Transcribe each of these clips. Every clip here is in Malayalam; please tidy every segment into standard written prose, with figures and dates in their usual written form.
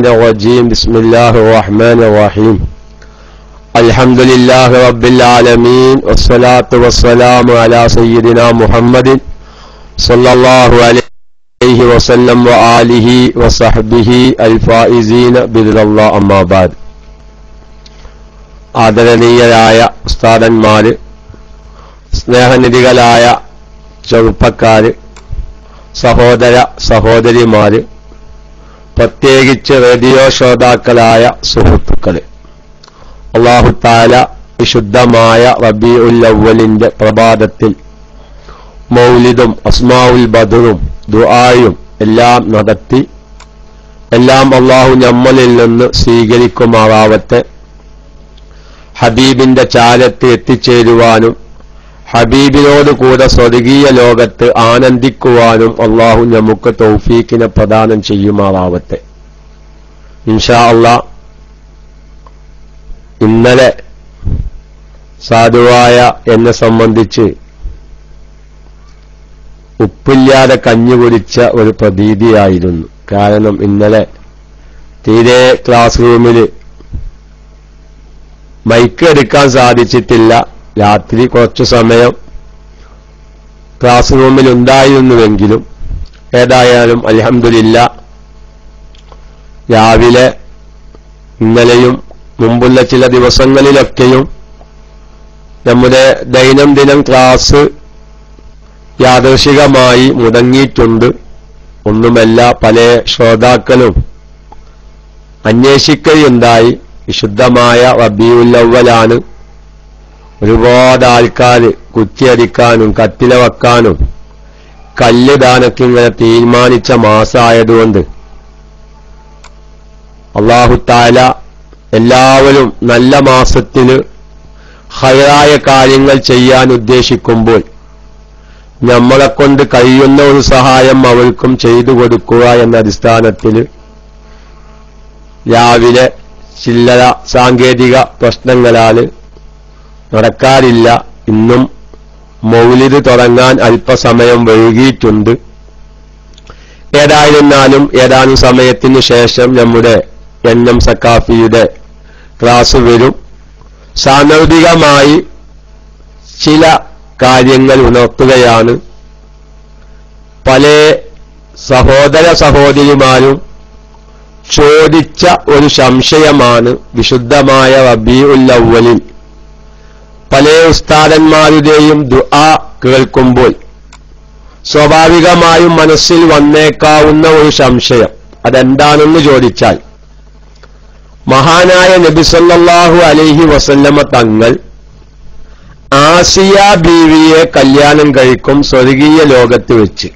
الرجيم بسم الله الرحمن الرحيم الحمد لله رب العالمين والصلاة والسلام على سيدنا محمد صلى الله عليه وسلم وآله وصحبه الفائزين برضا الله أما بعد ആദരണീയരായ ഉസ്താദന്മാര്, സ്നേഹനിധികളായ ചെറുപ്പക്കാര്, സഹോദര സഹോദരിമാര്, പ്രത്യേകിച്ച് റേഡിയോ ശ്രോതാക്കളായ സുഹൃത്തുക്കള്, അല്ലാഹു തആല വിശുദ്ധമായ റബീഉൽ അവ്വലിന്റെ പ്രഭാതത്തിൽ മൗലിദും അസ്മാഉൽ ബദറും ദുആയും എല്ലാം നടത്തി എല്ലാം അല്ലാഹു നമ്മളിൽ നിന്ന് സ്വീകരിക്കുമാറാവട്ടെ. ഹബീബിന്റെ ചാരത്ത് എത്തിച്ചേരുവാനും ഹബീബിനോട് കൂടെ സ്വർഗീയ ലോകത്ത് ആനന്ദിക്കുവാനും അല്ലാഹു നമുക്ക് തൗഫീഖിനെ പ്രദാനം ചെയ്യുമാറാവട്ടെ. ഇൻഷാ അല്ലാഹ് ഇന്നലെ സാധുവായ എന്നെ സംബന്ധിച്ച് ഉപ്പില്ലാതെ കഞ്ഞി കുടിച്ച ഒരു പ്രതീതിയായിരുന്നു. കാരണം ഇന്നലെ തീരെ ക്ലാസ് റൂമിൽ മൈക്ക് എടുക്കാൻ സാധിച്ചിട്ടില്ല. രാത്രി കുറച്ചു സമയം ക്ലാസ് റൂമിൽ ഉണ്ടായിരുന്നുവെങ്കിലും ഏതായാലും അൽഹംദുലില്ലാഹ് രാവിലെ ഇന്നലെയും മുമ്പുള്ള ചില ദിവസങ്ങളിലൊക്കെയും നമ്മുടെ ദൈനംദിനം ക്ലാസ് യാദൃശികമായി മുടങ്ങിയിട്ടുണ്ട്. ഒന്നുമല്ല, പല ശ്രോതാക്കളും അന്വേഷിക്കുകയുണ്ടായി. വിശുദ്ധമായ റബീഉൽ അവ്വലാണ്, ഒരുപാട് ആൾക്കാർ കുറ്റിയടിക്കാനും കത്തില വെക്കാനും കല്ലിടാനൊക്കെ ഇങ്ങനെ തീരുമാനിച്ച മാസമായതുകൊണ്ട് അല്ലാഹു തആല എല്ലാവരും നല്ല മാസത്തിൽ ഖൈറായ കാര്യങ്ങൾ ചെയ്യാൻ ഉദ്ദേശിക്കുമ്പോൾ നമ്മളെക്കൊണ്ട് കഴിയുന്ന ഒരു സഹായം അവർക്കും ചെയ്തു കൊടുക്കുക എന്ന അടിസ്ഥാനത്തിൽ രാവിലെ ചില്ലറ സാങ്കേതിക പ്രശ്നങ്ങളാൽ നടക്കാറില്ല. ഇന്നും മൗലിദ് തുടങ്ങാൻ അല്പസമയം വൈകിയിട്ടുണ്ട്. ഏതായിരുന്നാലും ഏതാനും സമയത്തിന് ശേഷം നമ്മുടെ എൻഎം സഖാഫിയുടെ ക്ലാസ് വരും. സാന്ദർഭികമായി ചില കാര്യങ്ങൾ ഉണർത്തുകയാണ്. പല സഹോദര സഹോദരിമാരും ചോദിച്ച ഒരു സംശയമാണ്. വിശുദ്ധമായ റബീഉൽ അവ്വലിൽ പല ഉസ്താദന്മാരുടെയും ദുആ കേൾക്കുമ്പോൾ സ്വാഭാവികമായും മനസ്സിൽ വന്നേക്കാവുന്ന ഒരു സംശയം അതെന്താണെന്ന് ചോദിച്ചാൽ, മഹാനായ നബി സല്ലല്ലാഹു അലൈഹി വസല്ലമ തങ്ങൾ ആസിയ ബീവിയെ കല്യാണം കഴിക്കും സ്വർഗീയ ലോകത്ത് വെച്ച്.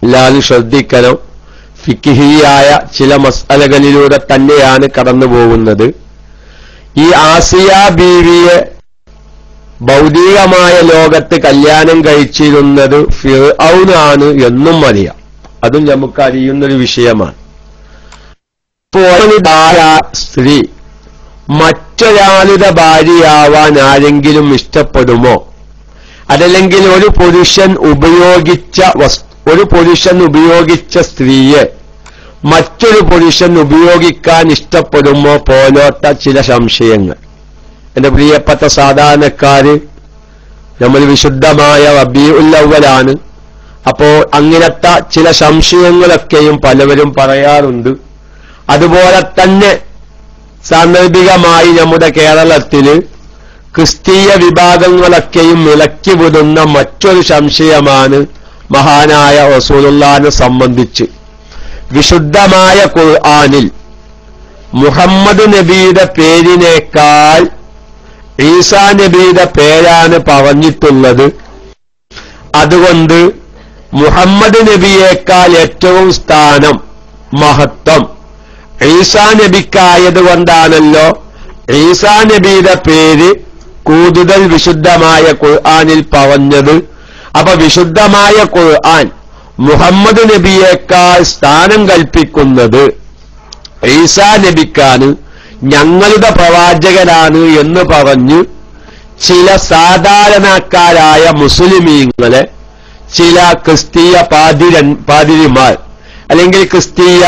എല്ലാവരും ശ്രദ്ധിക്കണം, ഫിഖ്ഹിയായ ചില മസ്അലകളിലൂടെ തന്നെയാണ് കടന്നു പോകുന്നത്. ഈ ആസിയ ബീവിയെ ഭൗതികമായ ലോകത്ത് കല്യാണം കഴിച്ചിരുന്നത് ഫിർഔനാണ് എന്നും അറിയാം. അതും നമുക്ക് അറിയുന്നൊരു വിഷയമാണ്. സ്ത്രീ മറ്റൊരാളുടെ ഭാര്യയാവാൻ ആരെങ്കിലും ഇഷ്ടപ്പെടുമോ? അതല്ലെങ്കിൽ ഒരു പുരുഷൻ ഉപയോഗിച്ച സ്ത്രീയെ മറ്റൊരു പുരുഷൻ ഉപയോഗിക്കാൻ ഇഷ്ടപ്പെടുമോ പോലത്തെ ചില സംശയങ്ങൾ. എന്റെ പ്രിയപ്പെട്ട സാധാരണക്കാര്, നമ്മൾ വിശുദ്ധമായ റബീഉൽ അവ്വലാണ്. അപ്പോൾ അങ്ങനത്തെ ചില സംശയങ്ങളൊക്കെയും പലവരും പറയാറുണ്ട്. അതുപോലെ തന്നെ സാന്ദർഭികമായി നമ്മുടെ കേരളത്തില് ക്രിസ്തീയ വിഭാഗങ്ങളൊക്കെയും ഇളക്കിവിടുന്ന മറ്റൊരു സംശയമാണ് മഹാനായ റസൂലുള്ളാഹിനെ സംബന്ധിച്ച്. വിശുദ്ധമായ ഖുർആനിൽ മുഹമ്മദ് നബിയുടെ പേരിനേക്കാൾ ഈസാ നബിയുടെ പേരാണ് പറഞ്ഞിട്ടുള്ളത്. അതുകൊണ്ട് മുഹമ്മദ് നബിയേക്കാൾ ഏറ്റവും സ്ഥാനം, മഹത്വം ഈസാ നബിക്കായതുകൊണ്ടാണല്ലോ ഈസാ നബിയുടെ പേര് കൂടുതൽ വിശുദ്ധമായ ഖുർആനിൽ പറഞ്ഞത്. അപ്പൊ വിശുദ്ധമായ ഖുർആൻ മുഹമ്മദ് നബിയേക്കാൾ സ്ഥാനം കൽപ്പിക്കുന്നത് ഈസാ നബിക്കാണ്, ഞങ്ങളുടെ പ്രവാചകനാണ് എന്ന് പറഞ്ഞു ചില സാധാരണക്കാരായ മുസ്ലിമീങ്ങളെ ചില ക്രിസ്തീയ പാതിരിമാർ അല്ലെങ്കിൽ ക്രിസ്തീയ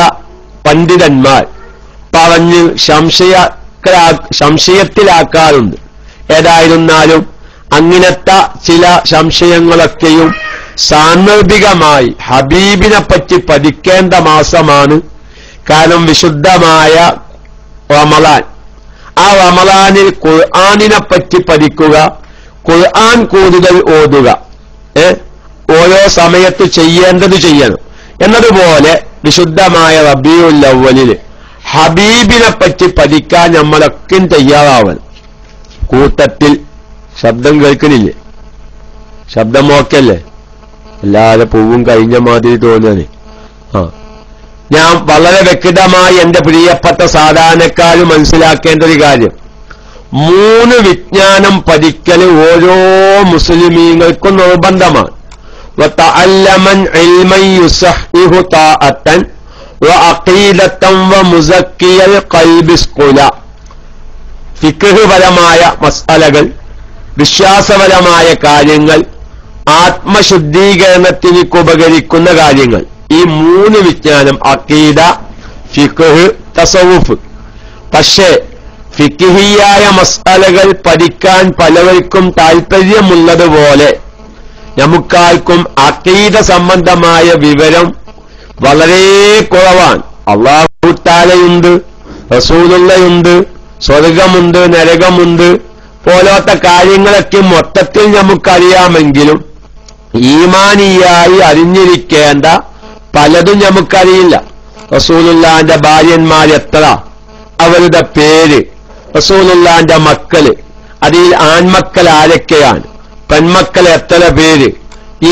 പണ്ഡിതന്മാർ പറഞ്ഞ് സംശയത്തിലാക്കാറുണ്ട്. ഏതായിരുന്നാലും അങ്ങനത്തെ ചില സംശയങ്ങളൊക്കെയും സാന്ദർഭികമായി ഹബീബിനെ പറ്റി പഠിക്കേണ്ട മാസമാണ്. കാരണം വിശുദ്ധമായ റമളാൻ, ആ റമളാനിൽ ഖുർആനിനെ പറ്റി പഠിക്കുക, ഖുർആൻ കൂടുതൽ ഓതുക, ഓരോ സമയത്ത് ചെയ്യേണ്ടത് ചെയ്യണം എന്നതുപോലെ വിശുദ്ധമായ റബീഉൽ അവ്വലിൽ ഹബീബിനെ പറ്റി പഠിക്കാൻ നമ്മളൊക്കെ തയ്യാറാവണം. കൂട്ടത്തിൽ ശബ്ദം കേൾക്കണില്ലേ? ശബ്ദം ഓക്കല്ലേ? അല്ലാതെ പൂവും കഴിഞ്ഞ മാതിരി തോന്നാണ്. ഞാൻ വളരെ വ്യക്തമായി എന്റെ പ്രിയപ്പെട്ട സാധാരണക്കാര് മനസ്സിലാക്കേണ്ട ഒരു കാര്യം, 3 വിജ്ഞാനം പഠിക്കൽ ഓരോ മുസ്ലിമീങ്ങൾക്കും നിർബന്ധമാണ്. വതഅല്ലമൻ ഇൽമൻ യുസഹിഹു താഅതൻ വഅഖീദതൻ വമുസക്കിയൽ ഖൽബിസ്ഖുല. ഫിഖ്ഹ് പരമായ മസ്അലകൾ, വിശ്വാസപരമായ കാര്യങ്ങൾ, ആത്മശുദ്ധീകരണത്തിന് ഉപകരിക്കുന്ന കാര്യങ്ങൾ, ഈ 3 വിജ്ഞാനം അഖീദ, ഫിഖ്ഹ്, തസവുഫ്. പക്ഷേ ഫിഖ്ഹിയായ മസ്അലകൾ പഠിക്കാൻ പലവർക്കും താല്പര്യമുള്ളതുപോലെ നമുക്കാർക്കും അഖീദ സംബന്ധമായ വിവരം വളരെ കുറവാണ്. അല്ലാഹു തആലയുണ്ട്, റസൂലുള്ളയുണ്ട്, സ്വർഗമുണ്ട്, നരകമുണ്ട് പോലത്തെ കാര്യങ്ങളൊക്കെ മൊത്തത്തിൽ നമുക്കറിയാമെങ്കിലും ഈമാനിയായി അറിഞ്ഞിരിക്കേണ്ട പലതും നമുക്കറിയില്ല. റസൂലുള്ളാന്റെ ഭാര്യന്മാരെത്ര, അവരുടെ പേര്, റസൂലുള്ളാന്റെ മക്കള്, അതിൽ ആൺമക്കൾ ആരൊക്കെയാണ്, പെൺമക്കൾ എത്ര പേര്,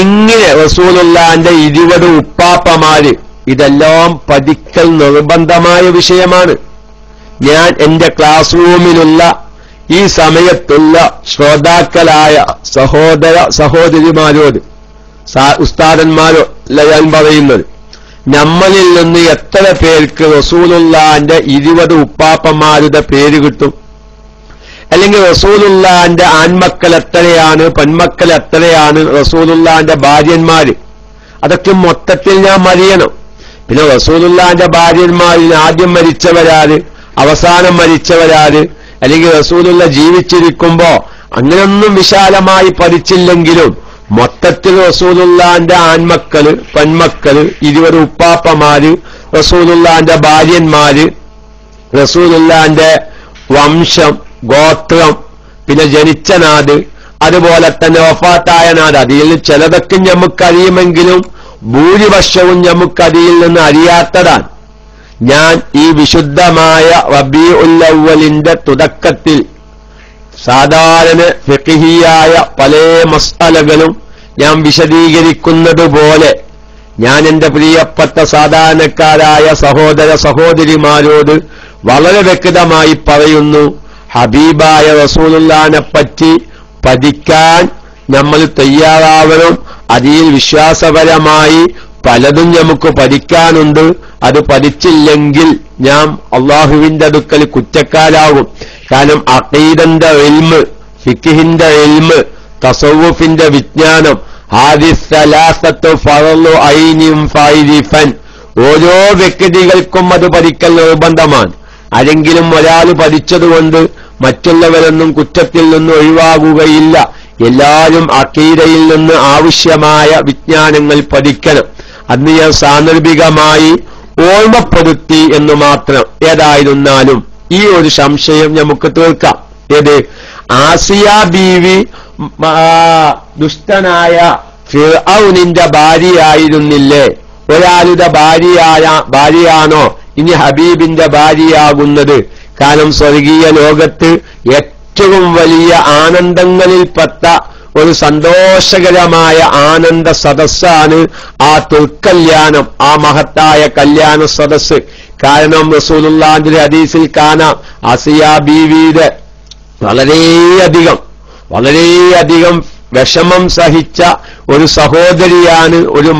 ഇങ്ങനെ റസൂലുള്ളാന്റെ 20 ഉപ്പാപ്പമാര്, ഇതെല്ലാം പഠിക്കൽ നിർബന്ധമായ വിഷയമാണ്. ഞാൻ എന്റെ ക്ലാസ് റൂമിലുള്ള ഈ സമയത്തുള്ള ശ്രോതാക്കളായ സഹോദര സഹോദരിമാരോട്, ഉസ്താദന്മാരല്ല ഞാൻ പറയുന്നത്, നമ്മളിൽ നിന്ന് എത്ര പേർക്ക് റസൂലുള്ളാന്റെ 20 ഉപ്പാപ്പന്മാരുടെ പേര് കിട്ടും? അല്ലെങ്കിൽ റസൂലുള്ളാന്റെ ആൺമക്കൾ എത്രയാണ്, പെൺമക്കൾ എത്രയാണ്, റസൂലുള്ളാന്റെ ഭാര്യന്മാര്, അതൊക്കെ മൊത്തത്തിൽ ഞാൻ അറിയണം. പിന്നെ റസൂലുള്ളാന്റെ ഭാര്യന്മാരിൽ ആദ്യം മരിച്ചവരാര്, അവസാനം മരിച്ചവരാര്, അല്ലെങ്കിൽ റസൂലുള്ള ജീവിച്ചിരിക്കുമ്പോ അങ്ങനെയൊന്നും വിശാലമായി പഠിച്ചില്ലെങ്കിലും മൊത്തത്തിൽ റസൂലുള്ളാന്റെ ആൺമക്കള്, പെൺമക്കള്, 20 ഉപ്പാപ്പമാര്, റസൂലുള്ളാന്റെ ഭാര്യന്മാര്, റസൂലുള്ളാന്റെ വംശം, ഗോത്രം, പിന്നെ ജനിച്ച നാട്, അതുപോലെ തന്നെ വഫാത്തായ നാട്, അതിൽ ചിലതൊക്കെ നമുക്കറിയുമെങ്കിലും ഭൂരിപക്ഷവും നമുക്കതിൽ നിന്ന് അറിയാത്തതാണ്. ഞാൻ ഈ വിശുദ്ധമായ റബീഉൽ അവ്വലിന്റെ തുടക്കത്തിൽ സാധാരണ ഫിഖ്ഹിയായ പല മസ്അലകളും ഞാൻ വിശദീകരിക്കുന്നത് പോലെ ഞാൻ എന്റെ പ്രിയപ്പെട്ട സാധാരണക്കാരായ സഹോദര സഹോദരിമാരോട് വളരെ വ്യക്തമായി പറയുന്നു, ഹബീബായ റസൂലുള്ളാഹിനെ പറ്റി പഠിക്കാൻ നമ്മൾ തയ്യാറാവണം. അതിൽ വിശ്വാസപരമായി പലതും നമുക്ക് പഠിക്കാനുണ്ട്. അത് പഠിച്ചില്ലെങ്കിൽ ഞാൻ അള്ളാഹുവിന്റെ അടുക്കൽ കുറ്റക്കാരാകും. കാരണം അഖീദന്റെ ഇൽമ്, ഫിഖ്ഹിന്റെ ഇൽമ്, തസവുഫിന്റെ വിജ്ഞാനം, ഹാദിസ് സലാസത്തു ഫർളു ഐനിൻ ഫൈരിഫൻ, ഓരോ വ്യക്തികൾക്കും അത് പഠിക്കൽ നിർബന്ധമാണ്. ആരെങ്കിലും ഒരാൾ പഠിച്ചതുകൊണ്ട് മറ്റുള്ളവരൊന്നും കുറ്റത്തിൽ നിന്ന് ഒഴിവാകുകയില്ല. എല്ലാവരും അഖീദയിൽ നിന്ന് ആവശ്യമായ വിജ്ഞാനങ്ങൾ പഠിക്കണം. അന്ന് ഞാൻ സാന്ദർഭികമായി ഓർമ്മപ്പെടുത്തി എന്ന് മാത്രം. ഏതായിരുന്നാലും ഈ ഒരു സംശയം നമുക്ക് തീർക്കാം. ഏത്? ആസിയ ബീവി ദുഷ്ടനായ ഫിർഔനിന്റെ ഭാര്യയായിരുന്നില്ലേ? ഒരാളുടെ ഭാര്യയാണോ ഇനി ഹബീബിന്റെ ഭാര്യയാകുന്നത്? കാരണം സ്വർഗീയ ലോകത്ത് ഏറ്റവും വലിയ ആനന്ദങ്ങളിൽപ്പെട്ട ഒരു സന്തോഷകരമായ ആനന്ദ സദസ്സാണ് ആ തുൽക്കല്യാണം, ആ മഹത്തായ കല്യാണ സദസ്സ്. കാരണം റസൂലുള്ളാഹിന്റെ ഹദീസിൽ കാണാം, ആസിയ ബീവിയുടെ വളരെയധികം വിഷമം സഹിച്ച ഒരു സഹോദരിയാണ്, ഒരു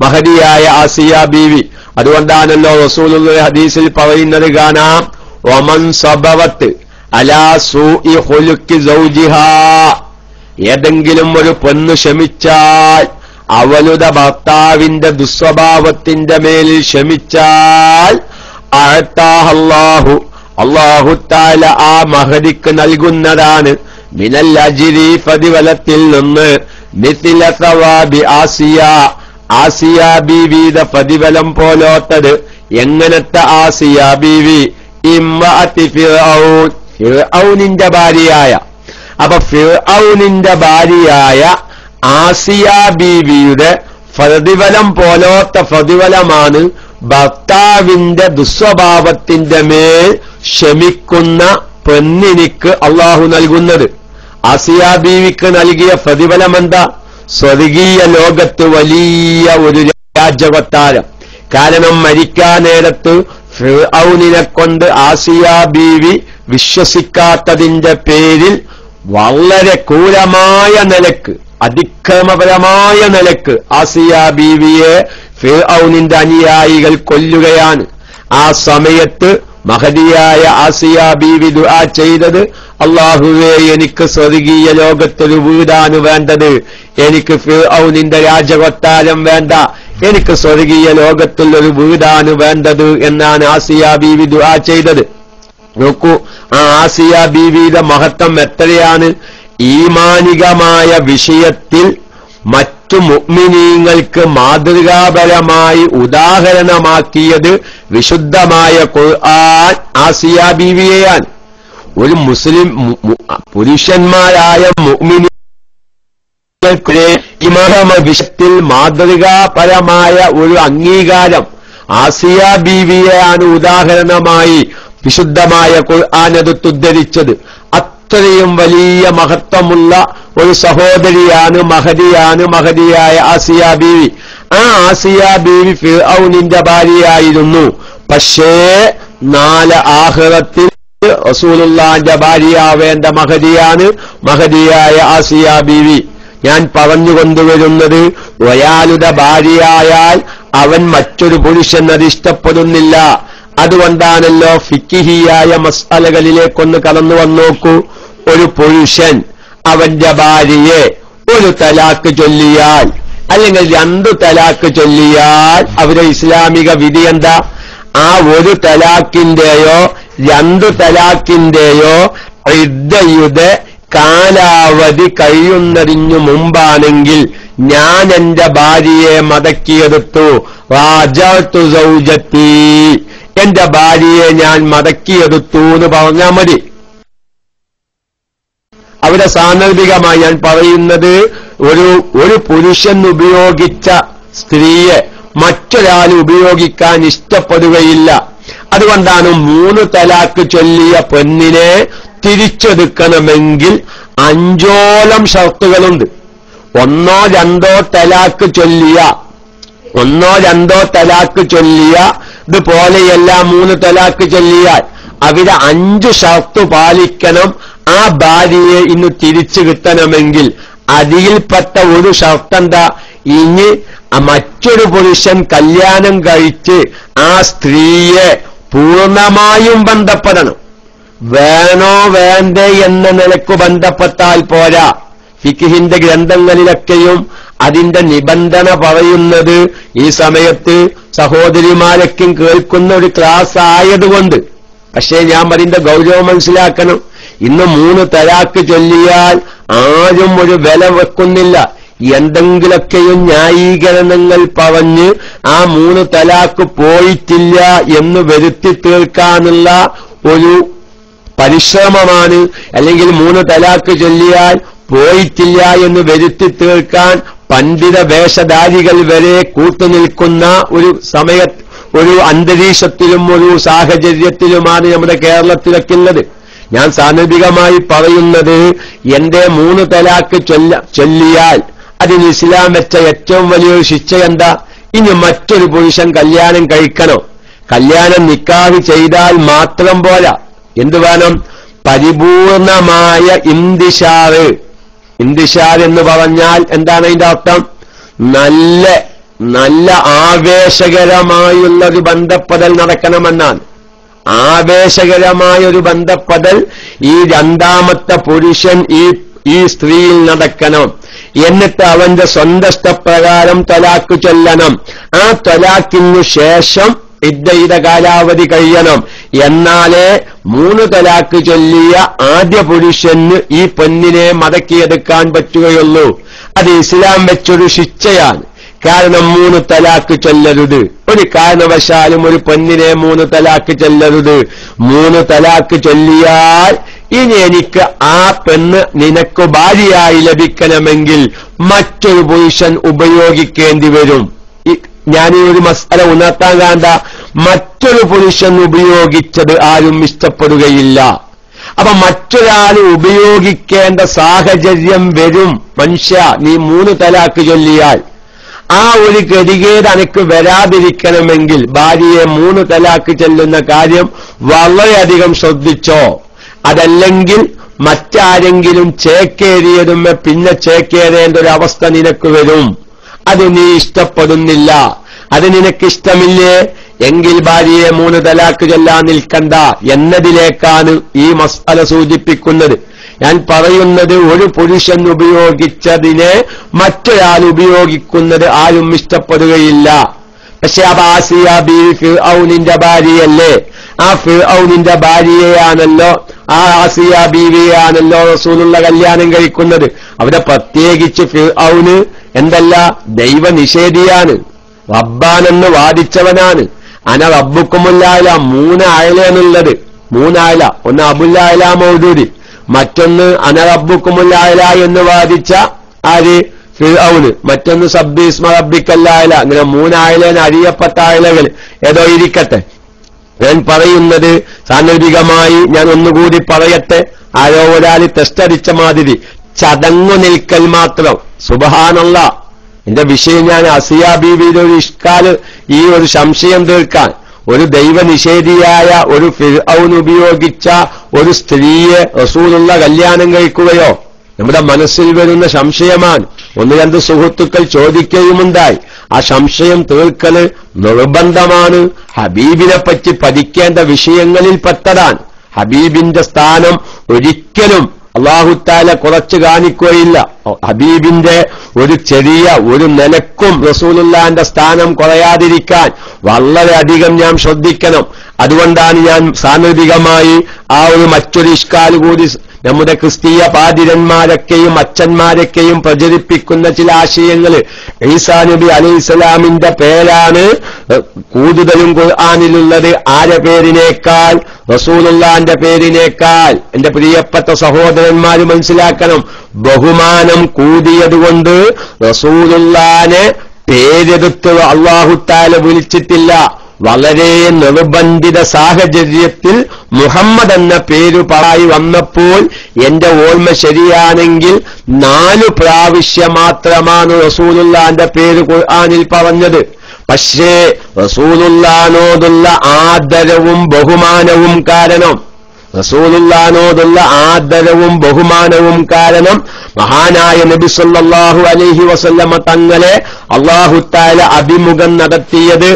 മഹദിയായ ആസിയ ബീവി. അതുകൊണ്ടാണല്ലോ റസൂലുള്ളാഹി ഹദീസിൽ പറയുന്നത് കാണാം, വമൻ സബവത്ത് അലാ സൂഇ ഖുലുഖി സൗജിഹാ, ഏതെങ്കിലും ഒരു പെണ്ണ് ക്ഷമിച്ചാൽ അവളുടെ ഭർത്താവിന്റെ ദുസ്വഭാവത്തിന്റെ മേലിൽ ക്ഷമിച്ചാൽ അഅതാഹല്ലാഹു അല്ലാഹു തആല ആ മഹദിക്ക് നൽകുന്നതാണ് മിനൽ അജ്രി പ്രതിഫലത്തിൽ നിന്ന് മിസ്ല സവാബി ആസിയ ബീവിയുടെ പ്രതിഫലം പോലോത്തത്. എങ്ങനത്തെ ആസിയ ബീവി? ഇമ്രഅത്തി ഫിർഔനിന്റെ ഭാര്യയായ. അപ്പൊ ഫിർഔനിന്റെ ഭാര്യയായ ആസിയ ബീവിയുടെ പ്രതിഫലം പോലോത്ത പ്രതിഫലമാണ് ഭർത്താവിന്റെ ദുസ്വഭാവത്തിന്റെ മേൽ ക്ഷമിക്കുന്ന പെണ്ണിനിക്ക് അള്ളാഹു നൽകുന്നത്. ആസിയ ബീവിക്ക് നൽകിയ പ്രതിഫലം എന്താ? സ്വർഗീയ ലോകത്ത് വലിയ ഒരു രാജകൊട്ടാരം. കാരണം മരിക്കാൻ നേരത്ത് ഫിർഔനിനെ കൊണ്ട് ആസിയ ബീവി വിശ്വസിക്കാത്തതിന്റെ പേരിൽ വളരെ ക്രൂരമായ നിലക്ക്, അതിക്രമപരമായ നിലക്ക് ആസിയ ബീവിയെ ഫിർഔനിന്റെ അനുയായികൾ കൊല്ലുകയാണ്. ആ സമയത്ത് മഹദിയായ ആസിയ ബീവി ദുആ ചെയ്തത്, അല്ലാഹുവേ, എനിക്ക് സ്വർഗീയ ലോകത്തൊരു വീടാണ് വേണ്ടത്, എനിക്ക് ഫിർഔനിന്റെ രാജകൊട്ടാരം വേണ്ട, എനിക്ക് സ്വർഗീയ ലോകത്തുള്ളൊരു വീടാണ് വേണ്ടത് എന്നാണ് ആസിയ ബീവി ദുആ ചെയ്തത്. നോക്കൂ, ആ ആസിയ ബീവിയുടെ മഹത്വം എത്രയാണ്! ഈമാനികമായ വിഷയത്തിൽ മറ്റു മുഅ്മിനീങ്ങൾക്ക് മാതൃകാപരമായി ഉദാഹരണമാക്കിയത് വിശുദ്ധമായ ഖുർആൻ ആസിയ ബീവിയെയാണ്. ഒരു മുസ്ലിം പുരുഷന്മാരായ മുഅ്മിനീങ്ങൾക്ക് ഈമാന വിഷയത്തിൽ മാതൃകാപരമായ ഒരു അംഗീകാരം ആസിയ ബീവിയെയാണ് ഉദാഹരണമായി വിശുദ്ധമായ ഖുർആൻ എടുത്തുദ്ധരിച്ചത്. അത്രയും വലിയ മഹത്വമുള്ള ഒരു സഹോദരിയാണ് മഹദിയായ ആസിയ ബീവി. ആ ആസിയ ബീവി ഫിർഔനിന്റെ ഭാര്യയായിരുന്നു. പക്ഷേ ആഖിറത്തിൽ റസൂലുള്ളാഹിന്റെ ഭാര്യയാവേണ്ട മഹദിയായ ആസിയ ബീവി. ഞാൻ പറഞ്ഞുകൊണ്ടുവരുന്നത്, ഒരാളുടെ ഭാര്യയായാൽ അവൻ മറ്റൊരു പുരുഷൻ അത് ഇഷ്ടപ്പെടുന്നില്ല. അതുകൊണ്ടാണല്ലോ ഫിഖ്ഹിയായ മസ്അലകളിലേക്കൊന്ന് കടന്നു വന്നോക്കൂ. ഒരു പുരുഷൻ അവന്റെ ഭാര്യയെ ഒരു തലാക്ക് ചൊല്ലിയാൽ അല്ലെങ്കിൽ 2 തലാക്ക് ചൊല്ലിയാൽ അവരുടെ ഇസ്ലാമിക വിധി എന്താ? ആ ഒരു തലാക്കിന്റെയോ 2 തലാക്കിന്റെയോ ഇദ്ദയുടെ കാലാവധി കഴിയുന്നതിനു മുമ്പാണെങ്കിൽ ഞാൻ എന്റെ ഭാര്യയെ മടക്കിയെടുത്തു, റാജഅതു സൗജത്തി, എന്റെ ഭാര്യയെ ഞാൻ മടക്കിയെടുത്തു എന്ന് പറഞ്ഞാൽ മതി. അവിടെ സാന്ദർഭികമായി ഞാൻ പറയുന്നത്, ഒരു പുരുഷൻ ഉപയോഗിച്ച സ്ത്രീയെ മറ്റൊരാൾ ഉപയോഗിക്കാൻ ഇഷ്ടപ്പെടുകയില്ല. അതുകൊണ്ടാണ് 3 തലാക്ക് ചൊല്ലിയ പെണ്ണിനെ തിരിച്ചെടുക്കണമെങ്കിൽ 5ഓളം ഷർത്തുകളുണ്ട്. 1 2 തലാക്ക് ചൊല്ലിയ ഇതുപോലെയല്ല 3 തലാക്ക് ചൊല്ലിയാൽ അവിടെ 5 ഷർത്ത് പാലിക്കണം. ആ ഭാര്യയെ ഇന്ന് തിരിച്ചു കിട്ടണമെങ്കിൽ അതിൽപ്പെട്ട ഒരു ഷർട്ടെന്താ? ഇനി മറ്റൊരു പുരുഷൻ കല്യാണം കഴിച്ച് ആ സ്ത്രീയെ പൂർണ്ണമായും ബന്ധപ്പെടണം. വേണോ വേണ്ടേ എന്ന നിലക്ക് ബന്ധപ്പെട്ടാൽ പോരാ. ഫിഖ്ഹിന്റെ ഗ്രന്ഥങ്ങളിലൊക്കെയും അതിന്റെ നിബന്ധന പറയുന്നത്, ഈ സമയത്ത് സഹോദരിമാരൊക്കെ കേൾക്കുന്ന ഒരു ക്ലാസ് ആയതുകൊണ്ട്, പക്ഷേ ഞാൻ അതിന്റെ ഗൗരവം മനസ്സിലാക്കണം. ഇന്ന് 3 തലാക്ക് ചൊല്ലിയാൽ ആരും ഒരു വില വെക്കുന്നില്ല. എന്തെങ്കിലൊക്കെയും ന്യായീകരണങ്ങൾ പറഞ്ഞ് ആ 3 തലാക്ക് പോയിട്ടില്ല എന്ന് വരുത്തി തീർക്കാനുള്ള ഒരു പരിശ്രമമാണ്. അല്ലെങ്കിൽ 3 തലാക്ക് ചൊല്ലിയാൽ പോയിട്ടില്ല എന്ന് വരുത്തി തീർക്കാൻ പണ്ഡിത വേഷധാരികൾ വരെ കൂട്ടുനിൽക്കുന്ന ഒരു അന്തരീക്ഷത്തിലും ഒരു സാഹചര്യത്തിലുമാണ് നമ്മുടെ കേരളത്തിലൊക്കെ ഉള്ളത്. ഞാൻ സാന്ദർഭികമായി പറയുന്നത്, എന്റെ 3 തലാക്ക് ചൊല്ലിയാൽ അതിന് ഇസ്ലാം വെച്ച ഏറ്റവും വലിയൊരു ശിക്ഷ എന്താ? ഇനി മറ്റൊരു പുരുഷൻ കല്യാണം കഴിക്കണോ? കല്യാണം നിക്കാഹ് ചെയ്താൽ മാത്രം പോരാ. എന്തു വേണം? പരിപൂർണമായ ഇന്തിഷാർ എന്ന് പറഞ്ഞാൽ എന്താണ് അതിന്റെ അർത്ഥം? നല്ല ആവേശകരമായുള്ള ഒരു ബന്ധപ്പെടൽ നടക്കണമെന്നാണ്. ആവേശകരമായ ഒരു ബന്ധപ്പെടൽ ഈ 2ാമത്തെ പുരുഷൻ ഈ സ്ത്രീയിൽ നടക്കണം. എന്നിട്ട് അവന്റെ സ്വന്തം ഇഷ്ടപ്രകാരം തലാക്ക് ചൊല്ലണം. ആ തലാക്കിനു ശേഷം ഇദ്ദയുടെ കാലാവധി കഴിയണം. എന്നാലേ 3 തലാക്ക് ചൊല്ലിയ ആദ്യ പുരുഷന് ഈ പെണ്ണിനെ മടക്കിയെടുക്കാൻ പറ്റുകയുള്ളൂ. അത് ഇസ്ലാം വെച്ചൊരു ശിക്ഷയാണ്. കാരണം 3 തലാക്ക് ചൊല്ലരുത്. ഒരു കാരണവശാലും ഒരു പെണ്ണിനെ 3 തലാക്ക് ചൊല്ലരുത്. 3 തലാക്ക് ചൊല്ലിയാൽ ഇനി എനിക്ക് ആ പെണ്ണ് നിനക്ക് ഭാര്യയായി ലഭിക്കണമെങ്കിൽ മറ്റൊരു പുരുഷൻ ഉപയോഗിക്കേണ്ടി വരും. ഞാനീ ഒരു മസാല ഉണർത്താൻ കാണ്ട, മറ്റൊരു പുരുഷൻ ഉപയോഗിച്ചത് ആരും ഇഷ്ടപ്പെടുകയില്ല. അപ്പൊ മറ്റൊരാൾ ഉപയോഗിക്കേണ്ട സാഹചര്യം വരും. മനുഷ്യ, നീ 3 തലാക്ക് ചൊല്ലിയാൽ ആ ഒരു ഗതികേട് അനക്ക് വരാതിരിക്കണമെങ്കിൽ ഭാര്യയെ 3 തലാക്ക് ചൊല്ലുന്ന കാര്യം വളരെയധികം ശ്രദ്ധിച്ചോ. അതല്ലെങ്കിൽ മറ്റാരെങ്കിലും ചേക്കേറിയതുമേ പിന്നെ ചേക്കേറേണ്ട ഒരു അവസ്ഥ നിനക്ക് വരും. അത് നീ ഇഷ്ടപ്പെടുന്നില്ല, അത് നിനക്കിഷ്ടമില്ലേ എങ്കിൽ ഭാര്യയെ 3 തലാക്ക് ചൊല്ലാൻ നിൽക്കണ്ട എന്നതിലേക്കാണ് ഈ മസ്അല സൂചിപ്പിക്കുന്നത്. ഞാൻ പറയുന്നത്, ഒരു പുരുഷൻ ഉപയോഗിച്ചതിനെ മറ്റൊരാൾ ഉപയോഗിക്കുന്നത് ആരും ഇഷ്ടപ്പെടുകയില്ല. പക്ഷെ അബ ആസിയ ബീവി ഫിർഔനിന്റെ ഭാര്യയല്ലേ? ആ ഫിർഔനിന്റെ ഭാര്യയാണല്ലോ, ആ ആസിയ ബീവിയാണല്ലോ റസൂലുള്ള കല്യാണം കഴിക്കുന്നത്. അവിടെ പ്രത്യേകിച്ച് ഫിർഔന് എന്തല്ല, ദൈവനിഷേധിയാണ്, റബ്ബാനെന്ന് വാദിച്ചവനാണ്. അന റബ്ബുക്കുമുല്ലായില 3 ആയലെന്നുള്ളത്. 3 ആയല, ഒന്ന് അബുല്ലായില മൗദൂദി, മറ്റൊന്ന് അന റബ്ബുക്കുമുല്ലായില എന്ന് വാദിച്ച ആര്? ഫിർഔന്. മറ്റൊന്ന് സബ്ബിസ്മ റബ്ബിക്കല്ലായില. അങ്ങനെ 3 ആയലേന് അറിയപ്പെട്ട ആയലകൾ ഏതോ ഇരിക്കട്ടെ. ഞാൻ പറയുന്നത് സാന്ദർഭികമായി ഞാൻ ഒന്നുകൂടി പറയട്ടെ. ആരോ ഒരാൾ ടെസ്റ്റടിച്ച മാതിരി ചടങ്ങു നിൽക്കൽ മാത്രം. സുബ്ഹാനല്ലാഹ്, എന്റെ വിഷയം ഞാൻ അസിയ ബീവിയുടെ ഒരു ഇഷ്കാല്, ഈ ഒരു സംശയം തീർക്കാൻ, ഒരു ദൈവനിഷേധിയായ ഒരു ഫിർഔൻ ഉപയോഗിച്ച ഒരു സ്ത്രീയെ റസൂലുള്ള കല്യാണം കഴിക്കുകയോ? നമ്മുടെ മനസ്സിൽ വരുന്ന സംശയമാണ്. 1-2 സുഹൃത്തുക്കൾ ചോദിക്കുകയുമുണ്ടായി. ആ സംശയം തീർക്കല് നിർബന്ധമാണ്. ഹബീബിനെ പറ്റി പഠിക്കേണ്ട വിഷയങ്ങളിൽ പെട്ടതാണ്. ഹബീബിന്റെ സ്ഥാനം ഒരിക്കലും അല്ലാഹു തആല കുറച്ചു കാണിക്കുകയില്ല. ഹബീബിന്റെ ഒരു ചെറിയ ഒരു നിലക്കും റസൂലുള്ളാഹിന്റെ സ്ഥാനം കുറയാതിരിക്കാൻ വളരെയധികം ഞാൻ ശ്രദ്ധിക്കണം. അതുകൊണ്ടാണ് ഞാൻ സാന്ദർഭികമായി ആ ഒരു മറ്റൊരു ഇഷ്കാല് കൂടി നമ്മുടെ ക്രിസ്തീയ പാതിരന്മാരൊക്കെയും അച്ഛന്മാരൊക്കെയും പ്രചരിപ്പിക്കുന്ന ചില ആശയങ്ങൾ. ഈസാ നബി അലൈഹിസ്സലാമിന്റെ പേരാണ് കൂടുതലും ഖുർആനിലുള്ളത്. ആരെ പേരിനേക്കാൾ? റസൂലുള്ളാഹിന്റെ പേരിനേക്കാൾ. എന്റെ പ്രിയപ്പെട്ട സഹോദരന്മാര് മനസ്സിലാക്കണം, ബഹുമാനം കൂടിയതുകൊണ്ട് റസൂലുള്ളാഹിനെ പേരെടുത്ത് അല്ലാഹു തആല വിളിച്ചിട്ടില്ല. വളരെ നിർബന്ധിത സാഹചര്യത്തിൽ മുഹമ്മദ് എന്ന പേര് പാടി വന്നപ്പോൾ എന്റെ ഓർമ്മ ശരിയാണെങ്കിൽ 4 പ്രാവശ്യം മാത്രമാണ് റസൂലുള്ളാഹിന്റെ പേര് ഖുർആനിൽ പറഞ്ഞത്. പക്ഷേ റസൂലുള്ളാഹിനോടുള്ള ആദരവും ബഹുമാനവും കാരണം മഹാനായ നബി സല്ലല്ലാഹു അലൈഹി വസല്ലമ തങ്ങളെ അല്ലാഹു തആല അഭിമുഖം നടത്തിയത്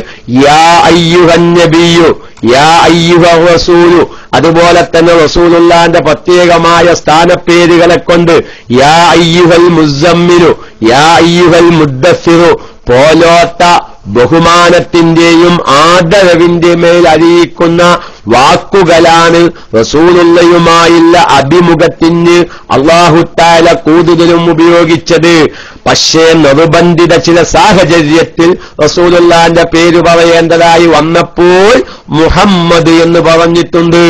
യാ അയ്യുഹൻ നബിയ്യു, യാ അയ്യുഹർ റസൂലു, അതുപോലെ തന്നെ റസൂലുള്ളാഹിന്റെ പ്രത്യേകമായ സ്ഥാനപ്പേരുകളെ കൊണ്ട് യാ അയ്യുഹൽ മുസമ്മിലു, യാ അയ്യുഹൽ മുദ്ദസ്സിറു പോലോത്ത ബഹുമാനത്തിന്റെയും ആദരവിന്റെ മേൽ അറിയിക്കുന്ന വാക്കുകളാണ് റസൂലുള്ളയുമായുള്ള അഭിമുഖത്തിന് അല്ലാഹു തആല കൂടുതലും ഉപയോഗിച്ചത്. പക്ഷേ നിർബന്ധിത ചില സാഹചര്യത്തിൽ റസൂലുള്ളാഹിന്റെ പേര് പറയേണ്ടതായി വന്നപ്പോൾ മുഹമ്മദ് എന്ന് പറഞ്ഞിട്ടുണ്ട്.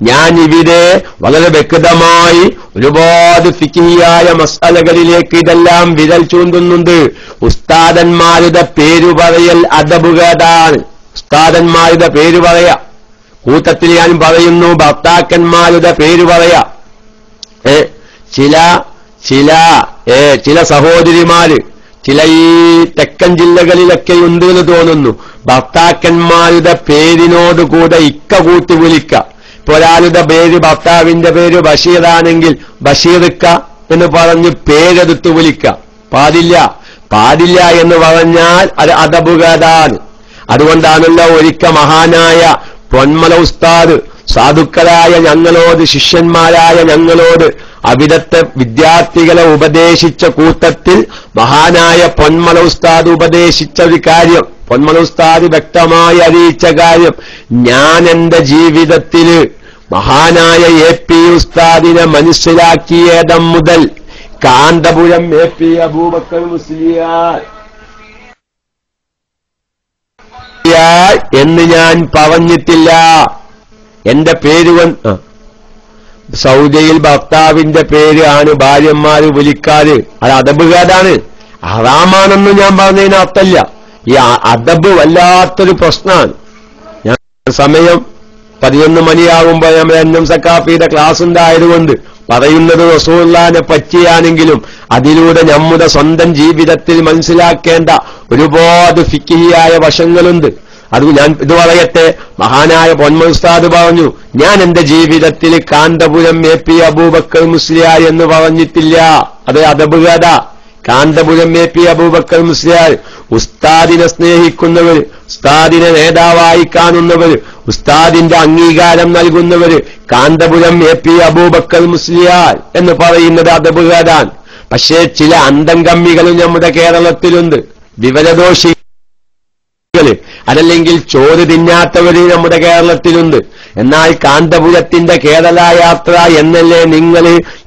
ഞാൻ ഇവിടെ വളരെ വ്യക്തമായി ഒരുപാട് ഫിഖിഹിയായ മസ്അലകളിലേക്ക് ഇതെല്ലാം വിരൽ ചൂണ്ടുന്നുണ്ട്. ഉസ്താദന്മാരുടെ പേര് പറയൽ അദബുകേടാണ്. ഉസ്താദന്മാരുടെ പേര് പറയാ, കൂട്ടത്തിൽ ഞാൻ പറയുന്നു ഭർത്താക്കന്മാരുടെ പേര് പറയാ. ചില സഹോദരിമാര് ചില ഈ തെക്കൻ ജില്ലകളിലൊക്കെ ഉണ്ട് എന്ന് തോന്നുന്നു, ഭർത്താക്കന്മാരുടെ പേരിനോടുകൂടെ ഇക്ക കൂട്ടി വിളിക്കാം. ഇപ്പൊ ഒരാളുടെ പേര്, ഭർത്താവിന്റെ പേര് ബഷീറാണെങ്കിൽ ബഷീറിക്ക എന്ന് പറഞ്ഞ് പേരെടുത്ത് വിളിക്കാം. പാടില്ല എന്ന് പറഞ്ഞാൽ അത് അദബുകേടാണ്. അതുകൊണ്ടാണല്ലോ ഒരിക്കൽ മഹാനായ പൊന്മല ഉസ്താദ് സാധുക്കളായ ഞങ്ങളോട്, ശിഷ്യന്മാരായ ഞങ്ങളോട് അവിടത്തെ വിദ്യാർത്ഥികളെ ഉപദേശിച്ച കൂട്ടത്തിൽ മഹാനായ പൊന്മല ഉസ്താദ് ഉപദേശിച്ച ഒരു കാര്യം, പൊന്മല ഉസ്താദ് വ്യക്തമായി അറിയിച്ച കാര്യം, ഞാൻ എന്റെ ജീവിതത്തില് മഹാനായ AP ഉസ്താദിനെ മനസ്സിലാക്കിയതം മുതൽ കാന്തപുരം AP അബൂബക്കർ മുസ്ലിയാർ എന്ന് ഞാൻ പറഞ്ഞിട്ടില്ല. എന്റെ പേര് സൗദിയിൽ ഭർത്താവിന്റെ പേര് ആണ് ഭാര്യന്മാര് വിളിക്കാറ്. അത് അദബുകാരാണ്, ഹറാമാണെന്ന് ഞാൻ പറഞ്ഞതിന് അർത്ഥമില്ല. ഈ അദബ് വല്ലാത്തൊരു പ്രശ്നമാണ്. ഞാൻ സമയം 11 മണിയാകുമ്പോൾ നമ്മൾ എന്നും സക്കാഫിയുടെ ക്ലാസ് ഉണ്ടായതുകൊണ്ട് പറയുന്നത് റസൂലുള്ളാഹിനെ പറ്റിയാണെങ്കിലും അതിലൂടെ നമ്മുടെ സ്വന്തം ജീവിതത്തിൽ മനസ്സിലാക്കേണ്ട ഒരുപാട് ഫിഖിഹിയായ വശങ്ങളുണ്ട്. അത് ഞാൻ ഇത് പറയട്ടെ. മഹാനായ പൊന്മല ഉസ്താദ് പറഞ്ഞു, ഞാൻ എന്റെ ജീവിതത്തിൽ കാന്തപുരം AP അബൂബക്കർ മുസ്ലിയാർ എന്ന് പറഞ്ഞിട്ടില്ല. അത് അദബുകഥ. കാന്തപുരം AP അബൂബക്കർ മുസ്ലിയാർ ഉസ്താദിനെ സ്നേഹിക്കുന്നവർ, ഉസ്താദിനെ നേതാവായി കാണുന്നവർ, ഉസ്താദിന്റെ അംഗീകാരം നൽകുന്നവർ കാന്തപുരം AP അബൂബക്കർ മുസ്ലിയാർ എന്ന് പറയുന്നത് അദബുകാരാൻ. പക്ഷേ ചില അന്തംകമ്മികളും നമ്മുടെ കേരളത്തിലുണ്ട്, വിവരദോഷി അതല്ലെങ്കിൽ ചോറ് തിന്നാത്തവര് നമ്മുടെ കേരളത്തിലുണ്ട്. എന്നാൽ കാന്തപുരത്തിന്റെ കേരള യാത്ര എന്നല്ലേ നിങ്ങൾ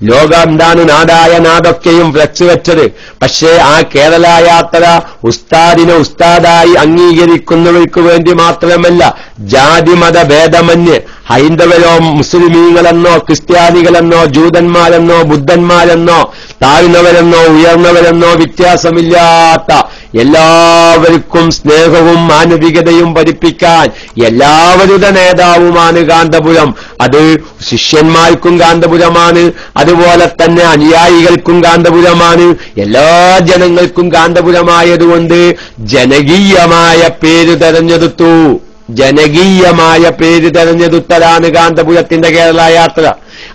ലോകമെന്താണ് നാടായ നാടൊക്കെയും ഫ്ലക്സ് വെച്ചത്. പക്ഷേ ആ കേരള യാത്ര ഉസ്താദിനെ ഉസ്താദായി അംഗീകരിക്കുന്നവർക്ക് വേണ്ടി മാത്രമല്ല, ജാതിമത ഭേദമന്യേ ഹൈന്ദവരോ മുസ്ലിമീങ്ങളെന്നോ ക്രിസ്ത്യാനികളെന്നോ ജൂതന്മാരെന്നോ ബുദ്ധന്മാരെന്നോ താഴ്ന്നവരെന്നോ ഉയർന്നവരെന്നോ വ്യത്യാസമില്ലാത്ത എല്ലാവർക്കും സ്നേഹവും മാനവികതയും പഠിപ്പിക്കാൻ എല്ലാവരുടെ നേതാവുമാണ് കാന്തപുരം. അത് ശിഷ്യന്മാർക്കും കാന്തപുരമാണ്, അതുപോലെ തന്നെ അനുയായികൾക്കും കാന്തപുരമാണ്, എല്ലാ ജനങ്ങൾക്കും കാന്തപുരമായതുകൊണ്ട് ജനകീയമായ പേര് തെരഞ്ഞെടുത്തു. ജനകീയമായ പേര് തെരഞ്ഞെടുത്തതാണ് കാന്തപുരത്തിന്റെ കേരള യാത്ര.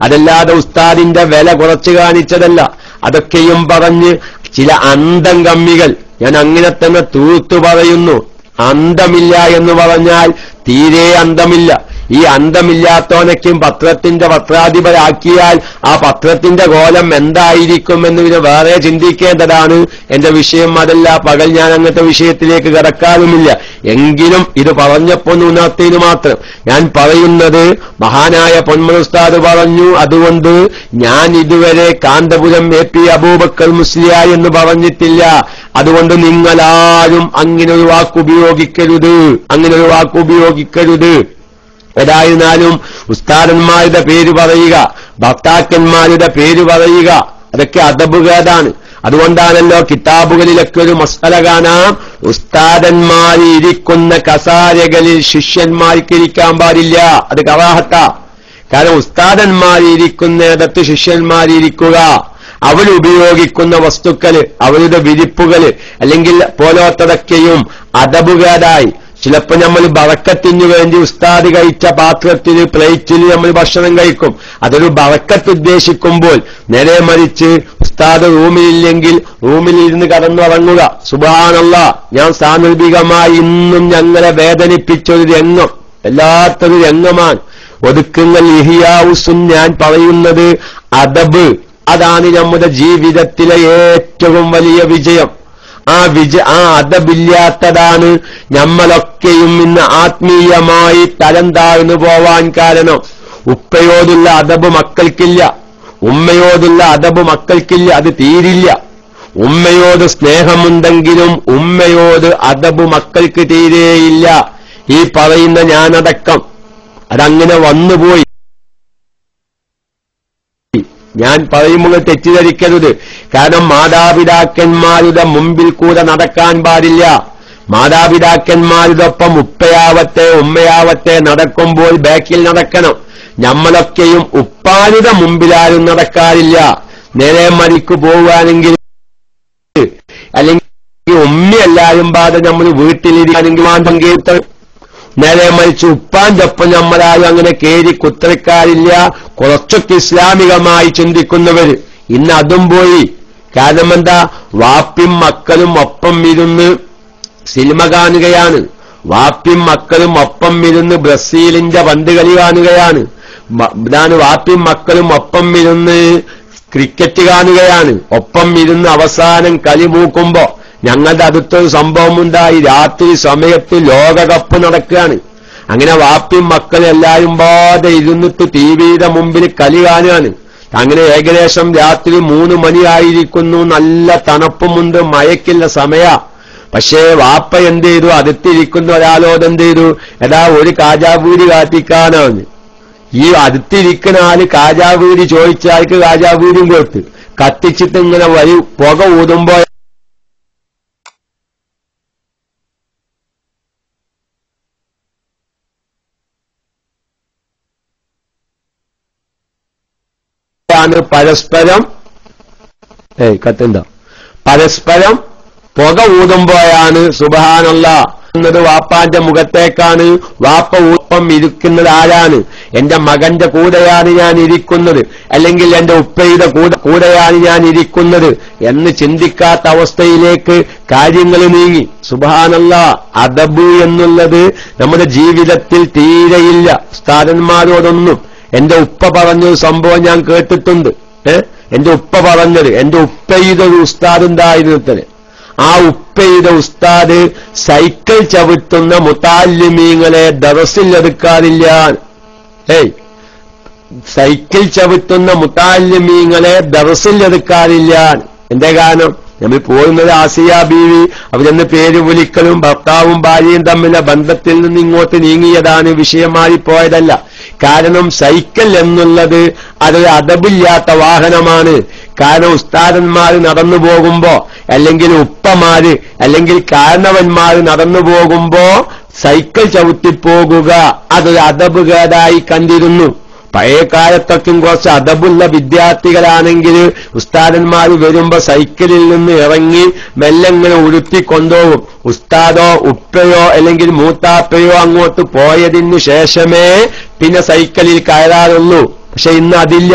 അതല്ലാതെ ഉസ്താദിന്റെ വില കുറച്ചു കാണിച്ചതല്ല. അതൊക്കെയും പറഞ്ഞ് ചില അന്തം കമ്മികൾ, ഞാൻ അങ്ങനെ തന്നെ തൂർത്തു പറയുന്നു, അന്തമില്ല എന്ന് പറഞ്ഞാൽ തീരെ അന്തമില്ല. ഈ അന്തമില്ലാത്തവനൊക്കെയും പത്രത്തിന്റെ പത്രാധിപരാക്കിയാൽ ആ പത്രത്തിന്റെ കോലം എന്തായിരിക്കുമെന്ന് പിന്നെ വേറെ ചിന്തിക്കേണ്ടതാണ്. എന്റെ വിഷയം അതല്ല, പകൽ ഞാൻ അങ്ങനത്തെ വിഷയത്തിലേക്ക് കടക്കാറുമില്ല. എങ്കിലും ഇത് പറഞ്ഞപ്പോ ഉണർത്തിനു മാത്രം ഞാൻ പറയുന്നത്, മഹാനായ പൊന്മല ഉസ്താദ് പറഞ്ഞു, അതുകൊണ്ട് ഞാൻ ഇതുവരെ കാന്തപുരം AP അബൂബക്കർ മുസ്ലിയാർ എന്ന് പറഞ്ഞിട്ടില്ല. അതുകൊണ്ട് നിങ്ങളാരും അങ്ങനെ ഒരു വാക്കുപയോഗിക്കരുത്. ഏതായിരുന്നാലും ഉസ്താദന്മാരുടെ പേര് പറയുക, ഭർത്താക്കന്മാരുടെ പേര് പറയുക, അതൊക്കെ അദബുകേടാണ്. അതുകൊണ്ടാണല്ലോ കിതാബുകളിലൊക്കെ ഒരു മസ്അല കാണാം, ഉസ്താദന്മാരിയിരിക്കുന്ന കസാരകളിൽ ശിഷ്യന്മാർക്ക് ഇരിക്കാൻ പാടില്ല. അത് കറാഹത്ത. കാരണം ഉസ്താദന്മാരിയിരിക്കുന്നിടത്ത് ശിഷ്യന്മാരിരിക്കുക, അവരുപയോഗിക്കുന്ന വസ്തുക്കള്, അവരുടെ വിരിപ്പുകള് അല്ലെങ്കിൽ പോലോത്തതൊക്കെയും അദബുകേടായി. ചിലപ്പോൾ നമ്മൾ ബറക്കത്തിനു വേണ്ടി ഉസ്താദ് കഴിച്ച പാത്രത്തിൽ പ്ലേറ്റിൽ നമ്മൾ ഭക്ഷണം കഴിക്കും. അതൊരു ബറക്കത്ത് ഉദ്ദേശിക്കുമ്പോൾ നേരെ മറിച്ച് ഉസ്താദ് റൂമിലില്ലെങ്കിൽ റൂമിലിരുന്ന് കടന്നുറങ്ങുക. സുബ്ഹാനല്ലാഹ്, ഞാൻ സാന്ദർഭികമായി ഇന്നും ഞങ്ങളെ വേദനിപ്പിച്ചൊരു രംഗം, വല്ലാത്തൊരു രംഗമാണ്. ഒതുക്കുങ്ങൾ ഇഹിയാവുസുൻ ഞാൻ പറയുന്നത് അദബ്, അതാണ് നമ്മുടെ ജീവിതത്തിലെ ഏറ്റവും വലിയ വിജയം. ആ അദബില്ലാത്തതാണ് നമ്മളൊക്കെയും ഇന്ന് ആത്മീയമായി തരം താഴ്ന്നു പോവാൻ കാരണം. ഉപ്പയോടുള്ള അദബ് മക്കൾക്കില്ല, ഉമ്മയോടുള്ള അദബ് മക്കൾക്കില്ല, അത് തീരില്ല. ഉമ്മയോട് സ്നേഹമുണ്ടെങ്കിലും ഉമ്മയോട് അദബ് മക്കൾക്ക് തീരെയില്ല. ഈ പറയുന്ന ഞാനടക്കം അതങ്ങനെ വന്നുപോയി. ഞാൻ പറയുമ്പോൾ തെറ്റിദ്ധരിക്കരുത്. കാരണം മാതാപിതാക്കന്മാരുടെ മുമ്പിൽ കൂടെ നടക്കാൻ പാടില്ല. മാതാപിതാക്കന്മാരുടെ ഒപ്പം ഉപ്പയാവട്ടെ ഉമ്മയാവട്ടെ നടക്കുമ്പോൾ ബാക്കിൽ നടക്കണം. നമ്മളൊക്കെയും ഉപ്പാരുടെ മുമ്പിലാരും നടക്കാറില്ല. നേരെ മരിക്കു പോവുകയാണെങ്കിൽ അല്ലെങ്കിൽ ഉമ്മയെല്ലാരും പാടെ നമ്മൾ വീട്ടിലിരിക്കുകയാണെങ്കിൽ പങ്കെടുത്ത നേരെ മരിച്ച് ഉപ്പാന്റെ ഒപ്പം നമ്മളാരും അങ്ങനെ കേരി കുത്തരക്കാരില്ല. കുറച്ചൊക്കെ ഇസ്ലാമികമായി ചിന്തിക്കുന്നവര് ഇന്ന് അതും പോയി. കാരണം എന്താ, വാപ്പിയും മക്കളും ഒപ്പം ഇരുന്ന് സിനിമ കാണുകയാണ്, വാപ്പിയും മക്കളും ഒപ്പം ഇരുന്ന് ബ്രസീലിന്റെ പന്ത് കളി കാണുകയാണ്, ഇതാണ് വാപ്പിയും മക്കളും ഒപ്പം ഇരുന്ന് ക്രിക്കറ്റ് കാണുകയാണ്. ഒപ്പം ഇരുന്ന് അവസാനം കളി മൂക്കുമ്പോ ഞങ്ങളുടെ അടുത്തൊരു സംഭവമുണ്ടായി. രാത്രി സമയത്ത് ലോകകപ്പ് നടക്കുകയാണ്. അങ്ങനെ വാപ്പിയും മക്കളും എല്ലാവരും പാടെ ഇരുന്നിട്ട് ടിവിയുടെ മുമ്പിൽ കളി കാണുകയാണ്. അങ്ങനെ ഏകദേശം രാത്രി 3 മണിയായിരിക്കുന്നു. നല്ല തണുപ്പുമുണ്ട്, മഴയ്ക്കുള്ള സമയ. പക്ഷേ വാപ്പ എന്ത് ചെയ്തു? അടുത്തിരിക്കുന്ന ഒരാളോട് എന്ത് ചെയ്തു? എടാ ഒരു കാജാപൂരി കാത്തിക്കാനാണ്. ഈ അടുത്തിരിക്കുന്ന ആള് കാജാപൂരി ചോദിച്ചാൾക്ക് കാജാപൂരിയും കൊടുത്ത് കത്തിച്ചിട്ട് ഇങ്ങനെ പുക ഊതുമ്പോ പരസ്പരം പരസ്പരം പുക ഊതുമ്പോഴാണ് സുബ്ഹാനല്ലാഹ് എന്നത് വാപ്പാന്റെ മുഖത്തേക്കാണ്. വാപ്പ ഒപ്പം ഇരിക്കുന്നത് ആരാണ്? എന്റെ മകന്റെ കൂടെയാണ് ഞാൻ ഇരിക്കുന്നത്, അല്ലെങ്കിൽ എന്റെ ഉപ്പയുടെ കൂടെയാണ് ഞാൻ ഇരിക്കുന്നത് എന്ന് ചിന്തിക്കാത്ത അവസ്ഥയിലേക്ക് കാര്യങ്ങൾ നീങ്ങി. സുബ്ഹാനല്ലാഹ്, അദബ് എന്നുള്ളത് നമ്മുടെ ജീവിതത്തിൽ തീരെയില്ല. ഉസ്താദന്മാരോടൊന്നും എന്റെ ഉപ്പ പറഞ്ഞൊരു സംഭവം ഞാൻ കേട്ടിട്ടുണ്ട്. എന്റെ ഉപ്പ പറഞ്ഞത്, എന്റെ ഉപ്പയുടെ ഒരു ഉസ്താദ് ഉണ്ടായിരുന്നത്രേ. ആ ഉപ്പയുടെ ഉസ്താദ് സൈക്കിൾ ചവിട്ടുന്ന മുതാല്ലിമീങ്ങളെ ദറസിൽ എടുക്കാറില്ല. സൈക്കിൾ ചവിട്ടുന്ന മുതാല്ലിമീങ്ങളെ ദറസിൽ എടുക്കാറില്ല. എന്റെ കാരണം നമ്മൾ പോകുന്നത് ആസിയ ബീവി അവരെന്ന് പേര് വിളിക്കലും ഭർത്താവും ഭാര്യയും തമ്മിലെ ബന്ധത്തിൽ നിന്ന് ഇങ്ങോട്ട് നീങ്ങിയതാണ്, വിഷയമായി പോയതല്ല. കാരണം സൈക്കിൾ എന്നുള്ളത് അതൊരു അദബില്ലാത്ത വാഹനമാണ്. കാരണം ഉസ്താദന്മാർ നടന്നു പോകുമ്പോ, അല്ലെങ്കിൽ ഉപ്പമാര്, അല്ലെങ്കിൽ കാരണവന്മാർ നടന്നു പോകുമ്പോ സൈക്കിൾ ചവിട്ടിപ്പോകുക അതൊരു അദബുകേടായി കണ്ടിരുന്നു. പഴയ കാലത്തൊക്കെ കുറച്ച് അദബുള്ള വിദ്യാർത്ഥികളാണെങ്കിൽ ഉസ്താദന്മാർ വരുമ്പോ സൈക്കിളിൽ നിന്ന് ഇറങ്ങി മെല്ലെങ്ങനെ ഉരുത്തിക്കൊണ്ടുപോകും. ഉസ്താദോ ഉപ്പയോ അല്ലെങ്കിൽ മൂത്താപ്പയോ അങ്ങോട്ട് പോയതിനു ശേഷമേ പിന്നെ സൈക്കിളിൽ കയറാറുള്ളൂ. പക്ഷെ ഇന്ന് അതില്ല.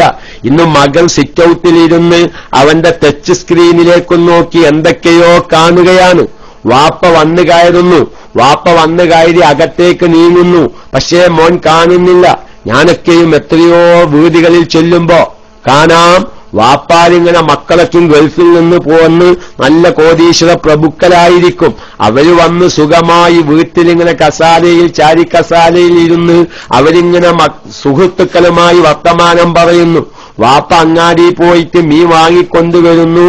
ഇന്ന് മകൻ സിറ്റ് ഔട്ടിലിരുന്ന് അവന്റെ ടച്ച് സ്ക്രീനിലേക്ക് നോക്കി എന്തൊക്കെയോ കാണുകയാണ്. വാപ്പ വന്നു കയറുന്നു, വാപ്പ വന്നു കയറി അകത്തേക്ക് നീങ്ങുന്നു, പക്ഷേ മോൻ കാണുന്നില്ല. ഞാനൊക്കെയും എത്രയോ വീടുകളിൽ ചെല്ലുമ്പോ കാണാം വാപ്പാരിങ്ങനെ മക്കളൊക്കെ ഗൾഫിൽ നിന്ന് പോന്ന് നല്ല കോടീശ്വര പ്രഭുക്കരായിരിക്കും. അവര് വന്ന് സുഖമായി വീട്ടിലിങ്ങനെ കസാലയിൽ ചാരിക്കസാലയിൽ ഇരുന്ന് അവരിങ്ങനെ സുഹൃത്തുക്കളുമായി വർത്തമാനം പറയുന്നു. വാപ്പ അങ്ങാടി പോയിട്ട് മീൻ വാങ്ങിക്കൊണ്ടുവരുന്നു,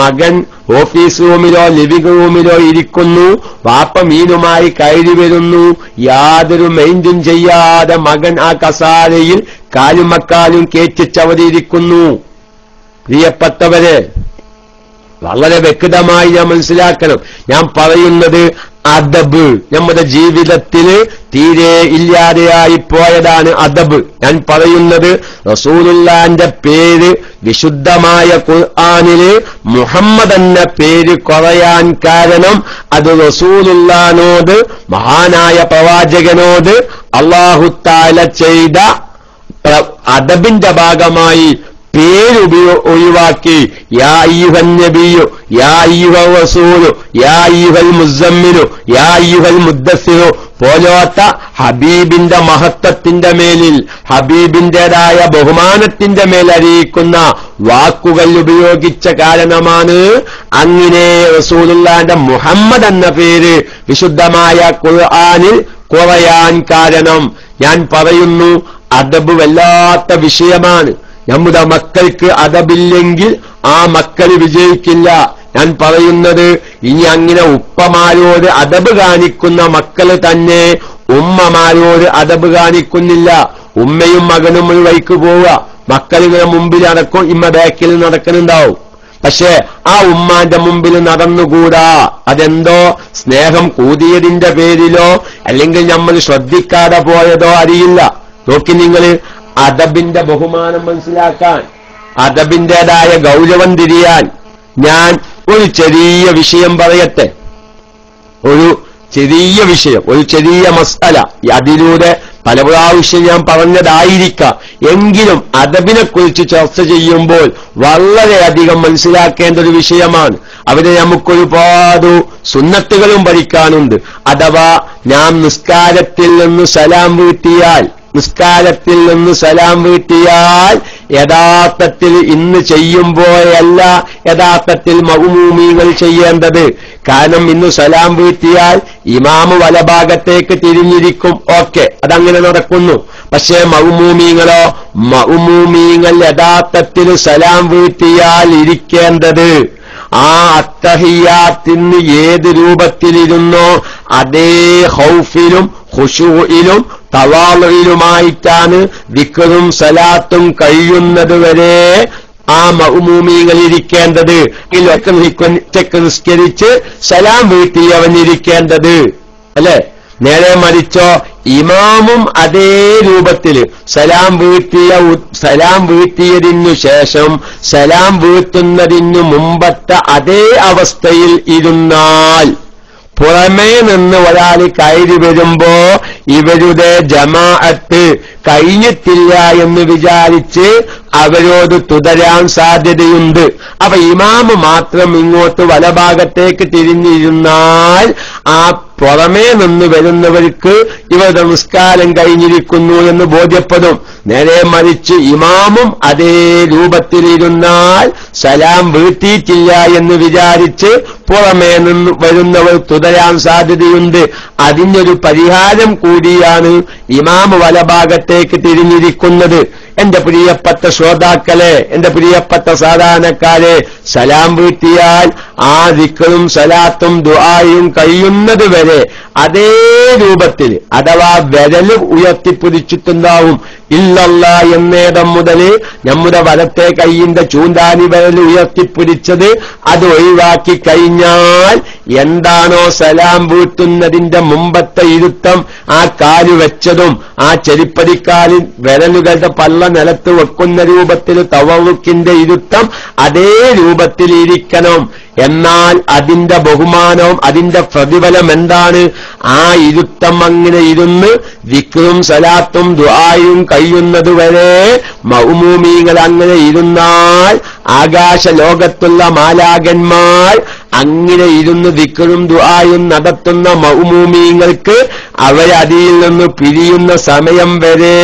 മകൻ ഓഫീസ് റൂമിലോ ലിവിംഗ് റൂമിലോ ഇരിക്കുന്നു, വാപ്പ മീനുമായി കയറി വരുന്നു. യാതൊരു മൈൻഡും ചെയ്യാതെ മകൻ ആ കസാലയിൽ കാലുമക്കാലും കേറ്റിച്ചവരിയിരിക്കുന്നു. പ്രിയപ്പെട്ടവരെ, വളരെ വ്യക്തമായി ഞാൻ മനസ്സിലാക്കണം. ഞാൻ പറയുന്നത് അദബ് നമ്മുടെ ജീവിതത്തിൽ തീരെ ഇല്ലാതെയായി പോയതാണ് അദബ്. ഞാൻ പറയുന്നത് റസൂലുള്ളാന്റെ പേര് വിശുദ്ധമായ ഖുർആനില് മുഹമ്മദ് എന്ന പേര് കുറയാൻ കാരണം അത് റസൂലുള്ളാനോട്, മഹാനായ പ്രവാചകനോട് അല്ലാഹു തആല ചെയ്ത അദബിന്റെ ഭാഗമായി പേര് ഒഴിവാക്കി. യാ അയ്യുഹൻ നബിയ്യു, യാ അയ്യുഹർ റസൂലു, യാ അയ്യുഹൽ മുസമ്മിലു, യാ അയ്യുഹൽ മുദ്ദസ്സിറു പോലോത്ത ഹബീബിന്റെ മഹത്വത്തിന്റെ മേലിൽ, ഹബീബിന്റേതായ ബഹുമാനത്തിന്റെ മേൽ അറിയിക്കുന്ന വാക്കുകൾ ഉപയോഗിച്ച കാരണമാണ് അങ്ങനെ റസൂലുള്ളാന്റെ മുഹമ്മദ് എന്ന പേര് വിശുദ്ധമായ ഖുർആനിൽ കുറയാൻ കാരണം. ഞാൻ പറയുന്നു, അദബ് വല്ലാത്ത വിഷയമാണ്. നമ്മുടെ മക്കൾക്ക് അദബില്ലെങ്കിൽ ആ മക്കൾ വിജയിക്കില്ല. ഞാൻ പറയുന്നത്, ഇനി അങ്ങനെ ഉപ്പമാരോട് അദബ് കാണിക്കുന്ന മക്കൾ തന്നെ ഉമ്മമാരോട് അദബ് കാണിക്കുന്നില്ല. ഉമ്മയും മകനും ഒരു വഴിക്ക് പോവുക, മക്കളിങ്ങനെ മുമ്പിൽ നടക്കും, ഇമ്മ ബാക്കിൽ നടക്കുന്നുണ്ടാവും. പക്ഷേ ആ ഉമ്മാന്റെ മുമ്പിൽ നടന്നുകൂടാ. അതെന്തോ സ്നേഹം കൂടിയതിന്റെ പേരിലോ അല്ലെങ്കിൽ നമ്മൾ ശ്രദ്ധിക്കാതെ പോയതോ അറിയില്ല. നോക്കി നിങ്ങൾ, അദബിന്റെ ബഹുമാനം മനസ്സിലാക്കാൻ, അദബിന്റേതായ ഗൗരവം തിരിയാൻ ഞാൻ ഒരു ചെറിയ വിഷയം പറയട്ടെ. ഒരു ചെറിയ വിഷയം, ഒരു ചെറിയ മസ്അല. അതിലൂടെ പല പ്രാവശ്യം ഞാൻ പറഞ്ഞതായിരിക്കാം. എങ്കിലും അദബിനെക്കുറിച്ച് ചർച്ച ചെയ്യുമ്പോൾ വളരെയധികം മനസ്സിലാക്കേണ്ട ഒരു വിഷയമാണ്. അവിടെ നമുക്കൊരുപാട് സുന്നത്തുകളും പഠിക്കാനുണ്ട്. അഥവാ നാം നിസ്കാരത്തിൽ നിന്ന് സലാം വീട്ടിയാൽ യഥാർത്ഥത്തിൽ ഇന്ന് ചെയ്യുമ്പോഴല്ല യഥാർത്ഥത്തിൽ മഅ്മൂമീങ്ങൾ ചെയ്യേണ്ടത്. കാരണം ഇന്ന് സലാം വീഴ്ത്തിയാൽ ഇമാമ് വലഭാഗത്തേക്ക് തിരിഞ്ഞിരിക്കും, ഓക്കെ, അതങ്ങനെ നടക്കുന്നു. പക്ഷേ മഅ്മൂമീങ്ങളോ, മഅ്മൂമീങ്ങൾ യഥാർത്ഥത്തിൽ സലാം വീഴ്ത്തിയാൽ ഇരിക്കേണ്ടത് ആ അത്തഹിയ്യാത്തിന് ഏത് രൂപത്തിലിരുന്നോ അതേ ഖൗഫിലും ഖുശൂഇലും തവാളുയിലുമായിട്ടാണ് ദിക്റും സലാത്തും കഴിയുന്നതുവരെ ആ മഅ്മൂമീങ്ങൾ ഇരിക്കേണ്ടത്. നിസ്കരിച്ച് സലാം വീട്ടിയവനിരിക്കേണ്ടത് അല്ലെ. നേരെ മറിച്ചോ ഇമാമും അതേ രൂപത്തിൽ സലാം വീട്ടിയതിനു ശേഷം സലാം വീട്ടുന്നതിനു മുമ്പത്തെ അതേ അവസ്ഥയിൽ ഇരുന്നാൽ പുറമേ നിന്ന് ഒരാൾ കയറി വരുമ്പോ ഇവരുടെ ജമാഅത്ത് കഴിഞ്ഞിട്ടില്ല എന്ന് വിചാരിച്ച് അവരോട് തുടരാൻ സാധ്യതയുണ്ട്. അപ്പൊ ഇമാമ് മാത്രം ഇങ്ങോട്ട് വലഭാഗത്തേക്ക് തിരിഞ്ഞിരുന്നാൽ ആ പുറമേ നിന്ന് വരുന്നവർക്ക് ഇവരുടെ നിസ്കാരം കഴിഞ്ഞിരിക്കുന്നു എന്ന് ബോധ്യപ്പെടും. നേരെ മറിച്ച് ഇമാമും അതേ രൂപത്തിലിരുന്നാൽ സലാം വീട്ടിയിട്ടില്ല എന്ന് വിചാരിച്ച് പുറമേ നിന്ന് വരുന്നവർ തുടരാൻ സാധ്യതയുണ്ട്. അതിനൊരു പരിഹാരം കൂടിയാണ് ഇമാമ് വലഭാഗത്തേക്ക് തിരിഞ്ഞിരിക്കുന്നത്. എന്റെ പ്രിയപ്പെട്ട ശ്രോതാക്കളെ, എന്റെ പ്രിയപ്പെട്ട സാധാരണക്കാരെ, സലാം വീട്ടിയാൽ ആ ദിക്റും സലാത്തും ദുആയും കഴിയുന്നത് വരെ അതേ രൂപത്തിൽ അഥവാ വിരല് ഉയർത്തിപ്പിടിച്ചിട്ടുണ്ടാവും. ഇല്ലല്ലാ എന്നേടം മുതൽ നമ്മുടെ വലത്തെ കൈയിന്റെ ചൂണ്ടാനി വിരൽ ഉയർത്തിപ്പിടിച്ചത് അത് ഒഴിവാക്കി കഴിഞ്ഞാൽ എന്താണോ സലാം വീട്ടുന്നതിന്റെ മുമ്പത്തെ ഇരുത്തം, ആ കാല് വെച്ചതും ആ ചെരിപ്പടിക്കാലിൽ വിരലുകളുടെ പള്ള നിലത്ത് വെക്കുന്ന രൂപത്തിൽ തവറുക്കിന്റെ ഇരുത്തം അതേ രൂപത്തിലിരിക്കണം. എന്നാൽ അതിന്റെ ബഹുമാനവും അതിന്റെ പ്രതിഫലം എന്താണ്? ആ ഇരുത്തം അങ്ങനെ ഇരുന്ന് ദിക്റും സലാത്തും ദുആയും കഴിയുന്നതുവരെ മഅ്മൂമീങ്ങൾ അങ്ങനെ ഇരുന്നാൽ ആകാശ ലോകത്തുള്ള മാലാകന്മാർ അങ്ങനെ ഇരുന്ന് ദിക്റും ദുആയും നടത്തുന്ന മഅ്മൂമീങ്ങൾക്ക് അവരതിൽ നിന്ന് പിരിയുന്ന സമയം വരെ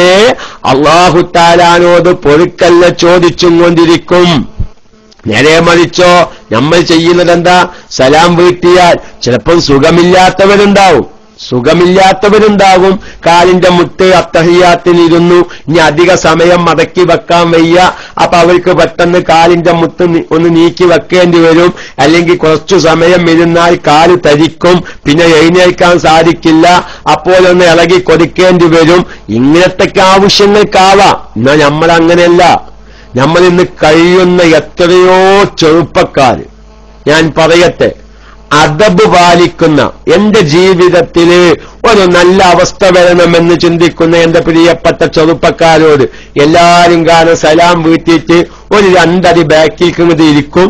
അല്ലാഹു തആലാനോട് പൊറുക്കല്ല ചോദിച്ചും കൊണ്ടിരിക്കും. നേരെ മറിച്ചോ നമ്മൾ ചെയ്യുന്നതെന്താ? സലാം വീട്ടിയാൽ ചിലപ്പോൾ സുഖമില്ലാത്തവരുണ്ടാവും. കാലിന്റെ മുട്ട് അത്തഹിയ്യാത്തിനിരുന്നു, ഇനി അധിക സമയം മടക്കി വെക്കാൻ വയ്യ. അപ്പൊ അവർക്ക് പെട്ടെന്ന് കാലിന്റെ മുട്ട് ഒന്ന് നീക്കി വെക്കേണ്ടി വരും. അല്ലെങ്കിൽ കുറച്ചു സമയം ഇരുന്നാൽ കാല് തരിക്കും, പിന്നെ എഴുന്നേൽക്കാൻ സാധിക്കില്ല, അപ്പോഴൊന്ന് ഇളകി കൊടുക്കേണ്ടി വരും. ഇങ്ങനത്തെ ആവശ്യങ്ങൾക്കാവാം. എന്നാൽ നമ്മളങ്ങനെയല്ല. നമ്മൾ ഇന്ന് കഴിയുന്ന എത്രയോ ചെറുപ്പക്കാർ, ഞാൻ പറയട്ടെ, അദബ് പാലിക്കുന്ന, എന്റെ ജീവിതത്തില് ഒരു നല്ല അവസ്ഥ വരണമെന്ന് ചിന്തിക്കുന്ന എന്റെ പ്രിയപ്പെട്ട ചെറുപ്പക്കാരോട് എല്ലാരും കാരണം സലാം വീട്ടിയിട്ട് ഒരു രണ്ടടി ബാക്കിൽ ഇങ്ങോട്ട് ഇരിക്കും.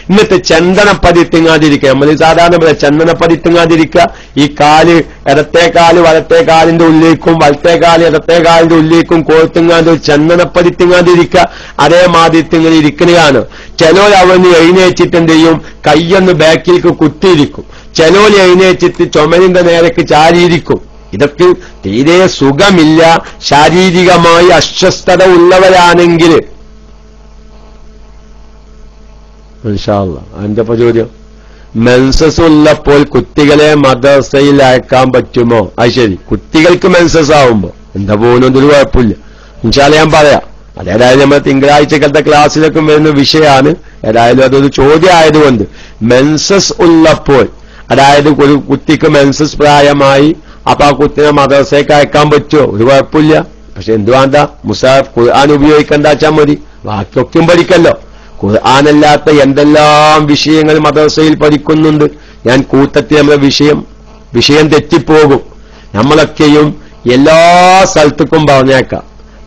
എന്നിട്ട് ചന്ദനപ്പതി തിങ്ങാതിരിക്കുക. നമ്മൾ സാധാരണ പോലെ ചന്ദനപ്പതി തിങ്ങാതിരിക്കുക. ഈ കാല് ഇടത്തെ കാല് വലത്തെ കാലിന്റെ ഉള്ളിലേക്കും വലത്തെ കാല് ഇടത്തെ കാലിന്റെ ഉള്ളിലേക്കും കോർത്തിങ്ങാണ്ട് ഒരു ചന്ദനപ്പതി തിങ്ങാതിരിക്കുക. അതേമാതിരി തിങ്ങനെ ഇരിക്കുന്നതാണ്. ചിലർ അവന് എഴുന്നേച്ചിട്ട് എന്ത് ചെയ്യും? കയ്യൊന്ന് ബാക്കിലേക്ക് കുത്തിയിരിക്കും. ചിലർ എഴുന്നേച്ചിട്ട് ചുമരിന്റെ നേരക്ക് ചാരിയിരിക്കും. ഇതൊക്കെ തീരെ സുഖമില്ല, ശാരീരികമായി അസ്വസ്ഥത ഉള്ളവരാണെങ്കിൽ അതിന്റെ ചോദ്യം, മെൻസസ് ഉള്ളപ്പോൾ കുട്ടികളെ മദ്രസയിൽ അയക്കാൻ പറ്റുമോ? അത് ശരി, കുട്ടികൾക്ക് മെൻസസ് ആവുമ്പോ എന്താ പോകുന്നതൊരു കുഴപ്പമില്ല. ഇൻഷാല്ലാ ഞാൻ പറയാം. അതേതായാലും നമ്മൾ തിങ്കളാഴ്ചക്കത്തെ ക്ലാസ്സിലൊക്കെ വരുന്ന വിഷയമാണ്. ഏതായാലും അതൊരു ചോദ്യം ആയതുകൊണ്ട്, മെൻസസ് ഉള്ളപ്പോൾ, അതായത് ഒരു കുട്ടിക്ക് മെൻസസ് പ്രായമായി, അപ്പൊ ആ കുട്ടിനെ മദ്രസയ്ക്ക് അയക്കാൻ പറ്റുമോ? ഒരു കുഴപ്പമില്ല. പക്ഷെ എന്തുവാണ്ട, മുസാഫ് ഖുർആൻ ഉപയോഗിക്കണ്ടാച്ചാൽ മതി, ബാക്കിയൊക്കെയും പഠിക്കല്ലോ. ഖുർആനല്ലാത്ത എന്തെല്ലാം വിഷയങ്ങൾ മദ്രസയിൽ പഠിക്കുന്നുണ്ട്. ഞാൻ കൂട്ടത്തിൽ നമ്മുടെ വിഷയം തെറ്റിപ്പോകും. നമ്മളൊക്കെയും എല്ലാ സ്ഥലത്തേക്കും പറഞ്ഞേക്കാം.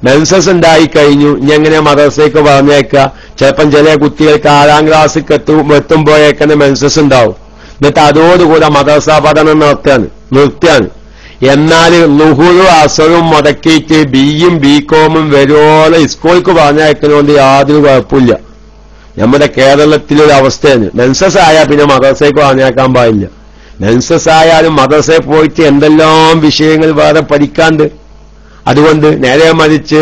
മെൻസസ് ഉണ്ടായിക്കഴിഞ്ഞു, ഇനി എങ്ങനെ മദ്രസയ്ക്ക് പറഞ്ഞേക്കാം? ചിലപ്പം ചില കുട്ടികൾക്ക് 6ാം ക്ലാസ്സിൽ എത്തുമ്പോഴേക്കന്നെ മെൻസസ് ഉണ്ടാവും. എന്നിട്ട് അതോടുകൂടെ മദ്രസാ പഠനം നിർത്തിയാണ്. എന്നാൽ ളുഹുറും അസറും മുടക്കിയിട്ട് ബിയും ബികോമും വരുവോളം സ്കൂൾക്ക് പറഞ്ഞയക്കുന്നതുകൊണ്ട് യാതൊരു കുഴപ്പമില്ല. നമ്മുടെ കേരളത്തിലൊരു അവസ്ഥയാണ്. മെൻസസ് ആയാൽ പിന്നെ മദ്രസയ്ക്ക് പറഞ്ഞേക്കാൻ പാടില്ല. മെൻസസ് ആയാലും മദ്രസയിൽ പോയിട്ട് എന്തെല്ലാം വിഷയങ്ങൾ വേറെ പഠിക്കാണ്ട്. അതുകൊണ്ട് നേരെ മറിച്ച്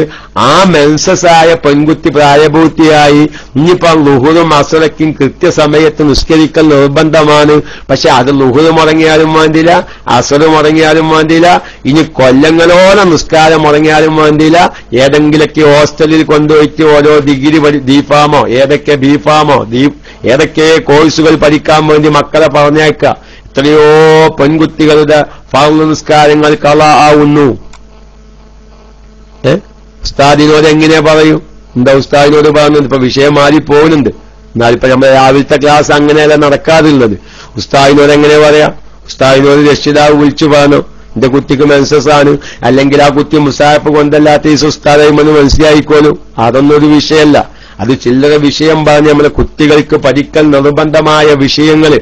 ആ മെൻസസായ പെൺകുട്ടി പ്രായപൂർത്തിയായി ഇനിയിപ്പം ളുഹുറും അസ്റക്കും കൃത്യസമയത്ത് നിസ്കരിക്കൽ നിർബന്ധമാണ്. പക്ഷെ അത് ളുഹുറ് മുടങ്ങിയാലും വേണ്ടില്ല, അസ്റ് മുടങ്ങിയാലും വേണ്ടില്ല, ഇനി കൊല്ലങ്ങളോളം നിസ്കാരം മുടങ്ങിയാലും വേണ്ടില്ല. ഏതെങ്കിലൊക്കെ ഹോസ്റ്റലിൽ കൊണ്ടുപോയിട്ട് ഓരോ ഡിഗ്രി ബിഫാമോ ഏതൊക്കെ കോഴ്സുകൾ പഠിക്കാൻ വേണ്ടി മക്കളെ പറഞ്ഞേക്കുക. എത്രയോ പെൺകുട്ടികളുടെ ഫർള് നിസ്കാരങ്ങൾ ഖളാ ആവുന്നു. ഉസ്താദിനോട് എങ്ങനെ പറയും? എന്താ ഉസ്താദിനോട് പറയുന്നത്? ഇപ്പൊ വിഷയം മാറി പോകുന്നുണ്ട്. എന്നാലിപ്പോ നമ്മുടെ രാവിലത്തെ ക്ലാസ് അങ്ങനെയല്ല നടക്കാറുള്ളത്. ഉസ്താദിനോട് എങ്ങനെ പറയാം? ഉസ്താദിനോട് രക്ഷിതാവ് വിളിച്ചു പറഞ്ഞു എന്റെ കുട്ടിക്ക് മെൻസസ് ആണ്, അല്ലെങ്കിൽ ആ കുട്ടി മുസാഫ് കൊണ്ടല്ലാത്ത ഈ ഉസ്താദെന്ന് മനസ്സിലായിക്കോലും. അതൊന്നും ഒരു വിഷയമല്ല. അത് ചില്ലറ വിഷയം പറഞ്ഞ് നമ്മളെ കുട്ടികൾക്ക് പഠിക്കൽ നിർബന്ധമായ വിഷയങ്ങൾ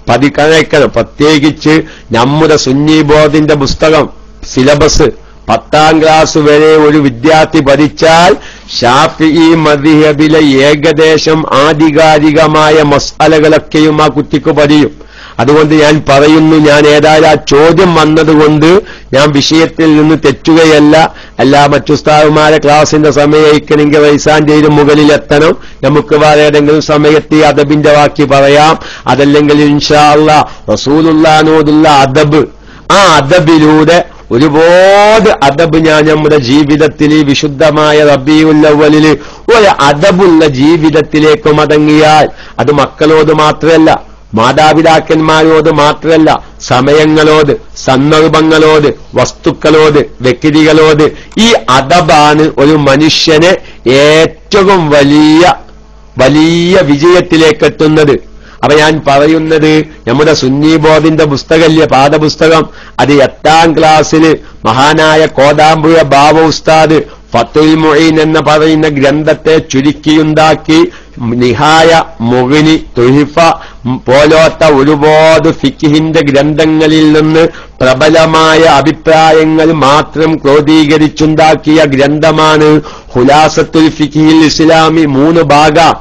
പഠിക്കാനയക്കണം. പ്രത്യേകിച്ച് നമ്മുടെ സുന്നി ബോർഡിന്റെ പുസ്തകം സിലബസ് 10ാം ക്ലാസ് വരെ ഒരു വിദ്യാർത്ഥി പഠിച്ചാൽ ശാഫിഈ മദ്ഹബിലെ ഏകദേശം ആധികാരികമായ മസ്അലകളൊക്കെയും ആ കുട്ടിക്ക് പഠിയും. അതുകൊണ്ട് ഞാൻ പറയുന്നു, ഞാൻ ഏതായാലും ആ ചോദ്യം വന്നതുകൊണ്ട് ഞാൻ വിഷയത്തിൽ നിന്ന് തെറ്റുകയല്ല. മറ്റുസ്താദുമാരെ ക്ലാസിന്റെ സമയക്കണമെങ്കിൽ റൈസാന്റെയും മുകളിലെത്തണം. നമുക്ക് വേറെ ഏതെങ്കിലും സമയത്ത് അദബിന്റെ വാക്കി പറയാം. അതല്ലെങ്കിൽ ഇൻഷാ അല്ലാഹ് റസൂലുള്ളാഹിനോടുള്ള അദബ്, ആ അദബിലൂടെ ഒരുപാട് അദബ് ഞാൻ നമ്മുടെ ജീവിതത്തിൽ ഈ വിശുദ്ധമായ റബീഉൽ അവ്വലിൽ ഒരു അദബുള്ള ജീവിതത്തിലേക്ക് മടങ്ങിയാൽ അത് മക്കളോട് മാത്രമല്ല, മാതാപിതാക്കന്മാരോട് മാത്രമല്ല, സമയങ്ങളോട്, സന്ദർഭങ്ങളോട്, വസ്തുക്കളോട്, വ്യക്തികളോട് ഈ അദബാണ് ഒരു മനുഷ്യനെ ഏറ്റവും വലിയ വിജയത്തിലേക്ക് എത്തുന്നത്. അപ്പൊ ഞാൻ പറയുന്നത്, നമ്മുടെ സുന്നി ബോർഡിന്റെ പുസ്തകല്ലേ, പാഠപുസ്തകം, അത് 8ാം ക്ലാസ്സിൽ മഹാനായ കോതാമ്പുഴ ബാവ ഉസ്താദ് ഫത്തുൽ മുഈൻ എന്ന് പറയുന്ന ഗ്രന്ഥത്തെ ചുരുക്കിയുണ്ടാക്കി നിഹായ, മുഗ്നി, തുഹ്ഫ പോലത്തെ ഒരുപാട് ഫിഖ്ഹിന്റെ ഗ്രന്ഥങ്ങളിൽ നിന്ന് പ്രബലമായ അഭിപ്രായങ്ങൾ മാത്രം ക്രോഡീകരിച്ചുണ്ടാക്കിയ ഗ്രന്ഥമാണ് ഖുലാസത്തുൽ ഫിഖ്ഹിൽ ഇസ്ലാമി. 3 ഭാഗം.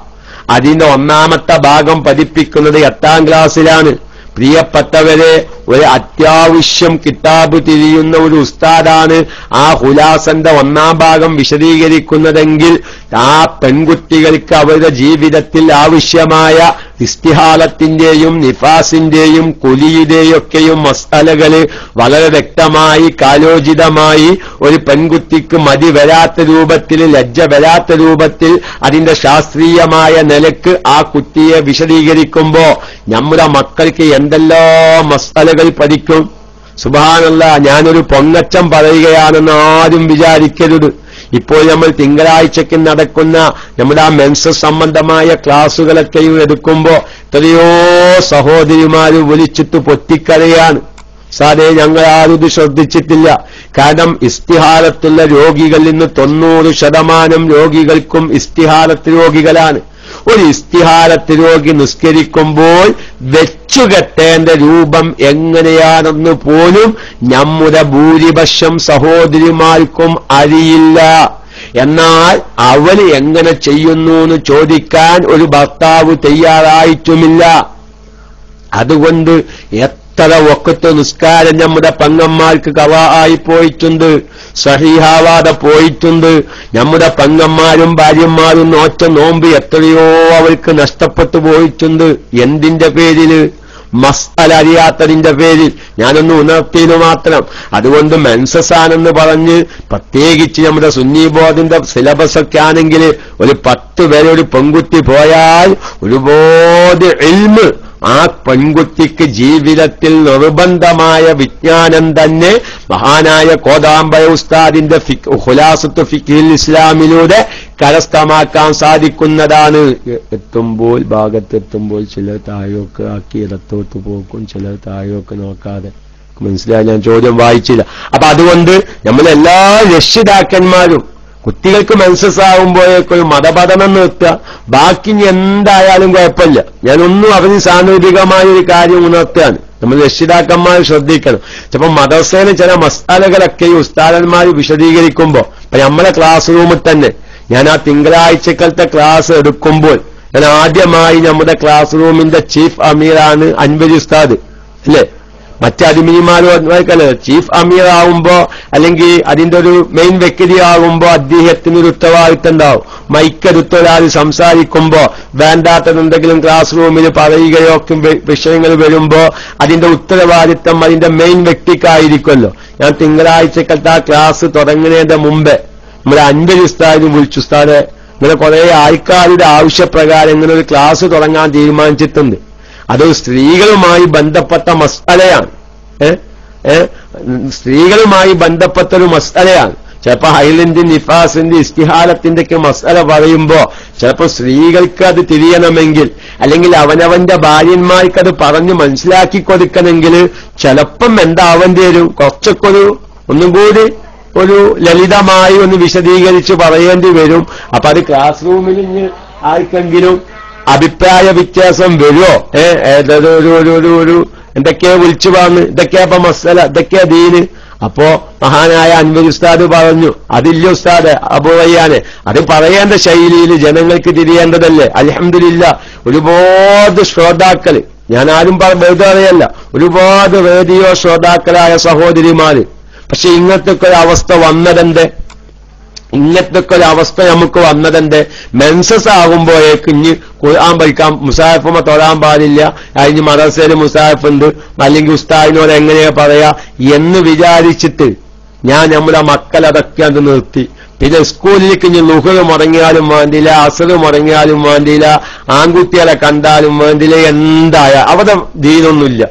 അതിന്റെ 1ാമത്തെ ഭാഗം പഠിപ്പിക്കുന്നത് 8ാം ക്ലാസ്സിലാണ്. പ്രിയപ്പെട്ടവരെ, ഒരു അത്യാവശ്യം കിതാബ് തിരിയുന്ന ഒരു ഉസ്താദാണ് ആ ഖുലാസന്റെ 1ാം ഭാഗം വിശദീകരിക്കുന്നതെങ്കിൽ ആ പെൺകുട്ടികൾക്ക് അവരുടെ ജീവിതത്തിൽ ആവശ്യമായ ഇസ്തിഹാലത്തിന്റെയും നിഫാസിന്റെയും കുലിയുടെയും ഒക്കെയും മസ്അലകള് വളരെ വ്യക്തമായി കാലോചിതമായി ഒരു പെൺകുട്ടിക്ക് മടി വരാത്ത രൂപത്തിൽ, ലജ്ജ വരാത്ത രൂപത്തിൽ അതിന്റെ ശാസ്ത്രീയമായ നിലക്ക് ആ കുട്ടിയെ വിശദീകരിക്കുമ്പോ നമ്മുടെ മക്കൾക്ക് എന്തെല്ലാം മസ്അലകൾ പഠിക്കും. സുബ്ഹാനല്ലാഹ്, ഞാനൊരു പൊങ്ങച്ചം പറയുകയാണെന്ന് ആരും വിചാരിക്കരുത്. ഇപ്പോൾ നമ്മൾ തിങ്കളാഴ്ചയ്ക്ക് നടക്കുന്ന നമ്മുടെ ആ മെൻസസ് സംബന്ധമായ ക്ലാസുകളൊക്കെയും എടുക്കുമ്പോ എത്രയോ സഹോദരിമാര് വിളിച്ചിട്ട് പൊട്ടിക്കരയാണ്. സാധേ, ഞങ്ങൾ ആരും ഇത് ശ്രദ്ധിച്ചിട്ടില്ല. കാരണം ഇസ്തിഹാലത്തുള്ള രോഗികളിൽ നിന്ന് 90% രോഗികൾക്കും ഇസ്തിഹാലത്ത് രോഗികളാണ്. ഒരു ഇസ്തിഹാലത്ത് രോഗി നിസ്കരിക്കുമ്പോൾ വെച്ചുകെട്ടേണ്ട രൂപം എങ്ങനെയാണെന്ന് പോലും നമ്മുടെ ഭൂരിപക്ഷം സഹോദരിമാർക്കും അറിയില്ല. എന്നാൽ അവന് എങ്ങനെ ചെയ്യുന്നു എന്ന് ചോദിക്കാൻ ഒരു ഭർത്താവ് തയ്യാറായിട്ടുമില്ല. അതുകൊണ്ട് എത്ര വഖത്ത് നിസ്കാരം നമ്മുടെ പെങ്ങന്മാർക്ക് ഖളാ ആയി പോയിട്ടുണ്ട്, സഹീഹാവാതെ പോയിട്ടുണ്ട്. നമ്മുടെ പെങ്ങന്മാരും ഭാര്യന്മാരും നോറ്റ നോമ്പ് എത്രയോ അവർക്ക് നഷ്ടപ്പെട്ടു പോയിട്ടുണ്ട്. എന്തിന്റെ പേരില്? മസ്അല അറിയാത്തതിന്റെ പേരിൽ. ഞാനൊന്ന് ഉണർത്തിയെന്ന് മാത്രം. അതുകൊണ്ട് മെൻസസാണെന്ന് പറഞ്ഞ് പ്രത്യേകിച്ച് നമ്മുടെ സുന്നി ബോർഡിന്റെ സിലബസ് ഒക്കെ ആണെങ്കിൽ ഒരു 10 വരെ ഒരു പെൺകുട്ടി പോയാൽ ഒരുപാട് ഇൽമ് ആ പെൺകുട്ടിക്ക് ജീവിതത്തിൽ നിർബന്ധമായ വിജ്ഞാനം തന്നെ മഹാനായ കോതാമ്പഴ ഉസ്താദിന്റെ ഖുലാസത്തു ഫിഖ്ഹിൽ ഇസ്ലാമിലൂടെ കരസ്ഥമാക്കാൻ സാധിക്കുന്നതാണ്. ഭാഗത്തെത്തുമ്പോൾ ചിലർ താഴോക്ക് ആക്കി ഇടത്തോട്ട് പോക്കും, ചിലർ താഴോക്ക് നോക്കാതെ. മനസ്സിലായി? ഞാൻ ചോദ്യം വായിച്ചില്ല. അപ്പൊ അതുകൊണ്ട് നമ്മളെല്ലാ രക്ഷിതാക്കന്മാരും കുട്ടികൾക്ക് മെൻസസ് ആകുമ്പോഴേക്കൊരു മതപഠനം നിർത്തുക. ബാക്കി എന്തായാലും കുഴപ്പമില്ല. ഞാനൊന്നും അവന് സാന്ദർഭികമായൊരു കാര്യം ഉണർത്തുകയാണ്. നമ്മൾ രക്ഷിതാക്കന്മാർ ശ്രദ്ധിക്കണം. ചിലപ്പോൾ മദ്രസയിൽ ചില മസാലകളൊക്കെ ഈ ഉസ്താദന്മാർ വിശദീകരിക്കുമ്പോ ഇപ്പൊ നമ്മളെ ക്ലാസ് റൂമിൽ തന്നെ ഞാൻ ആ തിങ്കളാഴ്ചക്കലത്തെ ക്ലാസ് എടുക്കുമ്പോൾ ഞാൻ ആദ്യമായി നമ്മുടെ ക്ലാസ് റൂമിന്റെ ചീഫ് അമീറാണ് അൻവരി ഉസ്താദ്, അല്ലേ? മറ്റ് അടിമനിമാരോ ചീഫ് അമീർ ആവുമ്പോ അല്ലെങ്കിൽ അതിന്റെ ഒരു മെയിൻ വ്യക്തി ആകുമ്പോ അദ്ദേഹത്തിനൊരു ഉത്തരവാദിത്തം ഉണ്ടാവും. മൈക്കെടുത്ത് ഒരാൾ സംസാരിക്കുമ്പോ വേണ്ടാത്തതെന്തെങ്കിലും ക്ലാസ് റൂമിൽ പറയുകയോ വിഷയങ്ങൾ വരുമ്പോ അതിന്റെ ഉത്തരവാദിത്തം അതിന്റെ മെയിൻ വ്യക്തിക്കായിരിക്കുമല്ലോ. ഞാൻ തിങ്കളാഴ്ചക്കത്തെ ആ ക്ലാസ് തുടങ്ങുന്നതിന്റെ മുമ്പേ നമ്മുടെ അൻവർ ഉസ്താദിനെ വിളിച്ചു, ഉസ്താദെ ഇങ്ങനെ കുറെ ആൾക്കാരുടെ ആവശ്യപ്രകാരം ഇങ്ങനെ ഒരു ക്ലാസ് തുടങ്ങാൻ തീരുമാനിച്ചിട്ടുണ്ട്. അത് സ്ത്രീകളുമായി ബന്ധപ്പെട്ട മസ്അലയാണ്. സ്ത്രീകളുമായി ബന്ധപ്പെട്ടൊരു മസ്അലയാണ്. ചിലപ്പോ ഹൈലിന്റെ നിഫാസിന്റെ ഇസ്തിഹാലത്തിന്റെ ഒക്കെ മസ്അല പറയുമ്പോ ചിലപ്പോ സ്ത്രീകൾക്ക് അത് തിരിയണമെങ്കിൽ അല്ലെങ്കിൽ അവനവന്റെ ഭാര്യന്മാർക്ക് അത് പറഞ്ഞു മനസ്സിലാക്കി കൊടുക്കണമെങ്കിൽ ചിലപ്പം എന്താവേണ്ടി വരും, കുറച്ചൊക്കെ ഒന്നും കൂടി ഒരു ലളിതമായി ഒന്ന് വിശദീകരിച്ച് പറയേണ്ടി വരും. അപ്പൊ അത് ക്ലാസ് റൂമിൽ ആർക്കെങ്കിലും അഭിപ്രായ വ്യത്യാസം വരുമോ? ഒരു എന്തൊക്കെയാ വിളിച്ചു പറഞ്ഞു, ഇതൊക്കെയാ ഇപ്പൊ മസല, ഇതൊക്കെയാ ദീന്. അപ്പോ മഹാനായ അൻവർ ഉസ്താദ് പറഞ്ഞു, അതില്ല ഉസ്താദ് അബൂവയ്യാനെ, അത് പറയേണ്ട ശൈലിയിൽ ജനങ്ങൾക്ക് തിരിയേണ്ടതല്ലേ. അൽഹംദുലില്ലാ ഒരുപാട് ശ്രോതാക്കള്, ഞാൻ ആരും വെറുതെ അറിയല്ല, ഒരുപാട് റേഡിയോ ശ്രോതാക്കളായ സഹോദരിമാര്. പക്ഷെ ഇങ്ങനത്തെ ഒരു അവസ്ഥ വന്നതെന്റെ നമുക്ക് വന്നതെന്റെ മെൻസസ് ആകുമ്പോഴേക്ക് ഇനി ഖുർആൻ പഠിക്കാം, മുസാഹിഫുമ തൊഴാൻ പാടില്ല, അതിന് മദ്രസയിൽ മുസാഹിഫുണ്ട്, അല്ലെങ്കിൽ ഉസ്താദിനോട് എങ്ങനെയാ പറയാ എന്ന് വിചാരിച്ചിട്ട് ഞാൻ നമ്മുടെ മക്കളതൊക്കെ അത് നിർത്തി. പിന്നെ സ്കൂളിലേക്ക് ഇനി ലുഹർ മുടങ്ങിയാലും വേണ്ടിയില്ല, അസർ മുടങ്ങിയാലും വേണ്ടിയില്ല, ആൺകുട്ടികളെ കണ്ടാലും വേണ്ടിയില്ല, എന്തായ അവിടെ ദീനൊന്നുമില്ല.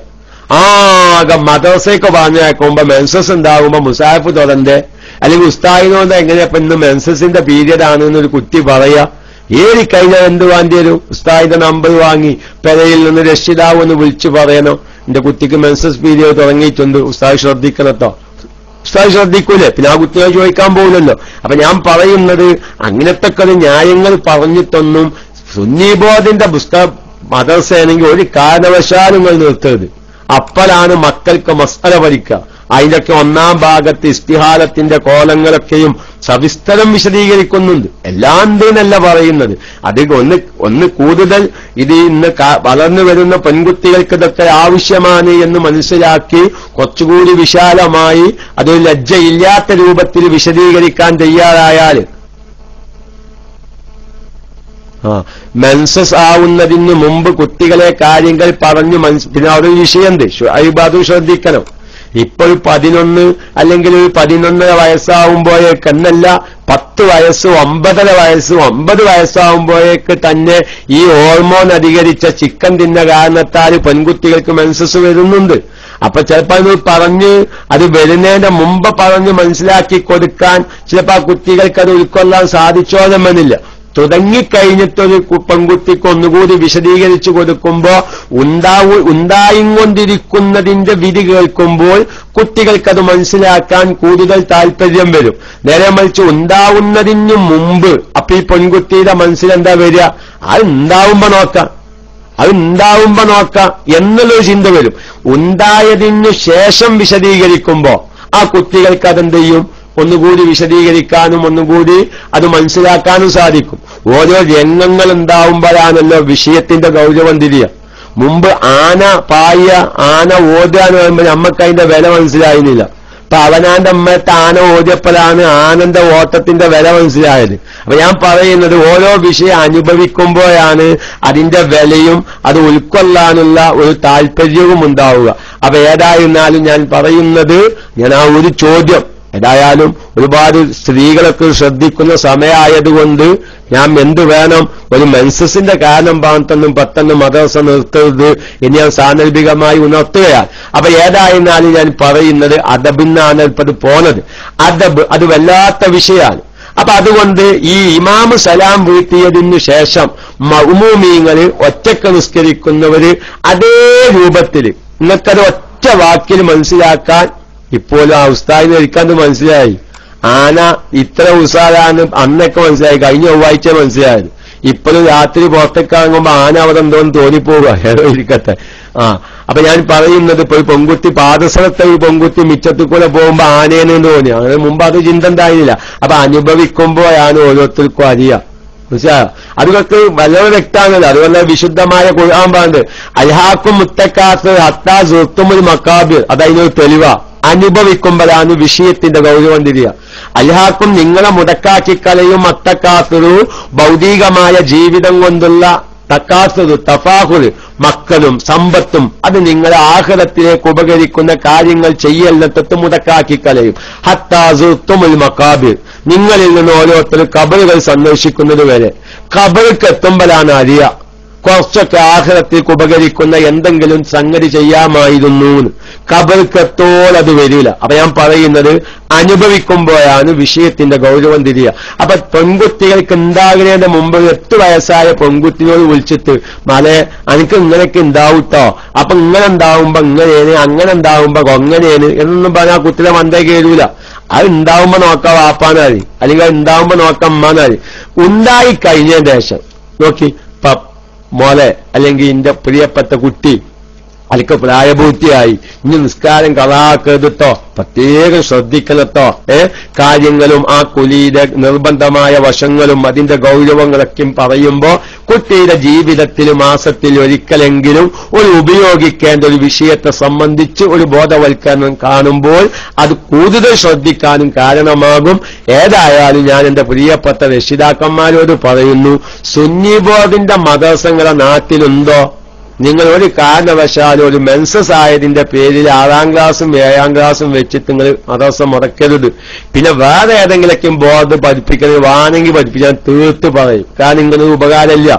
ആകെ മദ്രസയൊക്കെ പറഞ്ഞേക്കുമ്പോ മെൻസസ് ഉണ്ടാകുമ്പോ മുസാഹിഫ് തൊടന്റെ അല്ലെങ്കിൽ ഉസ്താദിനോട് എങ്ങനെയപ്പോ ഇന്ന് മെൻസസിന്റെ പീരിയഡ് ആണെന്നൊരു കുട്ടി പറയാ. ഏറി കഴിഞ്ഞാൽ എന്ത് വേണ്ടി വരും? ഉസ്താദിന്റെ നമ്പർ വാങ്ങി പെരയിൽ നിന്ന് രക്ഷിതാവ് ഒന്ന് വിളിച്ചു പറയണോ, എന്റെ കുട്ടിക്ക് മെൻസസ് പീരിയഡ് തുടങ്ങിയിട്ടുണ്ട്, ഉസ്താദ് ശ്രദ്ധിക്കണട്ടോ. ഉസ്താദ് ശ്രദ്ധിക്കൂലേ? പിന്നെ ആ കുട്ടിയെ ചോദിക്കാൻ പോകില്ലല്ലോ. അപ്പൊ ഞാൻ പറയുന്നത് അങ്ങനത്തെ ഒരു ന്യായങ്ങൾ പറഞ്ഞിട്ടൊന്നും സുന്നീബോധിന്റെ പുസ്തക മദ്രസയാണെങ്കിൽ ഒരു കാരണവശാലും നിർത്തരുത്. അപ്പോഴാണ് മക്കൾക്ക് മസ്അല പഠിക്കുക. അതിന്റെയൊക്കെ ഒന്നാം ഭാഗത്ത് ഇസ്തിഹാലത്തിന്റെ കോലങ്ങളൊക്കെയും സവിസ്തരം വിശദീകരിക്കുന്നുണ്ട്. എല്ലാം എന്നല്ല പറയുന്നത്. അത് ഒന്ന് കൂടുതൽ ഇത് ഇന്ന് വളർന്നു വരുന്ന പെൺകുട്ടികൾക്ക് ഇതൊക്കെ ആവശ്യമാണ് എന്ന് മനസ്സിലാക്കി കുറച്ചുകൂടി വിശാലമായി അതൊരു ലജ്ജയില്ലാത്ത രൂപത്തിൽ വിശദീകരിക്കാൻ തയ്യാറായാൽ മെൻസസ് ആവുന്നതിന് മുമ്പ് കുട്ടികളെ കാര്യങ്ങൾ പറഞ്ഞു പിന്നെ അവിടെ ഒരു വിഷയമുണ്ട്, അത് ശ്രദ്ധിക്കണം. ഇപ്പോൾ 11 അല്ലെങ്കിൽ 11.5 വയസ്സാവുമ്പോഴേക്ക് എന്നല്ല 10 വയസ്സ് 9.5 വയസ്സ് 9 വയസ്സാവുമ്പോഴേക്ക് തന്നെ ഈ ഹോർമോൺ അധികരിച്ച ചിക്കൻ തിന്ന കാരണത്താൽ പെൺകുട്ടികൾക്ക് മെൻസസ് വരുന്നുണ്ട്. അപ്പൊ ചിലപ്പോൾ അത് പറഞ്ഞ് അത് വരുന്നതിന്റെ മുമ്പ് പറഞ്ഞ് മനസ്സിലാക്കി കൊടുക്കാൻ ചിലപ്പോൾ ആ കുട്ടികൾക്ക് അത് ഉൾക്കൊള്ളാൻ സാധിച്ചോളണമെന്നില്ല. തുടങ്ങിക്കഴിഞ്ഞിട്ടൊരു പെൺകുട്ടിക്ക് ഒന്നുകൂടി വിശദീകരിച്ചു കൊടുക്കുമ്പോ ഉണ്ടായിക്കൊണ്ടിരിക്കുന്നതിന്റെ വിധി കേൾക്കുമ്പോൾ കുട്ടികൾക്കത് മനസ്സിലാക്കാൻ കൂടുതൽ താല്പര്യം വരും. നേരെ മറിച്ച് ഉണ്ടാവുന്നതിന് മുമ്പ് അപ്പൊ ഈ പെൺകുട്ടിയുടെ മനസ്സിലെന്താ വരിക? അത് ഉണ്ടാവുമ്പോ നോക്കാം എന്നുള്ളൊരു ചിന്ത വരും. ഉണ്ടായതിനു ശേഷം വിശദീകരിക്കുമ്പോ ആ കുട്ടികൾക്ക് അതെന്ത് ചെയ്യും? ഒന്നുകൂടി വിശദീകരിക്കാനും ഒന്നുകൂടി അത് മനസ്സിലാക്കാനും സാധിക്കും. ഓരോ രംഗങ്ങൾ ഉണ്ടാവുമ്പോഴാണല്ലോ വിഷയത്തിന്റെ ഗൗരവം തിരിയ. മുമ്പ് ആന പായ ആന ഓടാന്ന് പറയുമ്പോൾ നമ്മക്ക് അതിന്റെ വില മനസ്സിലായിരുന്നില്ല. അപ്പൊ അവനാന്റെ അമ്മത്തെ ആന ഓടിയപ്പോഴാണ് ആനന്റെ ഓട്ടത്തിന്റെ വില മനസ്സിലായത്. അപ്പൊ ഞാൻ പറയുന്നത് ഓരോ വിഷയം അനുഭവിക്കുമ്പോഴാണ് അതിന്റെ വിലയും അത് ഉൾക്കൊള്ളാനുള്ള ഒരു താല്പര്യവും ഉണ്ടാവുക. അപ്പൊ ഏതായിരുന്നാലും ഞാൻ പറയുന്നത്, ഞാൻ ആ ഒരു ചോദ്യം ഏതായാലും ഒരുപാട് സ്ത്രീകളൊക്കെ ശ്രദ്ധിക്കുന്ന സമയമായതുകൊണ്ട് ഞാൻ എന്ത് വേണം, ഒരു മെൻസസിന്റെ കാരണം പറഞ്ഞൊന്നും പെട്ടെന്ന് മദ്രസ നിർത്തരുത് എന്ന് ഞാൻ സാന്ദർഭികമായി ഉണർത്തുകയാണ്. അപ്പൊ ഏതായിരുന്നാലും ഞാൻ പറയുന്നത് അദബിന്നാണ് ഇപ്പത് പോണത്. അദബ് അത് വല്ലാത്ത വിഷയമാണ്. അപ്പൊ അതുകൊണ്ട് ഈ ഇമാമ് സലാം വീട്ടിയതിനു ശേഷം മഅ്മൂമീങ്ങള് ഒറ്റക്ക് നിസ്കരിക്കുന്നവര് അതേ രൂപത്തിൽ നിങ്ങൾക്കത് ഒറ്റ വാക്കിൽ മനസ്സിലാക്കാൻ ഇപ്പോഴും ആ ഉസ്താദിനെ ഒരിക്കലും മനസ്സിലായി. ആന ഇത്ര ഉസാറാണ് അന്നൊക്കെ മനസ്സിലായി, കഴിഞ്ഞ ചൊവ്വാഴ്ച മനസ്സിലായത്. ഇപ്പോഴും രാത്രി പുറത്തേക്ക് ഇറങ്ങുമ്പോ ആന അവിടെ എന്തോന്ന് തോന്നിപ്പോവുക, ഏതോ ഇരിക്കട്ടെ. അപ്പൊ ഞാൻ പറയുന്നത്, ഇപ്പൊ ഈ പെൺകുട്ടി പാദസരത്തെ ഈ പെൺകുട്ടി മിച്ചത്തിൽ കൂടെ പോകുമ്പോ ആനേന്ന് തോന്നി. അങ്ങനെ മുമ്പ് അത് ചിന്ത ഉണ്ടായിരുന്നില്ല. അപ്പൊ അനുഭവിക്കുമ്പോഴാണ് ഓരോരുത്തർക്കും അറിയാം. മനസ്സിലായോ? അതുകൊക്കെ വളരെ വ്യക്തമാണല്ലോ. അതുപോലെ വിശുദ്ധമായ ഖുർആൻ പറഞ്ഞത് അൽഹാക്കും മുത്തക്കാത്ത് ഹത്താ സുർത്തുമുൽ മക്കാബിർ, അതതിനൊരു തെളിവാ. അനുഭവിക്കുമ്പോഴാണ് വിഷയത്തിന്റെ ഗൗരവം തിരിയുക. അൽഹാക്കും നിങ്ങളെ മുടക്കാക്കി കളയും അത്തക്കാത്തുരു, ഭൗതികമായ ജീവിതം കൊണ്ടുള്ള തക്കാസുരു തഫാഹുൽ, മക്കളും സമ്പത്തും, അത് നിങ്ങളെ ആഖിറത്തിലേക്ക് ഉപകരിക്കുന്ന കാര്യങ്ങൾ ചെയ്യലിനത്തൊട്ട് മുടക്കാക്കി കളയും. ഹത്താ സുർത്തുമുൽ മക്കാബിർ, നിങ്ങളിൽ നിന്ന് ഓരോരുത്തരും ഖബറുകൾ സന്ദർശിക്കുന്നത് വരെ. ഖബർക്ക് എത്തുമ്പോഴാണ് അറിയുക കുറച്ചൊക്കെ ആഖിറത്തിലേക്ക് ഉപകരിക്കുന്ന എന്തെങ്കിലും സംഗതി ചെയ്യാമായിരുന്നു. ഖബർക്കെത്തോളം അത് വരില്ല. അപ്പൊ ഞാൻ പറയുന്നത് അനുഭവിക്കുമ്പോഴാണ് വിഷയത്തിന്റെ ഗൗരവം തിരിയുക. അപ്പൊ പെൺകുട്ടികൾക്ക് ഉണ്ടാകുന്നതിന്റെ മുമ്പ് 8 വയസ്സായ പെൺകുട്ടിയോട് വിളിച്ചിട്ട് മലേ എനിക്ക് ഇങ്ങനെയൊക്കെ ഉണ്ടാവൂട്ടോ, അപ്പൊ ഇങ്ങനെ ഉണ്ടാവുമ്പോ ഇങ്ങനെയാണ്, അങ്ങനെ ഉണ്ടാവുമ്പോ അങ്ങനെയാണ് എന്നൊന്നും പറഞ്ഞാൽ കുട്ടിയുടെ മന്ദ കയറൂല. അത് ഉണ്ടാവുമ്പോ നോക്കാം വാപ്പാനാരി, അല്ലെങ്കിൽ അത് ഉണ്ടാവുമ്പോ നോക്കാം അമ്മാനാരി. ഉണ്ടായി കഴിഞ്ഞതിന് ശേഷം നോക്കി മോളെ അല്ലെങ്കിൽ എന്റെ പ്രിയപ്പെട്ട കുട്ടി അതൊക്കെ പ്രായപൂർത്തിയായി, ഇനി നിസ്കാരം കളാക്കരുതോ, പ്രത്യേകം ശ്രദ്ധിക്കണട്ടോ. കാര്യങ്ങളും ആ കുലിയുടെ നിർബന്ധമായ വശങ്ങളും അതിന്റെ ഗൗരവങ്ങളൊക്കെ പറയുമ്പോ കുട്ടിയുടെ ജീവിതത്തിൽ മാസത്തിൽ ഒരിക്കലെങ്കിലും ഒരു ഉപയോഗിക്കേണ്ട ഒരു വിഷയത്തെ സംബന്ധിച്ച് ഒരു ബോധവൽക്കരണം കാണുമ്പോൾ അത് കൂടുതൽ ശ്രദ്ധിക്കാനും കാരണമാകും. ഏതായാലും ഞാൻ എന്റെ പ്രിയപ്പെട്ട രക്ഷിതാക്കന്മാരോട് പറയുന്നു, സുന്നി ബോർഡിന്റെ മദ്രസങ്ങളെ നാട്ടിലുണ്ടോ? നിങ്ങൾ ഒരു കാരണവശാലും ഒരു മെൻസസ് ആയതിന്റെ പേരിൽ 6ാം ക്ലാസ്സും 7ാം ക്ലാസ്സും വെച്ചിട്ട് നിങ്ങൾ മദ്രസ മുടക്കരുത്. പിന്നെ വേറെ ഏതെങ്കിലൊക്കെ ബോർഡ് പഠിപ്പിക്കുന്നത് വാണെങ്കിൽ പഠിപ്പിക്കാൻ തീർത്ത് പറയും. കാരണം ഇങ്ങനൊരു ഉപകാരമില്ല.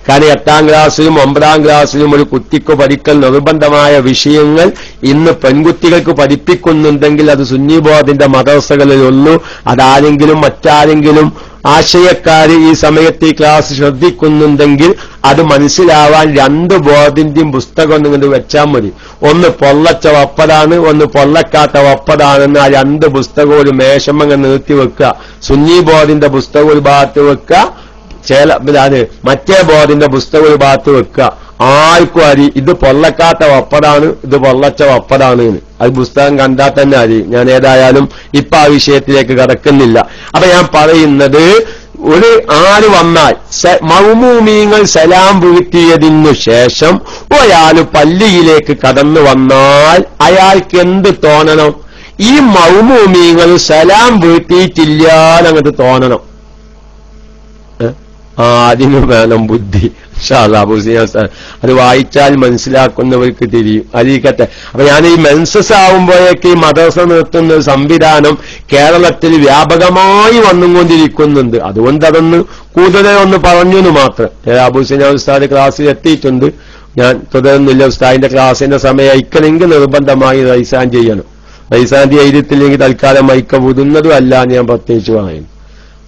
കാരണം 8ാം ക്ലാസ്സിലും 9ാം ക്ലാസ്സിലും ഒരു കുട്ടിക്ക് പഠിക്കൽ നിർബന്ധമായ വിഷയങ്ങൾ ഇന്ന് പെൺകുട്ടികൾക്ക് പഠിപ്പിക്കുന്നുണ്ടെങ്കിൽ അത് സുന്നി ബോർഡിന്റെ മദ്രസകളിലുള്ളൂ. അതാരെങ്കിലും മറ്റാരെങ്കിലും ആശയക്കാര് ഈ സമയത്ത് ഈ ക്ലാസ് ശ്രദ്ധിക്കുന്നുണ്ടെങ്കിൽ അത് മനസ്സിലാവാൻ 2 ബോർഡിന്റെയും പുസ്തകം നിങ്ങൾ വെച്ചാൽ മതി. ഒന്ന് പൊള്ളച്ച വപ്പതാണ്, ഒന്ന് പൊള്ളക്കാത്ത വപ്പതാണെന്ന് ആ 2 പുസ്തകം ഒരു മേശമങ്ങ് നിർത്തി വെക്കുക. സുന്നി ബോർഡിന്റെ പുസ്തകം ഒരു ഭാഗത്ത് വെക്കുക, മറ്റേ ബോർഡിന്റെ പുസ്തകം ഒരു ഭാഗത്ത് വെക്കുക. ആർക്കും അരി ഇത് പൊള്ളക്കാത്ത വപ്പതാണ്, ഇത് പൊള്ളച്ച വപ്പതാണ്. അത് പുസ്തകം കണ്ടാൽ തന്നെ അറിയും. ഞാൻ ഏതായാലും ഇപ്പൊ ആ വിഷയത്തിലേക്ക് കടക്കുന്നില്ല. അപ്പൊ ഞാൻ പറയുന്നത്, ഒരു ആള് വന്നാൽ മൗമൂമീങ്ങൾ സലാം വീഴ്ത്തിയതിനു ശേഷം ഒരാള് പള്ളിയിലേക്ക് കടന്നു വന്നാൽ അയാൾക്ക് എന്ത് തോന്നണം? ഈ മൗമൂമീങ്ങൾ സലാം വീഴ്ത്തിയിട്ടില്ല അങ്ങോട്ട് തോന്നണം. അതിനു വേണം ബുദ്ധി. അത് വായിച്ചാൽ മനസ്സിലാക്കുന്നവർക്ക് തിരിയും. അതിരിക്കട്ടെ. അപ്പൊ ഞാൻ ഈ മെൻസസ് ആവുമ്പോഴേക്ക് ഈ മദ്രസ നിർത്തുന്ന ഒരു സംവിധാനം കേരളത്തിൽ വ്യാപകമായി വന്നുകൊണ്ടിരിക്കുന്നുണ്ട്. അതുകൊണ്ട് അതൊന്ന് കൂടുതൽ ഒന്ന് പറഞ്ഞെന്ന് മാത്രം. അബൂസിന ഉസ്താദ് ക്ലാസ്സിൽ എത്തിയിട്ടുണ്ട്. ഞാൻ തുടരുന്നില്ല. ഉസ്താദിന്റെ ക്ലാസിന്റെ സമയം അയക്കണമെങ്കിൽ നിർബന്ധമായി റൈസാൻ ചെയ്യണം. റൈസാന്റെ എഴുതിയിട്ടില്ലെങ്കിൽ തൽക്കാലം മൈക്ക വിടുന്നതും അല്ല ഞാൻ പ്രത്യേകിച്ച് പറയുന്നു.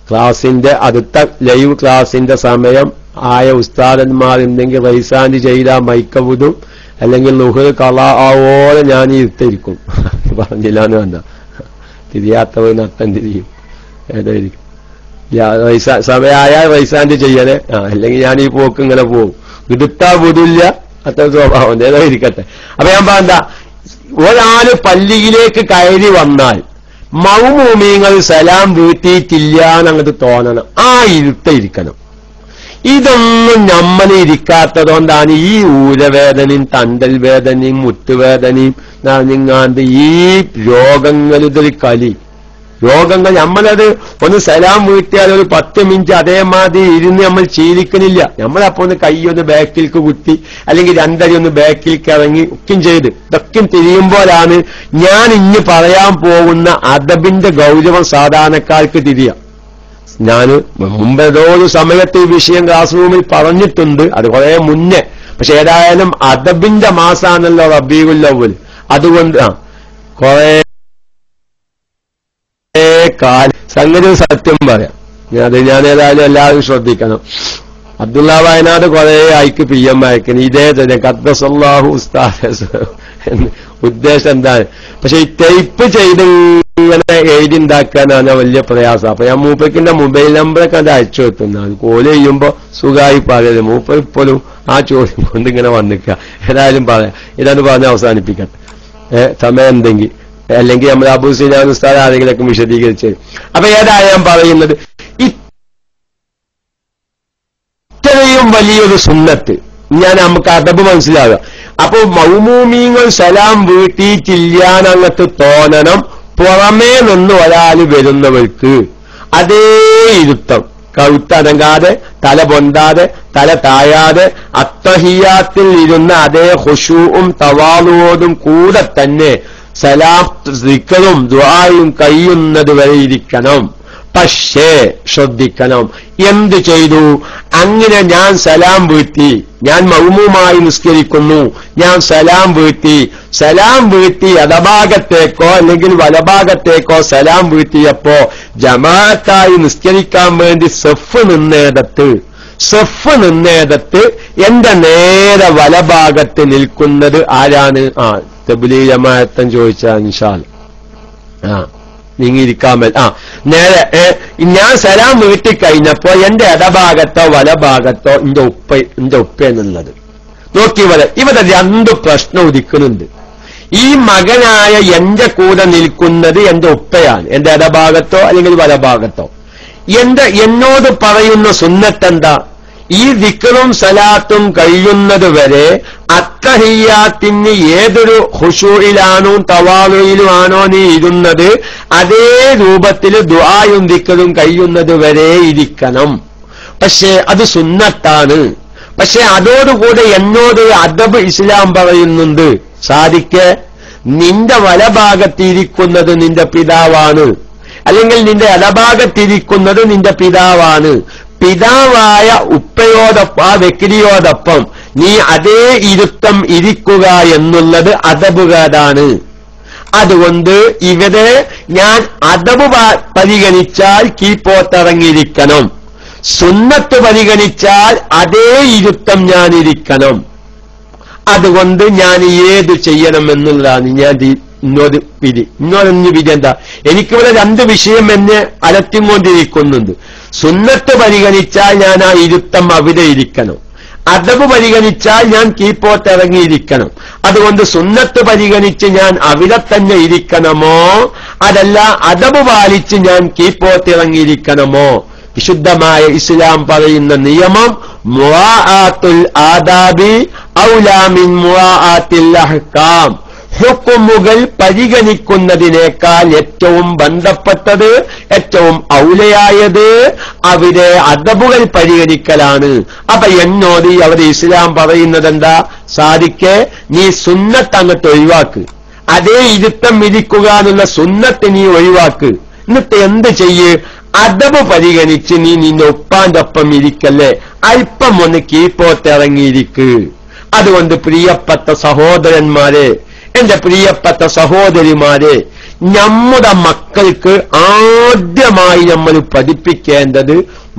ക്ലാസിന്റെ അടുത്ത ലൈവ് ക്ലാസിന്റെ സമയം ആയ ഉസ്താദന്മാരുണ്ടെങ്കിൽ റൈസാൻഡ് ചെയ്താൽ മൈക്ക വിടും. അല്ലെങ്കിൽ ലുഹർ കള ആവോടെ ഞാൻ ഇരുത്തിരിക്കും. പറഞ്ഞില്ലാന്ന് വേണ്ട, തിരിയാത്തവർ നട്ടം തിരിയും. ഏതായിരിക്കും സമയമായാൽ റൈസാൻഡ് ചെയ്യണേ. അല്ലെങ്കിൽ ഞാൻ ഈ പോക്ക് ഇങ്ങനെ പോകും. വിടുത്താ വിടില്ല, അത്ര സ്വഭാവം. ഏതായിരിക്കട്ടെ. അപ്പൊ ഞാൻ പറഞ്ഞ ഒരാള് പള്ളിയിലേക്ക് കയറി വന്നാൽ മൗമൂമീങ്ങൾ സലാം വീട്ടിയിട്ടില്ല എന്നങ്ങോട്ട് തോന്നണം. ആ ഇരുത്തയിരിക്കണം. ഇതൊന്നും നമ്മളെ ഇരിക്കാത്തതുകൊണ്ടാണ് ഈ ഊരവേദനയും തണ്ടൽ വേദനയും മുട്ടുവേദനയും നിങ്ങാണ്ട് ഈ രോഗങ്ങളുടെ കലി രോഗങ്ങൾ. നമ്മളത് ഒന്ന് സലാം വീട്ടിയാൽ ഒരു 10 മിനിറ്റ് അതേമാതിരി ഇരുന്ന് നമ്മൾ ശീലിക്കണില്ല. നമ്മളപ്പോ ഒന്ന് കൈയൊന്ന് ബാക്കിലേക്ക് കുത്തി അല്ലെങ്കിൽ 2 അടി ഒന്ന് ബാക്കിലേക്ക് ഇറങ്ങി ഒക്കെ ചെയ്ത് ഇതൊക്കെ തിരിയുമ്പോഴാണ് ഞാൻ ഇനി പറയാൻ പോകുന്ന അദബിന്റെ ഗൗരവം സാധാരണക്കാർക്ക് തിരിയാം. ഞാൻ മുമ്പേതോ ഒരു സമയത്ത് ഈ വിഷയം ക്ലാസ് റൂമിൽ പറഞ്ഞിട്ടുണ്ട്, അത് കുറെ മുന്നേ. പക്ഷെ ഏതായാലും അദബിന്റെ മാസാണല്ലോ റബീഉൽ അവ്വൽ. അതുകൊണ്ട് കുറെ സംഗതി സത്യം പറയാം. ഞാൻ ഏതായാലും എല്ലാവരും ശ്രദ്ധിക്കണം. അബ്ദുള്ള വയനാട് കുറെ ആയിക്ക് PM അയക്കുന്നു. ഇതേ തന്നെ ഖദ്ദസല്ലാഹു ഉസ്താദ് എന്ന് ഉദ്ദേശം എന്താണ്? പക്ഷെ ഈ ടൈപ്പ് ചെയ്ത് ഇങ്ങനെ എഴുതി ഉണ്ടാക്കാനാണ് വലിയ പ്രയാസം. അപ്പൊ ഞാൻ മൂപ്പക്കിന്റെ മൊബൈൽ നമ്പറൊക്കെ അത് അയച്ചു വെക്കുന്നതാണ്. കോല് ചെയ്യുമ്പോ സുഖമായി പറയരുത്. മൂപ്പർ ഇപ്പോഴും ആ ചോദ്യം കൊണ്ട് ഇങ്ങനെ വന്നിക്കുക. ഏതായാലും പറയാം, ഇതാണ് പറഞ്ഞ് അവസാനിപ്പിക്കട്ടെ. സമയം എന്തെങ്കിൽ അല്ലെങ്കിൽ നമ്മൾ അബൂ സിനാൻ ഉസ്താദ് ആരെങ്കിലൊക്കെ വിശദീകരിച്ചു. അപ്പൊ ഏതാ ഞാൻ പറയുന്നത്, ഏറ്റവും വലിയൊരു സുന്നത്ത്. ഞാൻ നമുക്ക് അദബ് മനസ്സിലാകുക. അപ്പൊ മൗമൂമീങ്ങൾ സലാം വീട്ടിയിട്ടില്ലാന്നങ്ങത്ത് തോന്നണം. പുറമേ നിന്ന് ഒരാൾ വരുന്നവർക്ക് അതേ ഇരുത്തം, കഴുത്തനങ്ങാതെ, തല പൊന്താതെ, തല താഴാതെ, അത്തഹിയാത്തിൽ ഇരുന്ന അതേ ഖുശൂഉം തവാളുവോടും കൂടെ തന്നെ സലാം ദിക്റും ദുആയും കഴിയുന്നത് വരെ ഇരിക്കണം. പക്ഷേ ശ്രദ്ധിക്കണം, എന്ത് ചെയ്തു? അങ്ങനെ ഞാൻ സലാം വീട്ടി, ഞാൻ മൗമൂമായി നിസ്കരിക്കുന്നു, ഞാൻ സലാം വീട്ടി ഇടഭാഗത്തേക്കോ അല്ലെങ്കിൽ വലഭാഗത്തേക്കോ സലാം വീട്ടിയപ്പോ ജമാഅത്തായി നിസ്കരിക്കാൻ വേണ്ടി സഫ് നിന്നേടത്ത് എന്റെ നേരെ വലഭാഗത്ത് നിൽക്കുന്നത് ആരാണ്? തബ്ലീഗ് ജമാഅത്തൻ ചോദിച്ചാ ഇൻഷാ അല്ലാഹ് നീങ്ങിയിരിക്കാമൽ. നേരെ ഞാൻ സലാം വീട്ടിക്കഴിഞ്ഞപ്പോ എന്റെ ഇടഭാഗത്തോ വലഭാഗത്തോ എന്റെ ഉപ്പ എന്നുള്ളത് നോക്കി. ഇവിടെ രണ്ട് പ്രശ്നം ഉദിക്കുന്നുണ്ട്. ഈ മകനായ എന്റെ കൂടെ നിൽക്കുന്നത് എന്റെ ഉപ്പയാണ്, എന്റെ ഇടഭാഗത്തോ അല്ലെങ്കിൽ വലഭാഗത്തോ. എന്നോട് പറയുന്ന സുന്നത്തെന്താ? ഈ ദിക്റും സലാത്തും കഴിയുന്നത് വരെ അത്തഹിയ്യാത്തിന് ഏതൊരു ഖുശൂഇലാണോ തവാളുയിലുമാണോ നീ ഇരുന്നത് അതേ രൂപത്തിൽ ദുആയും ദിക്റും കഴിയുന്നത് വരെ ഇരിക്കണം. പക്ഷേ അത് സുന്നത്താണ്. പക്ഷെ അതോടുകൂടെ എന്നോട് അദബ് ഇസ്ലാം പറയുന്നുണ്ട്. സാദിക്ക് നിന്റെ വലഭാഗത്തിരിക്കുന്നത് നിന്റെ പിതാവാണ്, അല്ലെങ്കിൽ നിന്റെ ഇടഭാഗത്തിരിക്കുന്നത് നിന്റെ പിതാവാണ്. പിതാവായ ഉപ്പയോടൊപ്പം ആ വ്യക്തിയോടൊപ്പം നീ അതേ ഇരുത്തം ഇരിക്കുക എന്നുള്ളത് അദബുകാരാണ്. അതുകൊണ്ട് ഇവിടെ ഞാൻ അദബ് പരിഗണിച്ചാൽ കീപ്പോത്തിറങ്ങിയിരിക്കണം, സുന്നത്ത് പരിഗണിച്ചാൽ അതേ ഇരുത്തം ഞാനിരിക്കണം. അതുകൊണ്ട് ഞാൻ ഏത് ചെയ്യണം എന്നുള്ളതാണ് ഞാൻ ഇന്നോടൊന്ന് വിധി എന്താ? എനിക്കിവിടെ രണ്ട് വിഷയം എന്നെ അലട്ടിക്കൊണ്ടിരിക്കുന്നുണ്ട്. സുന്നത്ത് പരിഗണിച്ചാൽ ഞാൻ ആ ഇരുത്തം അവിടെ ഇരിക്കണം, അദബ് പരിഗണിച്ചാൽ ഞാൻ കീപ്പോത്തിറങ്ങിയിരിക്കണം. അതുകൊണ്ട് സുന്നത്ത് പരിഗണിച്ച് ഞാൻ അവിടെ തന്നെ ഇരിക്കണമോ, അതല്ല അദബ് പാലിച്ച് ഞാൻ കീപ്പോത്തിറങ്ങിയിരിക്കണമോ? വിശുദ്ധമായ ഇസ്ലാം പറയുന്ന നിയമം മുആഅത്തുൽ ആദാബി ഔലാ മിൻ മുആഅത്തിൽ അഹ്കാം. ഹുക്കുമുകൾ പരിഗണിക്കുന്നതിനേക്കാൾ ഏറ്റവും ബന്ധപ്പെട്ടത്, ഏറ്റവും ഔലയായത് അവിടെ അദബുകൾ പരിഗണിക്കലാണ്. അപ്പൊ എന്നോട് അവിടെ ഇസ്ലാം പറയുന്നത് എന്താ? സാദിക്കെ നീ സുന്നത്ത് അങ്ങോട്ട് ഒഴിവാക്ക്, അതേ ഇരുത്തം ഇരിക്കുക എന്നുള്ള സുന്നത്ത് നീ ഒഴിവാക്ക്. എന്നിട്ട് എന്ത് ചെയ്യ്? അദബ് പരിഗണിച്ച് നീ നിന്റെ ഉപ്പാന്റെ ഒപ്പം ഇരിക്കല്ലേ, അല്പം ഒന്ന് കീപ്പോത്തിറങ്ങിയിരിക്ക്. അതുകൊണ്ട് പ്രിയപ്പെട്ട സഹോദരന്മാരെ, എന്റെ പ്രിയപ്പെട്ട സഹോദരിമാരെ, നമ്മുടെ മക്കൾക്ക് ആദ്യമായി നമ്മൾ പഠിപ്പിക്കേണ്ടത്,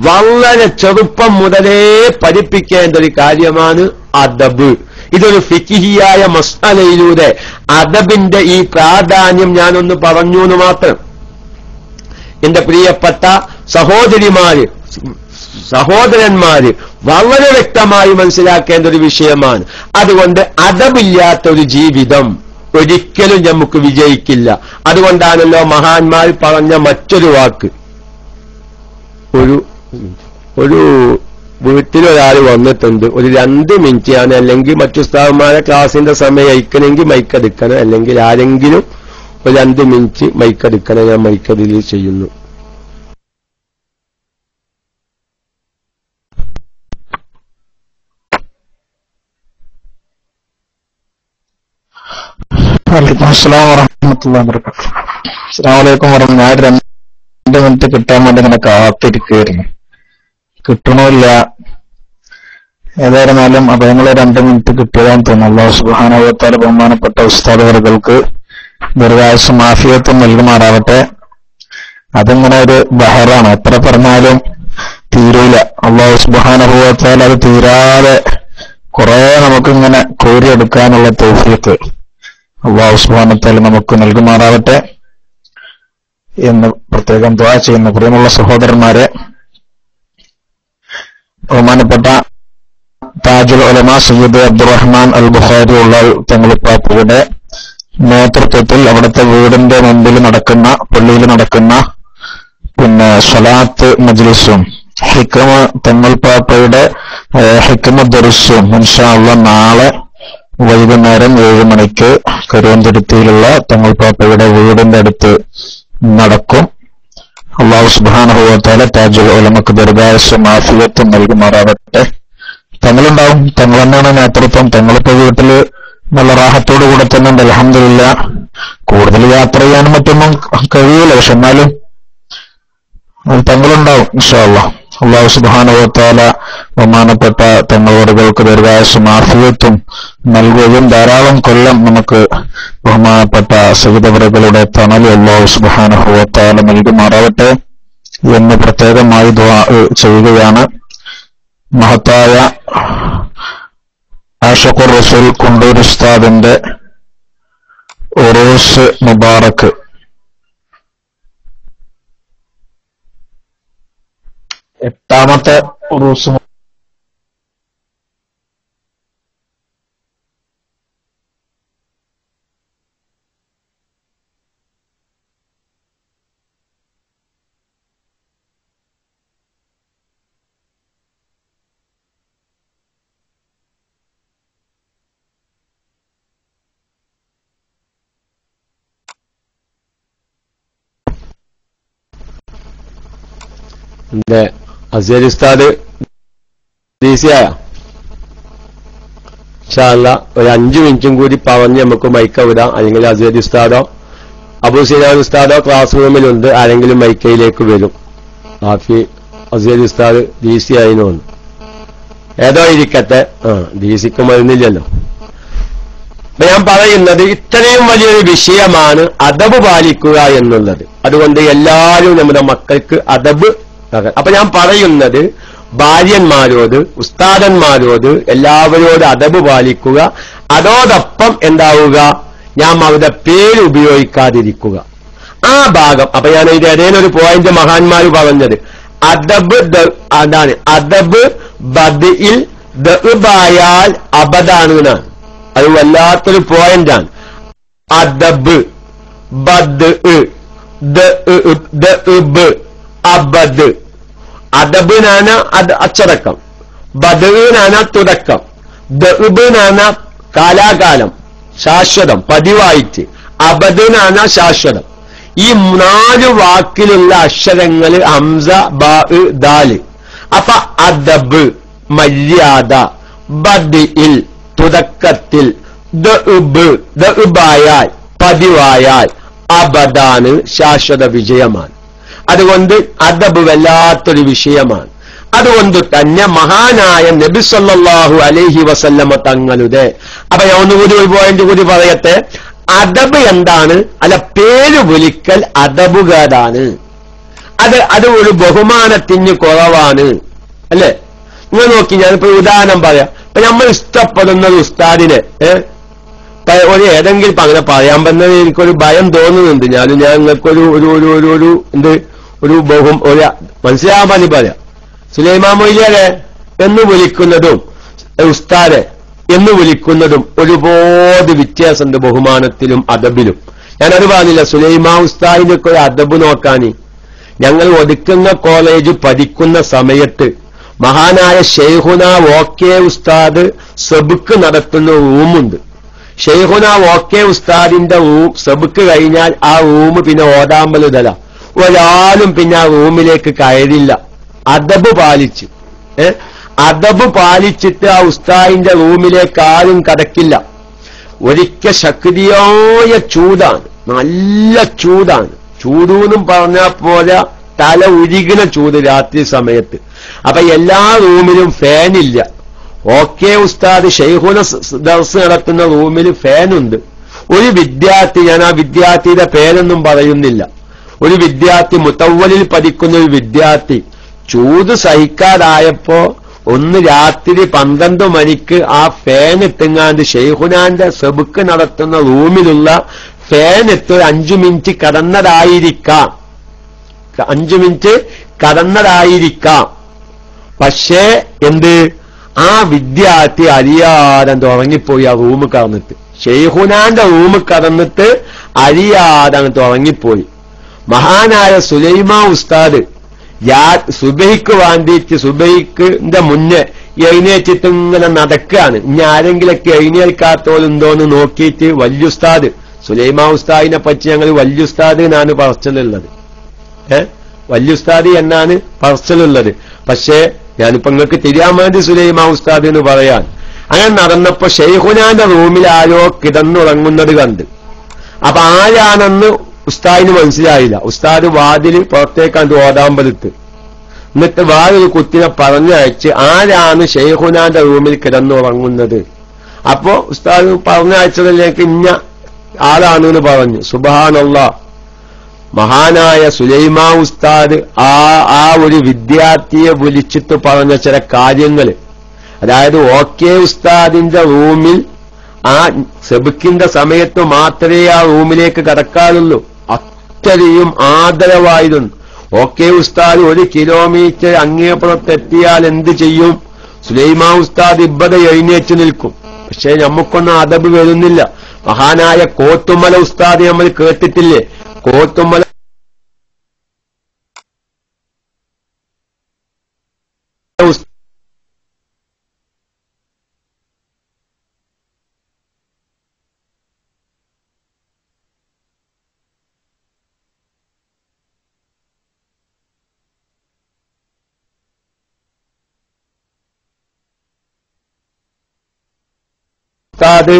വളരെ ചെറുപ്പം മുതലേ പഠിപ്പിക്കേണ്ട ഒരു കാര്യമാണ് അദബ്. ഇതൊരു ഫിഖിഹിയായ മസ്അലയിലൂടെ അദബിന്റെ ഈ പ്രാധാന്യം ഞാനൊന്ന് പറഞ്ഞു എന്ന് മാത്രം. എന്റെ പ്രിയപ്പെട്ട സഹോദരന്മാര് വളരെ വ്യക്തമായി മനസ്സിലാക്കേണ്ട ഒരു വിഷയമാണ്. അതുകൊണ്ട് അദബില്ലാത്തൊരു ജീവിതം ഒരിക്കലും നമുക്ക് വിജയിക്കില്ല. അതുകൊണ്ടാണല്ലോ മഹാന്മാർ പറഞ്ഞ മറ്റൊരു വാക്ക്, ഒരു വീട്ടിലൊരാൾ വന്നിട്ടുണ്ട്, ഒരു 2 മിനിറ്റാണ്, അല്ലെങ്കിൽ മറ്റു സ്ഥാപന്മാരെ ക്ലാസിന്റെ സമയം അയക്കണമെങ്കിൽ മൈക്കെടുക്കണം, അല്ലെങ്കിൽ ആരെങ്കിലും ഒരു 2 മിനിറ്റ് മൈക്കെടുക്കണം, ഞാൻ മൈക്കതിൽ ചെയ്യുന്നു. അസ്സലാമു വറഹ്മത്തുള്ളാഹി വബറകാതുഹു. അസ്സലാമു അലൈക്കും വറഹ്മത്തുള്ളാഹി. ഞാൻ 2 മിനിറ്റ് കിട്ടാൻ വേണ്ടി ഇങ്ങനെ കാത്തിരിക്കുകയായിരുന്നു, കിട്ടണില്ല. ഏതായിരുന്നാലും അപ്പൊ 2 മിനിറ്റ് കിട്ടിയതാന്ന് തോന്നുന്നു. അല്ലാഹു സുബ്ഹാനഹു വ തആല ബഹുമാനപ്പെട്ട ഉസ്താദുകൾക്ക് ദീർഘായുസ്സും ആഫിയത്തും നൽകുമാറാവട്ടെ. അതിങ്ങനെ ഒരു ബഹറാണ്, എത്ര പറഞ്ഞാലും തീരൂല. അല്ലാഹു സുബ്ഹാനഹു വ തആല അത് തീരാതെ കുറെ നമുക്കിങ്ങനെ കോരിയെടുക്കാനുള്ള തൗഫീഖ് അല്ലാഹു സുബ്ഹാനഹു വ തആല നമുക്ക് നൽകുമാറാവട്ടെ എന്ന് പ്രത്യേകം ദുആ ചെയ്യുന്നു. പ്രിയമുള്ള സഹോദരന്മാരെ, ബഹുമാനപ്പെട്ട താജുൽ ഉലമാ സയ്യിദ് അബ്ദുറഹ്മാൻ അൽ ബുഖാരി ഉള്ള തങ്ങളുപ്പാപ്പയുടെ നേതൃത്വത്തിൽ അവിടുത്തെ വീടിന്റെ മുമ്പിൽ നടക്കുന്ന, പള്ളിയിൽ നടക്കുന്ന സ്വലാത്ത് മജ്ലിസും ഹിക്മ തങ്ങൾ പാപ്പയുടെ ഹിക്മ ദർസും ഇൻഷാ അല്ലാഹ് നാളെ വൈകുന്നേരം 7 മണിക്ക് കരുവന്തുരുത്തിയിലുള്ള തങ്ങൾ പാപ്പയുടെ വീടിന്റെ അടുത്ത് നടക്കും. അല്ലാഹു സുബ്ഹാനഹു വ തആല താജുൽ ഉലമക്ക് ദീർഘായുസ്സും ആഫിയത്തും നൽകുമാറാവട്ടെ. തങ്ങളുണ്ടാവും, തങ്ങൾ തന്നെയാണ് നേതൃത്വം. തങ്ങളിപ്പോ വീട്ടില് നല്ല റാഹത്തോടു കൂടെ തന്നെ ഉണ്ട്, അൽഹംദുലില്ലാഹ്. കൂടുതൽ യാത്ര ചെയ്യാനും മറ്റൊന്നും കഴിയൂല, പക്ഷെ എന്നാലും തങ്ങളുണ്ടാവും ഇൻഷാ അല്ലാഹ്. അല്ലാഹു സുബ്ഹാനഹു വ തആല ബഹുമാനപ്പെട്ട തങ്ങളോടുകൾക്ക് ദീർഘായുസ്സും ആഫിയത്തും നൽകുകയും ധാരാളം കൊല്ലം നമുക്ക് ബഹുമാനപ്പെട്ട സയ്യിദവറുകളുടെ തണൽ അല്ലാഹു സുബ്ഹാനഹു വ തആല നൽകുമാറാവട്ടെ എന്ന് പ്രത്യേകമായി ദുആ ചെയ്യുകയാണ്. മഹത്തായ ആഷിഖുർ റസൂൽ കുണ്ടൂർ ഉസ്താദിന്റെ ഉറൂസ് മുബാറക്ക് 8ാമത്തെ ഉറൂസ് എന്റെ അസീർ ഉസ്താദ് ഈസിയായ ഇൻഷാ അല്ലാഹ് ഒരു 5 മിനിറ്റും കൂടി പറഞ്ഞ് നമുക്ക് മൈക്ക വിടാം. അല്ലെങ്കിൽ അസീർ ഉസ്താദോ അബൂ സിനാൻ ഉസ്താദോ ക്ലാസ് റൂമിലുണ്ട്, ആരെങ്കിലും മൈക്കയിലേക്ക് വരും. ഹാഫി അസീർ ഉസ്താദ് ഈസിയായിരുന്നു ഏതോ ഇരിക്കട്ടെ. ഡീസിക്ക് മരുന്നില്ലല്ലോ. അപ്പൊ ഞാൻ പറയുന്നത് ഇത്രയും വലിയൊരു വിഷയമാണ് അദബ് പാലിക്കുക എന്നുള്ളത്. അതുകൊണ്ട് എല്ലാവരും നമ്മുടെ മക്കൾക്ക് അദബ്. അപ്പൊ ഞാൻ പറയുന്നത് ഭാര്യന്മാരോട്, ഉസ്താദന്മാരോട്, എല്ലാവരോടും അദബ് പാലിക്കുക. അതോടൊപ്പം എന്താവുക, ഞാൻ അവരുടെ പേര് ഉപയോഗിക്കാതിരിക്കുക. ആ ഭാഗം അപ്പൊ ഞാൻ ഇതിന്റെ ഇടയിലൊരു പോയിന്റ് മഹാന്മാര് പറഞ്ഞത് അദബ് അതാണ്. അദബ് ബദ്ഇൽ ദഅബായാൽ അബദാണ് എന്നാണ്. അത് വല്ലാത്തൊരു പോയിന്റാണ്. അദബ് ബദ് ദഅബ് അബദ്. അദബിനാണ് അച്ചടക്കം, ബദ്നാണ് തുടക്കം, ദഅബിനാണ് കാലാകാലം ശാശ്വതം പതിവായിട്ട്, അബദനാണ് ശാശ്വതം. ഈ 4 വാക്കിലുള്ള അക്ഷരങ്ങൾ ഹംസ ബാ ദാല്. അപ്പൊ അദബ് മര്യാദ, ബദ്ഇൽ തുടക്കത്തിൽ, ദഅബായാൽ പതിവായാൽ, അബദാണ് ശാശ്വത വിജയമാണ്. അതുകൊണ്ട് അദബ് വല്ലാത്തൊരു വിഷയമാണ്. അതുകൊണ്ട് തന്നെ മഹാനായ നബി സല്ലല്ലാഹു അലൈഹി വസല്ലമ തങ്ങളുടെ അപ്പൊ ഞാൻ ഒന്നുകൂടി ഒരു പോയിന്റ് കൂടി പറയട്ടെ. അദബ് എന്താണ്? അല്ല, പേര് വിളിക്കൽ അദബുകാരാണ്. അത് ഒരു ബഹുമാനത്തിന് കുറവാണ്, അല്ലേ? നിങ്ങൾ നോക്കി, ഞാനിപ്പോ ഉദാഹരണം പറയാം. ഇപ്പൊ നമ്മൾ ഇഷ്ടപ്പെടുന്ന ഒരു ഉസ്താദിനെ ഒരു ഏതെങ്കിലും അങ്ങനെ പറയാൻ പറ്റുന്നത് എനിക്കൊരു ഭയം തോന്നുന്നുണ്ട്. ഞങ്ങൾക്കൊരു ഒരു മനസ്സിലാവാൻ വേണ്ടി പറയാം. സുലൈമാൻ മൊയ്ലിയാരെ എന്ന് വിളിക്കുന്നതും ഉസ്താദെ എന്ന് വിളിക്കുന്നതും ഒരുപാട് വ്യത്യാസമുണ്ട് ബഹുമാനത്തിലും അദബിലും. ഞാനത് പറഞ്ഞില്ല, സുലൈമാൻ ഉസ്താദിനൊക്കെ ഒരു അദബ് നോക്കാന്. ഞങ്ങൾ ഒതുക്കുന്ന കോളേജ് പഠിക്കുന്ന സമയത്ത് മഹാനായ ഷെയ്ഖുന ഓക്കെ ഉസ്താദ് സബുക്ക് നടത്തുന്ന റൂമുണ്ട്. ഷെയ്ഖുന ഓക്കെ ഉസ്താദിന്റെ സബുക്ക് കഴിഞ്ഞാൽ ആ റൂം പിന്നെ ഓടാമ്പലുതല. ഒരാളും പിന്നെ ആ റൂമിലേക്ക് കയറില്ല. അദബ് പാലിച്ച് അദബ് പാലിച്ചിട്ട് ആ ഉസ്താദിന്റെ റൂമിലേക്ക് ആരും കടക്കില്ല. ഒരിക്കൽ ശക്തിയായ ചൂടാണ്, നല്ല ചൂടാണ്. ചൂടെന്നും പറഞ്ഞാൽ പോലെ തല ഉരുകിന ചൂട് രാത്രി സമയത്ത്. അപ്പൊ എല്ലാ റൂമിലും ഫാനില്ല. ഓക്കെ ഉസ്താദ് ഷെയ്ഖുന ദർസ് നടത്തുന്ന റൂമിൽ ഫാനുണ്ട്. ഒരു വിദ്യാർത്ഥി, ഞാൻ ആ വിദ്യാർത്ഥിയുടെ പേരൊന്നും പറയുന്നില്ല, ഒരു വിദ്യാർത്ഥി മുത്തവ്വലിൽ പഠിക്കുന്ന ഒരു വിദ്യാർത്ഥി ചൂട് സഹിക്കാതായപ്പോ ഒന്ന് രാത്രി 12 മണിക്ക് ആ ഫാൻ ഇട്ടുങ്ങാണ്ട് ഷെയ്ഖുനാന്റെ സബുക്ക് നടത്തുന്ന റൂമിലുള്ള ഫാൻ ഇട്ട് 5 മിനിറ്റ് കടന്നതായിരിക്കാം, 5 മിനിറ്റ് കടന്നതായിരിക്കാം. പക്ഷേ ആ വിദ്യാർത്ഥി അറിയാതെ ഉറങ്ങിപ്പോയി. ആ റൂമ് കടന്നിട്ട്, ഷെയ്ഖുനാന്റെ റൂമ് കടന്നിട്ട് അറിയാതെ ഉറങ്ങിപ്പോയി. മഹാനായ സുലൈമാൻ ഉസ്താദ് സുബഹിക്ക് വേണ്ടിയിട്ട് സുബഹിക്കിന്റെ മുന്നേ എഴുന്നേറ്റിട്ട് ഇങ്ങനെ നടക്കുകയാണ്. ഇനി ആരെങ്കിലൊക്കെ എഴുന്നേൽക്കാത്തോലുണ്ടോന്ന് നോക്കിയിട്ട് വല്യുസ്താദ് സുലൈമാ ഉസ്താദിനെ പറ്റി ഞങ്ങൾ വല്യുസ്താദ് എന്നാണ് പറച്ചിലുള്ളത്. വല്യുസ്താദ് എന്നാണ് പറച്ചിലുള്ളത്. പക്ഷേ ഞാനിപ്പോ നിങ്ങൾക്ക് തിരിയാൻ വേണ്ടി സുലൈമാ ഉസ്താദ് എന്ന് പറയാൻ. അങ്ങനെ നടന്നപ്പോ ഷെയ്ഖുനാന്റെ റൂമിൽ ആരോ കിടന്നുറങ്ങുന്നത് കണ്ട്. അപ്പൊ ആരാണെന്ന് ഉസ്താദിന് മനസ്സിലായില്ല. ഉസ്താദ് വാതിൽ പുറത്തേക്കാണ്ട് ഓടാമ്പലത്ത് എന്നിട്ട് വേറൊരു കുട്ടിനെ പറഞ്ഞയച്ച് ആരാണ് ഷെയ്ഖുനാന്റെ റൂമിൽ കിടന്നുറങ്ങുന്നത്. അപ്പോ ഉസ്താദ് പറഞ്ഞയച്ചതിലേക്ക് ഇന്ന ആളാണ് എന്ന് പറഞ്ഞു. സുബ്ഹാനല്ലാഹ്, മഹാനായ സുലൈമാ ഉസ്താദ് ആ ഒരു വിദ്യാർത്ഥിയെ വിളിച്ചിട്ട് പറഞ്ഞ ചില കാര്യങ്ങൾ, അതായത് ഓക്കെ ഉസ്താദിന്റെ റൂമിൽ ആ സെബുക്കിന്റെ സമയത്ത് മാത്രമേ ആ റൂമിലേക്ക് കടക്കാറുള്ളൂ. അത്രയും ആദരവായിരുന്നു. ഓക്കെ ഉസ്താദ് 1 കിലോമീറ്റർ അങ്ങേപ്പുറത്തെത്തിയാൽ എന്ത് ചെയ്യും? സുലൈമാ ഉസ്താദ് ഇബ്ബടെ എഴുന്നേറ്റ് നിൽക്കും. പക്ഷേ നമുക്കൊന്നും അദബ് വരുന്നില്ല. മഹാനായ കോത്തുമല ഉസ്താദ് നമ്മൾ കേട്ടിട്ടില്ലേ? കോത്തുമല ഉസ്താദ്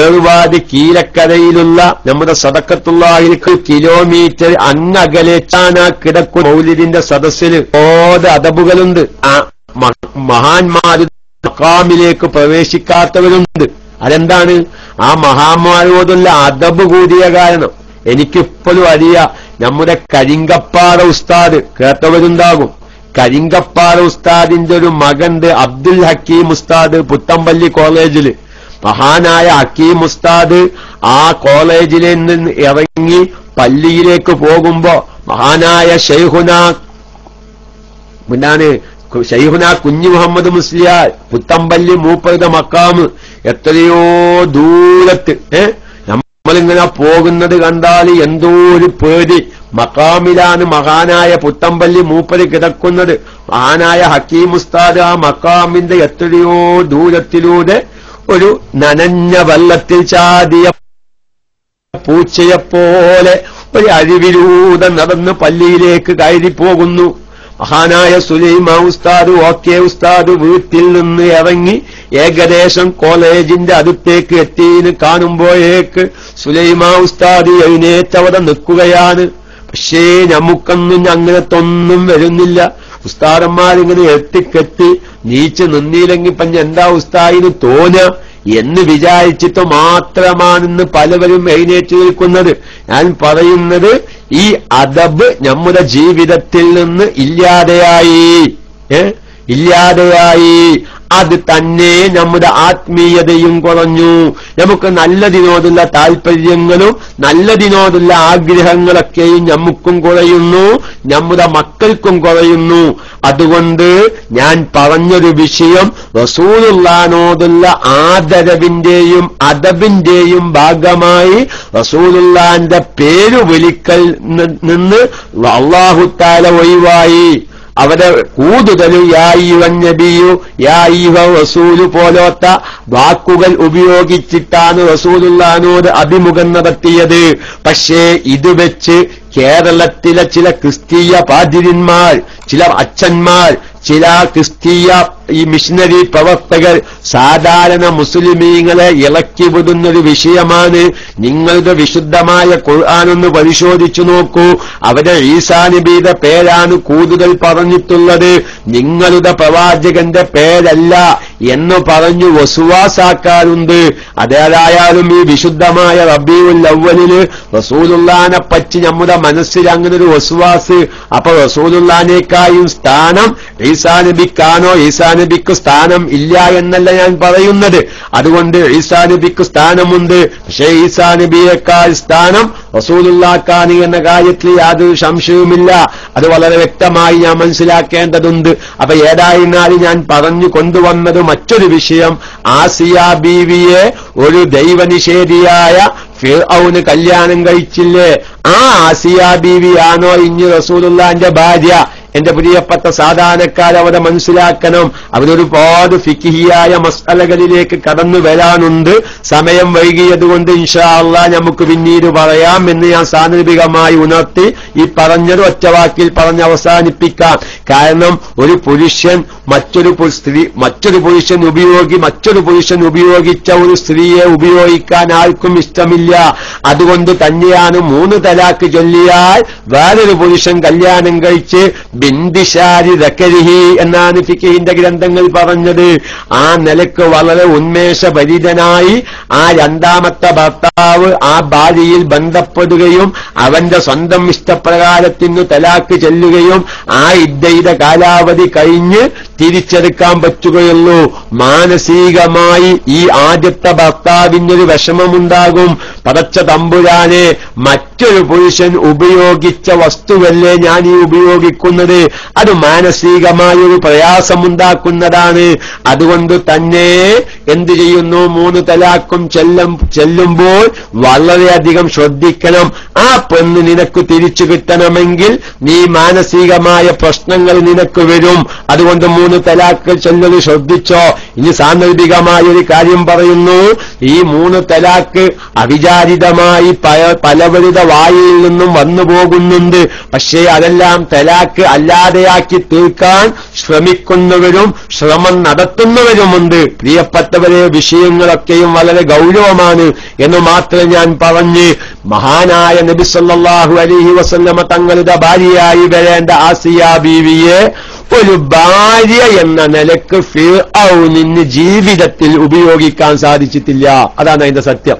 ഏറുവാടി കീലക്കരയിലുള്ള നമ്മുടെ സദക്കത്തുള്ളാഹിക്ക് കിലോമീറ്റർ അങ്ങകലെച്ചാണ് കിടക്കുന്ന മൗലിദിന്റെ സദസ്സിൽ ഓരോ അദബുകളുണ്ട്. ആ മഹാന്മാരുടെ മഖാമിലേക്ക് പ്രവേശിക്കാത്തവരുണ്ട്. അതെന്താണ്? ആ മഹാന്മാരോടുള്ള അദബ് കൂടിയ കാരണം. എനിക്കിപ്പോഴും അറിയാം, നമ്മുടെ കരിങ്കപ്പാറ ഉസ്താദ് കേട്ടവരുണ്ടാകും. കരിങ്കപ്പാറ ഉസ്താദിന്റെ ഒരു മകണ്ട് അബ്ദുൽ ഹക്കീം ഉസ്താദ് പുത്തമ്പള്ളി കോളേജിൽ. മഹാനായ ഹക്കീം ഉസ്താദ് ആ കോളേജിൽ നിന്ന് ഇറങ്ങി പള്ളിയിലേക്ക് പോകുമ്പോ മഹാനായ ഷെയ്ഖുന കുഞ്ഞു മുഹമ്മദ് മുസ്ലിയാർ പുത്തമ്പള്ളി മൂപ്പരുടെ മക്കാമ് എത്രയോ ദൂരത്ത് നമ്മളിങ്ങനെ പോകുന്നത് കണ്ടാൽ എന്തോ ഒരു പേടി. മക്കാമിലാണ് മഹാനായ പുത്തമ്പള്ളി മൂപ്പര് കിടക്കുന്നത്. മഹാനായ ഹക്കീം ഉസ്താദ് ആ മക്കാമിന്റെ എത്രയോ ദൂരത്തിലൂടെ ഒരു നനഞ്ഞ വെള്ളത്തിൽ ചാടിയ പൂച്ചയെപ്പോലെ ഒരു അരുവിലൂടെ നടന്ന് പള്ളിയിലേക്ക് കയറിപ്പോകുന്നു. മഹാനായ സുലൈമാ ഉസ്താദ് ഓക്കെ ഉസ്താദ് വീട്ടിൽ നിന്ന് ഇറങ്ങി ഏകദേശം കോളേജിന്റെ അടുത്തേക്ക് എത്തിയെന്ന് കാണുമ്പോഴേക്ക് സുലൈമാ ഉസ്താദ് എഴുന്നേറ്റവിടെ നിൽക്കുകയാണ്. പക്ഷേ നമുക്കൊന്നും അങ്ങനത്തൊന്നും വരുന്നില്ല. ഉസ്താദന്മാരിങ്ങനെ എത്തിക്കെത്തി നീച്ച് നിന്നില്ലെങ്കിൽ പഞ്ഞ എന്താ ഉസ്താദിന് തോന്നുക എന്ന് വിചാരിച്ചിട്ട് മാത്രമാണെന്ന് പലവരും എഴുന്നേറ്റ് നിൽക്കുന്നത്. ഞാൻ പറയുന്നത് ഈ അദബ് നമ്മുടെ ജീവിതത്തിൽ നിന്ന് ഇല്ലാതെയായി. അത് തന്നെ നമ്മുടെ ആത്മീയതയും കുറഞ്ഞു. നമുക്ക് നല്ലതിനോടുള്ള താല്പര്യങ്ങളും നല്ലതിനോടുള്ള ആഗ്രഹങ്ങളൊക്കെയും നമുക്കും കുറയുന്നു, നമ്മുടെ മക്കൾക്കും കുറയുന്നു. അതുകൊണ്ട് ഞാൻ പറഞ്ഞൊരു വിഷയം റസൂലുള്ളാഹിനോടുള്ള ആദരവിന്റെയും അദബിന്റെയും ഭാഗമായി റസൂലുള്ളാഹിന്റെ പേര് വിളിക്കൽ നിന്ന് അല്ലാഹു തആല ഒഴിവായി. അവരെ കൂടുതൽ യാ അയ്യുഹൻ നബിയു യാ അയ്യുഹർ റസൂല് പോലത്തെ വാക്കുകൾ ഉപയോഗിച്ചിട്ടാണ് റസൂലുള്ളാഹിനോട് അഭിമുഖം നടത്തിയത്. പക്ഷേ ഇത് വെച്ച് കേരളത്തിലെ ചില ക്രിസ്തീയ പാതിരിന്മാർ, ചില അച്ഛന്മാർ, ചില ക്രിസ്തീയ ഈ മിഷനറി പ്രവർത്തകർ സാധാരണ മുസ്ലിമീങ്ങളെ ഇളക്കി വിടുന്നൊരു വിഷയമാണ്. നിങ്ങളുടെ വിശുദ്ധമായ ഖുർആനൊന്ന് പരിശോധിച്ചു നോക്കൂ. അവിടെ ഈസാ നബിയുടെ പേരാണ് കൂടുതൽ പറഞ്ഞിട്ടുള്ളത്, നിങ്ങളുടെ പ്രവാചകന്റെ പേരല്ല എന്ന് പറഞ്ഞു വസുവാസാക്കാറുണ്ട്. അതേതായാലും ഈ വിശുദ്ധമായ റബീഉൽ അവ്വലില് റസൂലുള്ളാഹിനെ പറ്റി നമ്മുടെ മനസ്സിൽ അങ്ങനെ ഒരു വസുവാസ്. അപ്പൊ റസൂലുള്ളാഹിനേക്കായും സ്ഥാനം ഈസാ നബിക്കാണോ? ഈസാ നബിക്ക് സ്ഥാനം ഇല്ല എന്നല്ല ഞാൻ പറയുന്നത്. അതുകൊണ്ട് ഈസാ നബിക്ക് സ്ഥാനമുണ്ട്. പക്ഷേ ഈസാ നബിയേക്കാൾ സ്ഥാനം റസൂലുള്ളാഹിക്കാണ് എന്ന കാര്യത്തിൽ യാതൊരു സംശയവുമില്ല. അത് വളരെ വ്യക്തമായി ഞാൻ മനസ്സിലാക്കേണ്ടതുണ്ട്. അപ്പൊ ഏതായിരുന്നാലും ഞാൻ പറഞ്ഞു കൊണ്ടുവന്നത് മറ്റൊരു വിഷയം, ആസിയ ബീവിയെ ഒരു ദൈവനിഷേധിയായ ഫിർഔന് കല്യാണം കഴിച്ചില്ലേ, ആ ആസിയ ബീവിയാണോ ഇനി റസൂലുള്ളാഹിന്റെ ഭാര്യ എന്റെ പ്രിയപ്പെട്ട സാധാരണക്കാരവരെ മനസ്സിലാക്കണം. അവരൊരുപാട് ഫിഖിഹിയായ മസ്അലകളിലേക്ക് കടന്നു വരാനുണ്ട്. സമയം വൈകിയതുകൊണ്ട് ഇൻഷാ അല്ലാഹ് നമുക്ക് പിന്നീട് പറയാം എന്ന് ഞാൻ സാന്ദർഭികമായി ഉണർത്തി ഈ പറഞ്ഞത് ഒറ്റവാക്കിൽ പറഞ്ഞ് അവസാനിപ്പിക്കാം. കാരണം ഒരു പുരുഷൻ മറ്റൊരു പുരുഷൻ ഉപയോഗിച്ച ഒരു സ്ത്രീയെ ഉപയോഗിക്കാൻ ആർക്കും ഇഷ്ടമില്ല. അതുകൊണ്ട് തന്നെയാണ് 3 തലാക്ക് ചൊല്ലിയാൽ വേറൊരു പുരുഷൻ കല്യാണം കഴിച്ച് ബിന്ദിശാരി ദക്കരിഹി എന്നാണ് ഫിഖിന്റെ ഗ്രന്ഥങ്ങൾ പറഞ്ഞത്. ആ നിലക്ക് വളരെ ഉന്മേഷഭരിതനായി ആ രണ്ടാമത്തെ ഭർത്താവ് ആ ഭാര്യയിൽ ബന്ധപ്പെടുകയും അവന്റെ സ്വന്തം ഇഷ്ടപ്രകാരത്തിന് തലാക്ക് ചെല്ലുകയും ആ ഇദ്ദയുടെ കാലാവധി കഴിഞ്ഞ് തിരിച്ചെടുക്കാൻ പറ്റുകയുള്ളൂ. മാനസികമായി ഈ ആദ്യത്തെ ഭർത്താവിനൊരു വിഷമമുണ്ടാകും. പടച്ച തമ്പുരാനെ, മറ്റൊരു പുരുഷൻ ഉപയോഗിച്ച വസ്തുവല്ലേ ഞാൻ ഈ ഉപയോഗിക്കുന്നത്, അത് മാനസികമായൊരു പ്രയാസമുണ്ടാക്കുന്നതാണ്. അതുകൊണ്ട് തന്നെ എന്തു ചെയ്യുന്നു, 3 തലാക്കും ചെല്ലുമ്പോൾ വളരെയധികം ശ്രദ്ധിക്കണം. ആ പെണ്ണ് നിനക്ക് തിരിച്ചു കിട്ടണമെങ്കിൽ നീ മാനസികമായ പ്രശ്നങ്ങൾ നിനക്ക് വരും. അതുകൊണ്ട് 3 തലാക്ക് ചൊല്ലൽ ശ്രദ്ധിച്ചോ. ഇനി സാന്ദർഭികമായൊരു കാര്യം പറയുന്നു. ഈ 3 തലാക്ക് അവിചാരിതമായി പലവരുടെ വായിൽ നിന്നും വന്നു പോകുന്നുണ്ട്. പക്ഷേ അതെല്ലാം തലാക്ക് അല്ലാതെയാക്കി തീർക്കാൻ ശ്രമിക്കുന്നവരും ശ്രമം നടത്തുന്നവരുമുണ്ട്. പ്രിയപ്പെട്ടവരെ, വിഷയങ്ങളൊക്കെയും വളരെ ഗൗരവമാണ് എന്ന് മാത്രം ഞാൻ പറഞ്ഞ്, മഹാനായ നബി സല്ലല്ലാഹു അലൈഹി വസല്ലമ തങ്ങളുടെ ഭാര്യയായി വരേണ്ട ആസിയ ബീവിയെ ഒരു ഭാര്യ എന്ന നിലക്ക് ഫിർഔനിന് ജീവിതത്തിൽ ഉപയോഗിക്കാൻ സാധിച്ചിട്ടില്ല. അതാണ് അതിന്റെ സത്യം.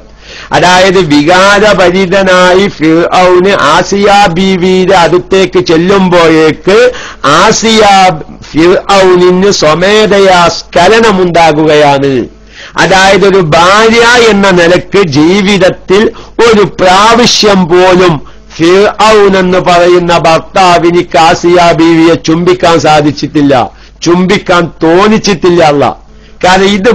അതായത് വികാരഭരിതനായി ഫിർഔന് ആസിയ ബീവിയുടെ അടുത്തേക്ക് ചെല്ലുമ്പോഴേക്ക് ഫിർഔനിന് സ്വമേധയാ സ്ഖലനമുണ്ടാകുകയാണ്. അതായത് ഒരു ഭാര്യ എന്ന നിലക്ക് ജീവിതത്തിൽ ഒരു പ്രാവശ്യം പോലും ഫിർഔൻ എന്ന് പറയുന്ന ഭർത്താവിന് ആസിയ ബീവിയെ ചുംബിക്കാൻ സാധിച്ചിട്ടില്ല, ചുംബിക്കാൻ തോന്നിച്ചിട്ടില്ല. കാരണം ഇത്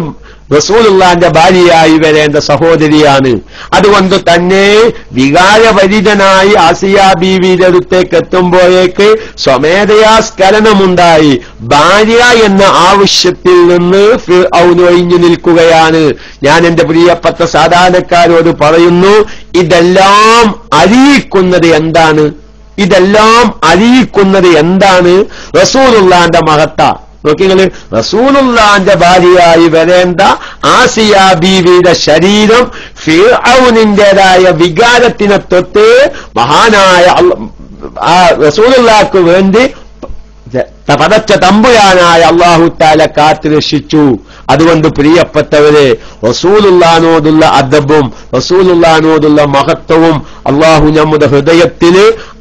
റസൂലുള്ളാന്റെ ഭാര്യയായി വരേണ്ട സഹോദരിയാണ്. അതുകൊണ്ട് തന്നെ വികാരഭരിതനായി ആസിയ ബീവിയുടെ അടുത്തേക്ക് എത്തുമ്പോഴേക്ക് സ്വമേധയാ സ്ഖലനമുണ്ടായി. ഭാര്യ എന്ന ആവശ്യത്തിൽ നിന്ന് ഫിർഔൻ ഒഴിഞ്ഞു നിൽക്കുകയാണ്. ഞാൻ എന്റെ പ്രിയപ്പെട്ട സാധാരണക്കാരോട് പറയുന്നു, ഇതെല്ലാം അറിയിക്കുന്നത് എന്താണ്? റസൂലുള്ളാന്റെ മഹത്ത നോക്കിങ്ങള്. റസൂലുള്ളാന്റെ ഭാര്യയായി വരേണ്ട ആസിയ ബീവിയുടെ ശരീരം ഫിർഔനിന്റേതായ വികാരത്തിനെ തൊട്ട് മഹാനായ ആ റസൂലുള്ളാക്ക് വേണ്ടി പടച്ച തമ്പുരാനായ അല്ലാഹു തആല കാത്തുരക്ഷിച്ചു. അതുകൊണ്ട് പ്രിയപ്പെട്ടവരെ, റസൂലുള്ളാഹിനോടുള്ള അദബും റസൂലുള്ളാഹിനോടുള്ള മഹത്വവും അല്ലാഹു നമ്മുടെ ഹൃദയത്തിൽ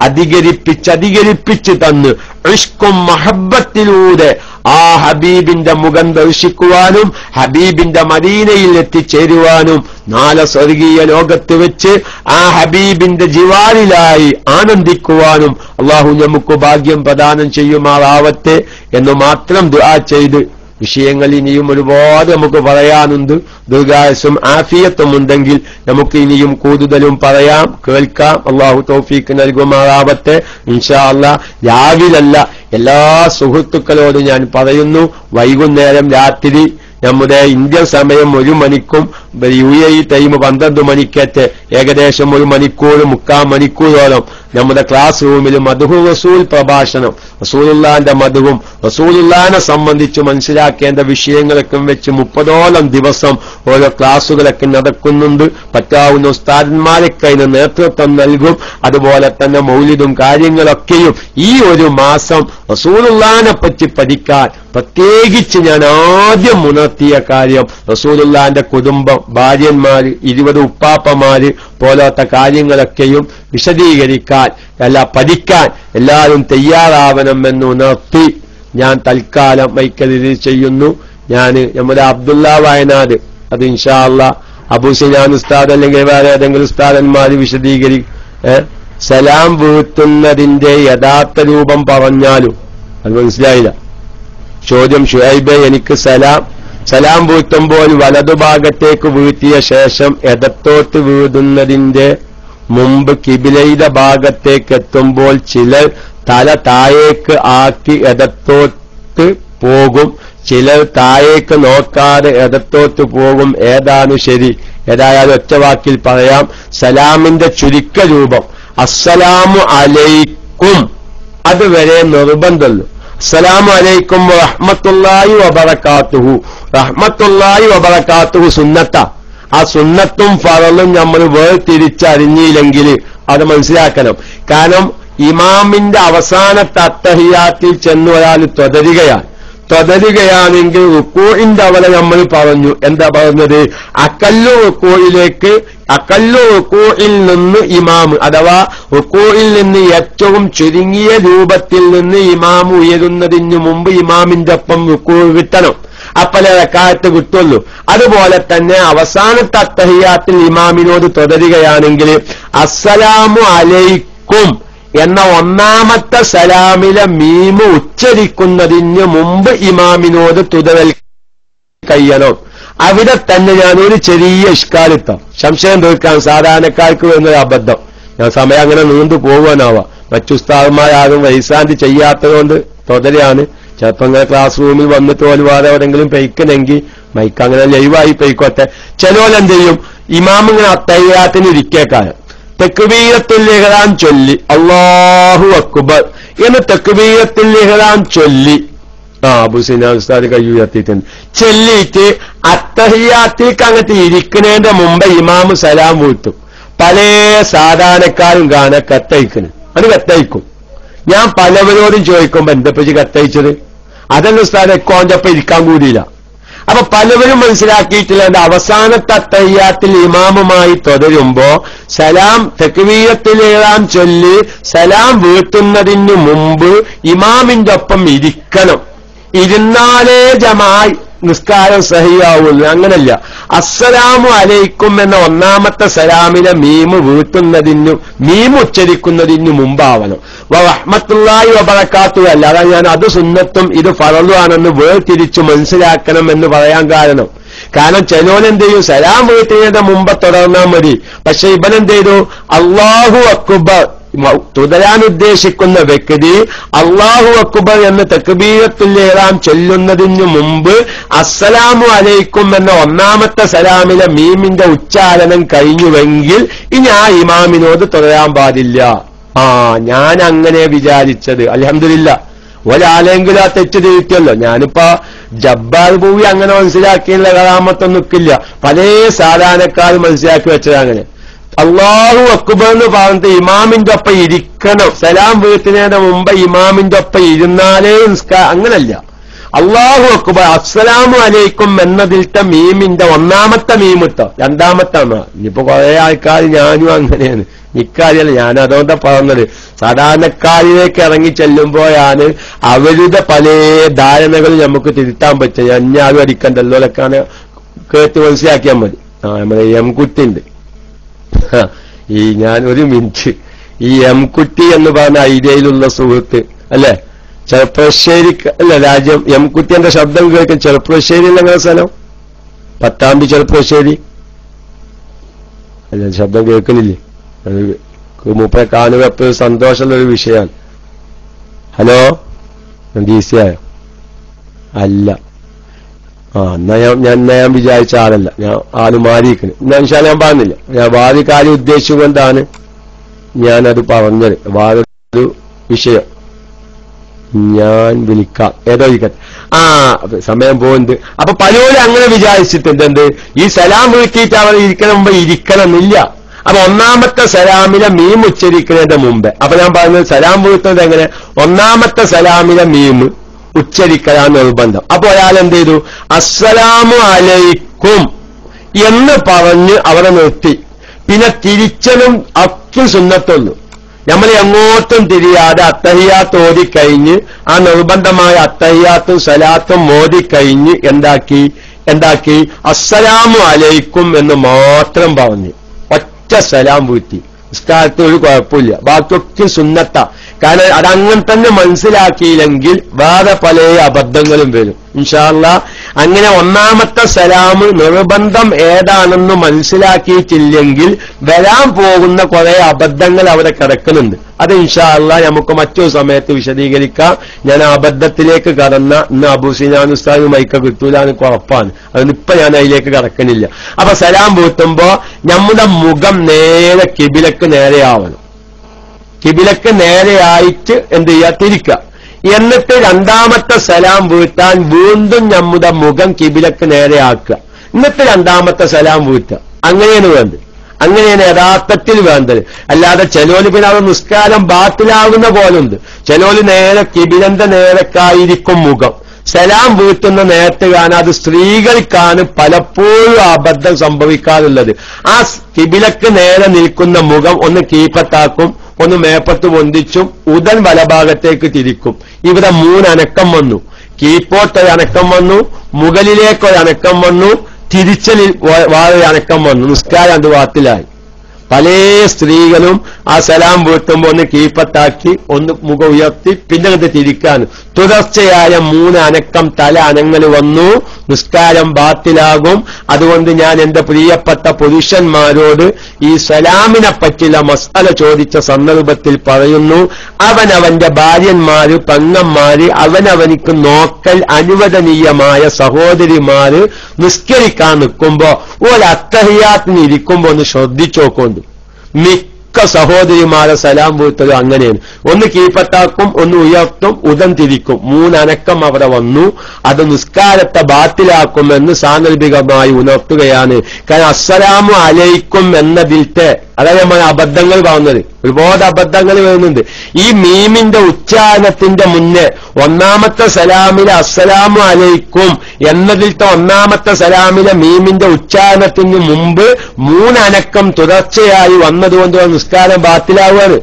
അധികരിപ്പിച്ച് തന്ന് ഇഷ്കും മഹബത്തിലൂടെ ആ ഹബീബിന്റെ മുഖം ദർശിക്കുവാനും ഹബീബിന്റെ മദീനയിൽ എത്തിച്ചേരുവാനും നാളെ സ്വർഗീയ ലോകത്ത് വെച്ച് ആ ഹബീബിന്റെ ജിവാറിലായി ആനന്ദിക്കുവാനും അല്ലാഹു നമുക്ക് ഭാഗ്യം പ്രദാനം ചെയ്യുമാറാവട്ടെ എന്ന് മാത്രം ദുആ ചെയ്ത്, വിഷയങ്ങൾ ഇനിയും ഒരുപാട് നമുക്ക് പറയാനുണ്ട്. ദീർഘായുസ്സും ആഫിയത്തും ഉണ്ടെങ്കിൽ നമുക്ക് ഇനിയും കൂടുതലും പറയാം, കേൾക്കാം. അല്ലാഹു തൗഫീഖ് നൽകുമാറാവട്ടെ. ഇൻഷാ അല്ലാഹ് രാവിലല്ല, എല്ലാ സുഹൃത്തുക്കളോടും ഞാൻ പറയുന്നു, വൈകുന്നേരം രാത്രി നമ്മുടെ ഇന്ത്യൻ സമയം 1 മണിക്കും UAE ടൈം 12 മണിക്കേറ്റ് ഏകദേശം 1 മണിക്കൂർ 3/4 മണിക്കൂറോളം നമ്മുടെ ക്ലാസ് റൂമിൽ മദ്ഹു റസൂൽ പ്രഭാഷണം, റസൂലുള്ളാഹിന്റെ മദ്ഹും റസൂലുള്ളാഹിനെ സംബന്ധിച്ച് മനസ്സിലാക്കേണ്ട വിഷയങ്ങളൊക്കെ വെച്ച് 30ഓളം ദിവസം ഓരോ ക്ലാസുകളൊക്കെ നടക്കുന്നുണ്ട്. പറ്റാവുന്ന ഉസ്താദന്മാരൊക്കെ അതിന് നേതൃത്വം നൽകും. അതുപോലെ തന്നെ മൗലിദും കാര്യങ്ങളൊക്കെയും ഈ ഒരു മാസം റസൂലുള്ളാഹിനെ പറ്റി പഠിക്കാൻ പ്രത്യേകിച്ച് ഞാൻ ആദ്യം ഉണർത്തിയ കാര്യം, റസൂലുള്ളാഹിന്റെ കുടുംബം, ഭാര്യന്മാര്, 20 ഉപ്പാപ്പമാര് പോലത്തെ കാര്യങ്ങളൊക്കെയും വിശദീകരിക്കാൻ പഠിക്കാൻ എല്ലാവരും തയ്യാറാവണമെന്ന് ഉണർത്തി ഞാൻ തൽക്കാലം വൈക്കരുതി ചെയ്യുന്നു. നമ്മുടെ അബ്ദുള്ള വയനാട്, അത് ഇൻഷാ അല്ലാഹ് അബൂ സിനാൻ ഉസ്താദ് അല്ലെങ്കിൽ വേറെ ഏതെങ്കിലും ഉസ്താദന്മാര് സലാം വീഴ്ത്തുന്നതിന്റെ യഥാർത്ഥ രൂപം പറഞ്ഞാലും അത് മനസ്സിലായില്ല. ചോദ്യം, ഷുഐബെ, എനിക്ക് സലാം വീഴ്ത്തുമ്പോൾ വലതുഭാഗത്തേക്ക് വീഴ്ത്തിയ ശേഷം ഇടത്തോട്ട് വീഴുന്നതിന്റെ മുമ്പ് കിബിലയുടെ ഭാഗത്തേക്ക് എത്തുമ്പോൾ ചിലർ തല താഴേക്ക് ആക്കി ഇടത്തോട്ട് പോകും, ചിലർ താഴേക്ക് നോക്കാതെ ഇടത്തോട്ട് പോകും. ഏതാണ് ശരി? ഏതായാലും ഒറ്റവാക്കിൽ പറയാം. സലാമിന്റെ ചുരുക്ക രൂപം അസ്സലാമു അലൈക്കും, അതുവരെ നിർബന്ധമുള്ളൂ. അസ്സലാമു അലൈക്കും റഹ്മത്തുള്ളാഹി വബറകാതുഹു. റഹ്മത്തുള്ളാഹി വബറകാതുഹു സുന്നത്ത. ആ സുന്നത്തും ഫറളും നമ്മൾ വേർതിരിച്ചറിഞ്ഞില്ലെങ്കിൽ അത് മനസ്സിലാക്കണം. കാരണം ഇമാമിന്റെ അവസാനത്തെ അത്തഹിയാത്തിൽ ചെന്ന് ഒരാൾ തുടരുകയാണെങ്കിൽ റുക്കൂഇന്റെ അവലെ നമ്മൾ പറഞ്ഞു. എന്താ പറഞ്ഞത്? അക്കല്ലു റുക്കൂഇൽ നിന്ന് ഇമാം, അഥവാ റുക്കൂഇൽ നിന്ന് ഏറ്റവും ചുരുങ്ങിയ രൂപത്തിൽ നിന്ന് ഇമാം ഉയരുന്നതിന് മുമ്പ് ഇമാമിന്റെ ഒപ്പം റുക്കൂ കിട്ടണം, അപ്പലേ റക്അത്ത് കിട്ടുള്ളൂ. അതുപോലെ തന്നെ അവസാനത്തെ അത്തഹിയാത്തിൽ ഇമാമിനോട് തുടരുകയാണെങ്കിൽ അസ്സലാമു അലൈക്കും എന്ന ഒന്നാമത്തെ സലാമിലെ മീമ് ഉച്ചരിക്കുന്നതിന് മുമ്പ് ഇമാമിനോട് തുടരൽ കഴിയണം. അവിടെ തന്നെ ഞാനൊരു ചെറിയ ഇഷ്കാലിത്തം സംശയം തീർക്കാൻ സാധാരണക്കാർക്ക് വരുന്നൊരു അബദ്ധം. ഞാൻ സമയം അങ്ങനെ നീണ്ടു പോകുവാനാവാം. മറ്റു ഉസ്താദന്മാരാകും വൈസാന്തി ചെയ്യാത്തതുകൊണ്ട് തുടരാണ്. ചിലപ്പോ ഇങ്ങനെ ക്ലാസ് റൂമിൽ വന്നിട്ട് പോലും വേറെ എവിടെങ്കിലും പെയ്ക്കണമെങ്കിൽ മൈക്ക് അങ്ങനെ ലൈവായി പെയ്ക്കോട്ടെ. ചിലവരെന്ത് ചെയ്യും? ഇമാം ഇങ്ങനെ അത്തഹിയാത്തിന് ഇരിക്കേക്കാലം തക്ബീറത്തുൽ ഇഹ്റാം ചൊല്ലി അല്ലാഹു അക്ബർ എന്ന് തക്ബീറത്തുൽ ഇഹ്റാം ചൊല്ലി, അബു സിനാൻ ഉസ്താദ് കയ്യുയർത്തിയിട്ടുണ്ട്, ചൊല്ലിയിട്ട് അത്തഹിയാത്തേക്ക് അങ്ങോട്ട് ഇരിക്കുന്നതിന്റെ മുമ്പ് ഇമാമ് സലാം വീട്ടും. പല സാധാരണക്കാരും കാണാൻ കത്തയക്കുന്നു. അത് കത്തയക്കും. ഞാൻ പലവരോടും ചോദിക്കുമ്പോ എന്തപ്പറ്റി കത്തയച്ചത്? അതല്ല ഉസ്താദ് എക്കോഞ്ചപ്പം ഇരിക്കാൻ കൂടിയില്ല. അപ്പൊ പലവരും മനസ്സിലാക്കിയിട്ടില്ല. എന്റെ അവസാനത്തെ അത്തഹിയാത്തിൽ ഇമാമുമായി തുടരുമ്പോ സലാം തക്ബീറത്തുൽ ഇഹ്റാം ചൊല്ലി സലാം വീട്ടുന്നതിന് മുമ്പ് ഇമാമിന്റെ ഒപ്പം ഇരിക്കണം. ഇരുന്നാലേ ജമായി നിസ്കാരം സഹിയാവുള്ളൂ. അങ്ങനല്ല. അസ്സലാമു അലൈക്കും എന്ന ഒന്നാമത്തെ സലാമിലെ മീം ഉച്ചരിക്കുന്നതിന് മുമ്പാവണം. റഹ്മത്തുള്ളാഹി വബറകാതുഹു അല്ല. അതാ ഞാൻ അത് സുന്നത്തും ഇത് ഫറളുമാണെന്ന് വേർതിരിച്ച് മനസ്സിലാക്കണം എന്ന് പറയാൻ കാരണം ചിലോനെന്ത് ചെയ്യും? സലാം വീട്ടിന്റെ മുമ്പ് തുടർന്നാൽ മതി. പക്ഷെ ഇവനെന്ത് ചെയ്തു? അല്ലാഹു അക്ബർ തുടരാൻ ഉദ്ദേശിക്കുന്ന വ്യക്തി അല്ലാഹു അക്ബർ എന്ന് തക്ബീറത്തുൽ ഇഹ്റാം ചൊല്ലുന്നതിന് മുമ്പ് അസ്സലാമു അലൈക്കും എന്ന ഒന്നാമത്തെ സലാമിലെ മീമിന്റെ ഉച്ചാരണം കഴിഞ്ഞുവെങ്കിൽ ഇനി ആ ഇമാമിനോട് തുടരാൻ പാടില്ല. ഞാൻ അങ്ങനെ വിചാരിച്ചത്. അൽഹംദുലില്ലാഹ് ഒരാളെങ്കിലും ആ തെറ്റ് തിരുത്തിയല്ലോ. ഞാനിപ്പോ ജബ്ബാർ ഭൂവി അങ്ങനെ മനസ്സിലാക്കിയുള്ള കറാമത്തൊന്നും നിൽക്കില്ല. പല സാധാരണക്കാരും മനസ്സിലാക്കി വെച്ചത് അങ്ങനെ. അല്ലാഹു അക്ബർ എന്ന് പറഞ്ഞിട്ട് ഇമാമിന്റെ ഒപ്പം ഇരിക്കണം. സലാം വീട്ടുന്നതിന് മുമ്പ് ഇമാമിന്റെ ഒപ്പം ഇരുന്നാലേ അങ്ങനല്ല. അല്ലാഹു അക്ബർ അസ്സലാമു അലൈക്കും എന്നതിലത്തെ മീമിന്റെ ഒന്നാമത്തെ മീമിട്ടോ രണ്ടാമത്തെ ഇനിയിപ്പോ കുറെ ആൾക്കാർ ഞാനും അങ്ങനെയാണ്. ഇക്കാര്യല്ല, ഞാൻ അതുകൊണ്ടാ പറഞ്ഞത്. സാധാരണക്കാരിലേക്ക് ഇറങ്ങി ചെല്ലുമ്പോഴാണ് അവരുടെ പല ധാരണകൾ നമുക്ക് തിരുത്താൻ പറ്റുക. ഞാനും അടിക്കണ്ടല്ലോ അതൊക്കെയാണ് കേട്ട് മനസ്സിലാക്കിയാൽ മതി. നമ്മുടെ എംകുട്ടിണ്ട്, ഞാൻ ഒരു മിനിറ്റ്, ഈ എംകുട്ടി എന്ന് പറഞ്ഞ ഐഡിയയിലുള്ള സുഹൃത്ത് അല്ലെ, ചെറുപ്പശ്ശേരി അല്ല രാജ്യം. എംകുട്ടിന്റെ ശബ്ദം കേൾക്കും. ചെറുപ്പശ്ശേരി എങ്ങനെ സ്ഥലം? പട്ടാമ്പി ചെറുപ്പശ്ശേരി അല്ല, ശബ്ദം കേൾക്കുന്നില്ലേ? മൂപ്പരെ കാണുക എപ്പോഴും സന്തോഷമുള്ളൊരു വിഷയമാണ്. ഹലോ, ഈസിയായോ? അല്ല, എന്നാ ഞാൻ വിചാരിച്ച ആളല്ല. ഞാൻ ആള് മാറിയിരിക്കുന്നു. ഞാൻ പറഞ്ഞില്ല. ഞാൻ വേറെ കാര്യം ഉദ്ദേശിച്ചുകൊണ്ടാണ് ഞാനത് പറഞ്ഞത്. വേറൊരു വിഷയം ഞാൻ വിളിക്കാം. ഏതോ ഇരിക്കട്ടെ. സമയം പോകുന്നുണ്ട്. അപ്പൊ പലരും അങ്ങനെ വിചാരിച്ചിട്ടുണ്ട്. എന്ത്, ഈ സലാം വീട്ടിയിട്ട് അവർ ഇരിക്കണം മുമ്പ് ഇരിക്കണമെന്നില്ല. അപ്പൊ ഒന്നാമത്തെ സലാമിലെ മീം ഉച്ചരിക്കുന്നതിന്റെ മുമ്പ്. അപ്പൊ ഞാൻ പറഞ്ഞത് സലാം വീട്ടുന്നത് എങ്ങനെ? ഒന്നാമത്തെ സലാമിലെ മീം ഉച്ചരിക്കലാണ് നിർബന്ധം. അപ്പൊ ഒരാൾ എന്ത് ചെയ്തു? അസ്സലാമു അലൈക്കും എന്ന് പറഞ്ഞ് അവിടെ നിർത്തി. പിന്നെ തിരിച്ചലും ഒക്കെ സുന്നത്തുള്ളൂ. നമ്മൾ എങ്ങോട്ടും തിരിയാതെ അത്തഹിയാത്ത് ഓതിക്കഴിഞ്ഞ് ആ നിർബന്ധമായ അത്തഹിയാത്തും സലാത്തും ഓതിക്കഴിഞ്ഞ് എന്താക്കി അസ്സലാമു അലൈക്കും എന്ന് മാത്രം പറഞ്ഞു. ഒറ്റ സലാം വീട്ടി. നിസ്കാരത്തിന് ഒരു കുഴപ്പമില്ല. ബാക്കിയൊക്കെ സുന്നത്ത. കാരണം അതങ്ങനെ തന്നെ മനസ്സിലാക്കിയില്ലെങ്കിൽ വേറെ പല അബദ്ധങ്ങളും വരും. ഇൻഷാ അല്ലാഹ് അങ്ങനെ ഒന്നാമത്തെ സലാം നിർബന്ധം ഏതാണെന്ന് മനസ്സിലാക്കിയിട്ടില്ലെങ്കിൽ വരാൻ പോകുന്ന കുറെ അബദ്ധങ്ങൾ അവിടെ കിടക്കുന്നുണ്ട്. അത് ഇൻഷാ അല്ലാഹ് നമുക്ക് മറ്റൊരു സമയത്ത് വിശദീകരിക്കാം. ഞാൻ ആ അബദ്ധത്തിലേക്ക് കടന്ന ഇന്ന് അബൂസിനാൻ ഉസ്താദ് മൈക്ക കിട്ടൂല എന്ന് ഉറപ്പാണ്. അതിനിപ്പോ ഞാൻ അതിലേക്ക് കടക്കണില്ല. അപ്പൊ സലാം പൂട്ടുമ്പോ നമ്മുടെ മുഖം നേരെ കിബിലക്ക് നേരെയാവണം. കിബിലക്ക് നേരെയായിട്ട് എന്ത് ചെയ്യുക, തിരിക്കുക. എന്നിട്ട് രണ്ടാമത്തെ സലാം വീട്ടാൻ വീണ്ടും നമ്മുടെ മുഖം കിബിലക്ക് നേരെയാക്കുക. എന്നിട്ട് രണ്ടാമത്തെ സലാം വീട്ടുക. അങ്ങനെയാണ് വേണ്ടത്. അങ്ങനെയാണ് യഥാർത്ഥത്തിൽ വേണ്ടത്. അല്ലാതെ ചെലോല് പിന്നെ അത് നിസ്കാരം ബാത്തിലാകുന്ന പോലുണ്ട്. ചെലോല് നേരെ കിബിലന്റെ നേരക്കായിരിക്കും മുഖം. സലാം വീട്ടുന്ന നേരത്ത് കാണാൻ അത് സ്ത്രീകൾക്കാണ് പലപ്പോഴും അബദ്ധം സംഭവിക്കാറുള്ളത്. ആ കിബിലക്ക് നേരെ നിൽക്കുന്ന മുഖം ഒന്ന് കീപ്പത്താക്കും, ഒന്ന് മേപ്പത്ത് പൊന്തിച്ചും ഉടൻ വലഭാഗത്തേക്ക് തിരിക്കും. ഇവിടെ 3 അനക്കം വന്നു. കീപ്പോട്ടൊരനക്കം വന്നു, മുകളിലേക്കൊരനക്കം വന്നു, തിരിച്ചലിൽ വേറെ അനക്കം വന്നു. നിസ്കാരം അത് വാത്തിലായി. പല സ്ത്രീകളും ആ സലാം വീട്ടുമ്പോ ഒന്ന് കീപ്പത്താക്കി ഒന്ന് മുഖം ഉയർത്തി പിന്നെ അത് തിരിക്കാൻ തുടർച്ചയായ 3 അനക്കം തല അനങ്ങൾ വന്നു. നിസ്കാരം ബാത്തിലാകും. അതുകൊണ്ട് ഞാൻ എന്റെ പ്രിയപ്പെട്ട പുരുഷന്മാരോട് ഈ സലാമിനെ പറ്റിയുള്ള മസ്അല ചോദിച്ച സന്ദർഭത്തിൽ പറയുന്നു, അവനവന്റെ ഭാര്യന്മാര്, പെങ്ങന്മാര്, അവനവനിക്ക് നോക്കൽ അനുവദനീയമായ സഹോദരിമാര് നിസ്കരിക്കാൻ നിൽക്കുമ്പോ ഒരു അത്തഹിയാത്തിന് ഇരിക്കുമ്പോ ഒന്ന് ശ്രദ്ധിച്ചോക്കൊണ്ട്. മിക്ക സഹോദരിമാരെ സലാം വീട്ടത് അങ്ങനെയാണ്. ഒന്ന് കീപ്പത്താക്കും, ഒന്ന് ഉയർത്തും, ഉടൻ തിരിക്കും. 3 അനക്കം അവിടെ വന്നു. അത് നിസ്കാരത്തെ ബാത്തിലാക്കുമെന്ന് സാങ്കല്പികമായി ഉണർത്തുകയാണ്. കാരണം അസ്സലാമു അലൈക്കും എന്നതിൽത്തെ അതായത് നമ്മൾ അബദ്ധങ്ങൾ പറഞ്ഞത് ഒരുപാട് അബദ്ധങ്ങൾ വരുന്നുണ്ട്. ഈ മീമിന്റെ ഉച്ചാരണത്തിന്റെ മുന്നേ ഒന്നാമത്തെ സലാമിലെ അസ്സലാമു അലൈക്കും എന്നതിൽത്തെ ഒന്നാമത്തെ സലാമിലെ മീമിന്റെ ഉച്ചാരണത്തിന് മുമ്പ് 3 അനക്കം തുടർച്ചയായി വന്നതുകൊണ്ട് നിസ്കാരം ബാത്തിലാവുകയാണ്.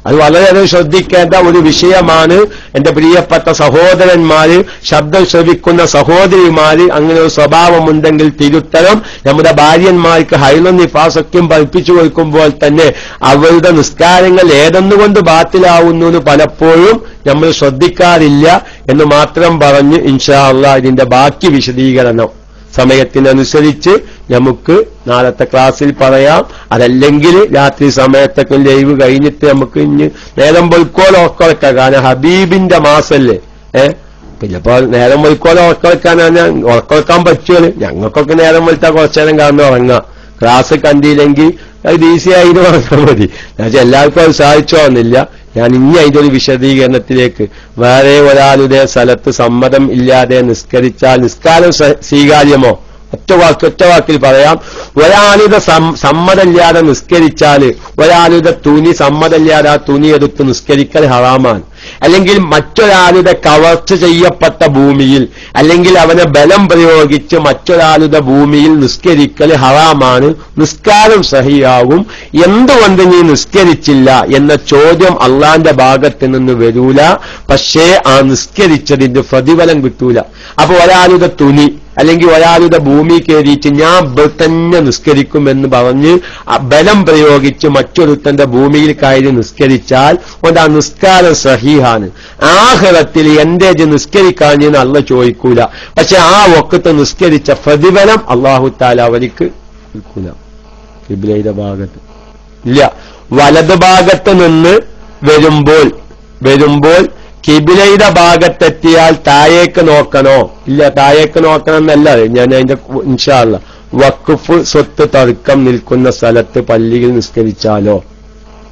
അത് വളരെയധികം ശ്രദ്ധിക്കേണ്ട ഒരു വിഷയമാണ്. എന്റെ പ്രിയപ്പെട്ട സഹോദരന്മാര്, ശബ്ദം ശ്രവിക്കുന്ന സഹോദരിമാര്, അങ്ങനെ ഒരു സ്വഭാവമുണ്ടെങ്കിൽ തിരുത്തരം. നമ്മുടെ ഭാര്യന്മാർക്ക് ഹൈലും നിഫാസൊക്കെയും പഠിപ്പിച്ചു കൊടുക്കുമ്പോൾ തന്നെ അവരുടെ നിസ്കാരങ്ങൾ ഏതെന്നുകൊണ്ട് ബാത്തിലാവുന്നു എന്ന് പലപ്പോഴും നമ്മൾ ശ്രദ്ധിക്കാറില്ല എന്ന് മാത്രം പറഞ്ഞ് ഇൻഷാ അല്ലാഹ് ഇതിന്റെ ബാക്കി വിശദീകരണം സമയത്തിനനുസരിച്ച് നമുക്ക് നാളത്തെ ക്ലാസ്സിൽ പറയാം. അതല്ലെങ്കിൽ രാത്രി സമയത്തൊക്കെ ലൈവ് കഴിഞ്ഞിട്ട് നമുക്ക് ഇനി നേരം പൊയ്ക്കോൽ ഉറക്കളക്കാം. കാരണം ഹബീബിന്റെ മാസല്ലേ. പിന്നെ ഇപ്പൊ നേരം പൊയ്ക്കോൽ ഉറക്കളക്കാനാണ് ഉറക്കളക്കാൻ പറ്റുമല്ലോ. ഞങ്ങൾക്കൊക്കെ നേരം വെളുത്താൽ കുറച്ചേരം കാണുന്ന ഉറങ്ങാം. ക്ലാസ് കണ്ടില്ലെങ്കിൽ അത് ഈസി ആയിട്ട് ഉറങ്ങാൻ മതി. എന്നുവെച്ചാൽ എല്ലാവർക്കും അത് സാധിച്ചോന്നില്ല. ഞാൻ ഇനി അതിന്റെ ഒരു വിശദീകരണത്തിലേക്ക്, വേറെ ഒരാളുടെ സ്ഥലത്ത് സമ്മതം ഇല്ലാതെ നിസ്കരിച്ചാൽ നിസ്കാരം സ്വീകാര്യമോ? ഒറ്റ വാക്കിൽ പറയാം. ഒരാളുടെ സമ്മതമില്ലാതെ നിസ്കരിച്ചാൽ, ഒരാളുടെ തുണി സമ്മതമില്ലാതെ ആ തുണി എടുത്ത് നിസ്കരിക്കൽ ഹറാമാണ്. അല്ലെങ്കിൽ മറ്റൊരാളുടെ കവർച്ച ചെയ്യപ്പെട്ട ഭൂമിയിൽ, അല്ലെങ്കിൽ അവനെ ബലം പ്രയോഗിച്ച് മറ്റൊരാളുടെ ഭൂമിയിൽ നിസ്കരിക്കൽ ഹറാമാണ്. നിസ്കാരം സഹിയാകും. എന്തുകൊണ്ട് നീ നിസ്കരിച്ചില്ല എന്ന ചോദ്യം അള്ളാന്റെ ഭാഗത്ത് നിന്ന് വരൂല. പക്ഷേ ആ നിസ്കരിച്ചതിന്റെ പ്രതിഫലം കിട്ടൂല. അപ്പൊ ഒരാളുടെ തുണി അല്ലെങ്കിൽ ഒരാളുടെ ഭൂമി കയറിയിട്ട് ഞാൻ തന്നെ നിസ്കരിക്കുമെന്ന് പറഞ്ഞ് ബലം പ്രയോഗിച്ച് മറ്റൊരുത്തന്റെ ഭൂമിയിൽ കയറി നിസ്കരിച്ചാൽ ആ നിസ്കാരം സഹീഹാണ്. ആഖിറത്തിൽ എന്റെ നിസ്കരിക്കാഞ്ഞെന്ന് അള്ളാഹ് ചോദിക്കൂല. പക്ഷെ ആ വഖത്ത് നിസ്കരിച്ച പ്രതിഫലം അല്ലാഹു തആല അവർക്ക് കൊടുക്കൂല. ഖിബ്ലയുടെ ഭാഗത്ത് ഇല്ല. വലത് ഭാഗത്ത് നിന്ന് വരുമ്പോൾ കിബിലയുടെ ഭാഗത്തെത്തിയാൽ താഴേക്ക് നോക്കണോ? ഇല്ല, താഴേക്ക് നോക്കണം എന്നല്ല. ഞാൻ അതിന്റെ ഇൻഷാ അല്ലാഹ് വഖഫ് സ്വത്ത് തർക്കം നിൽക്കുന്ന സ്ഥലത്ത് പള്ളിയിൽ നിസ്കരിച്ചാലോ?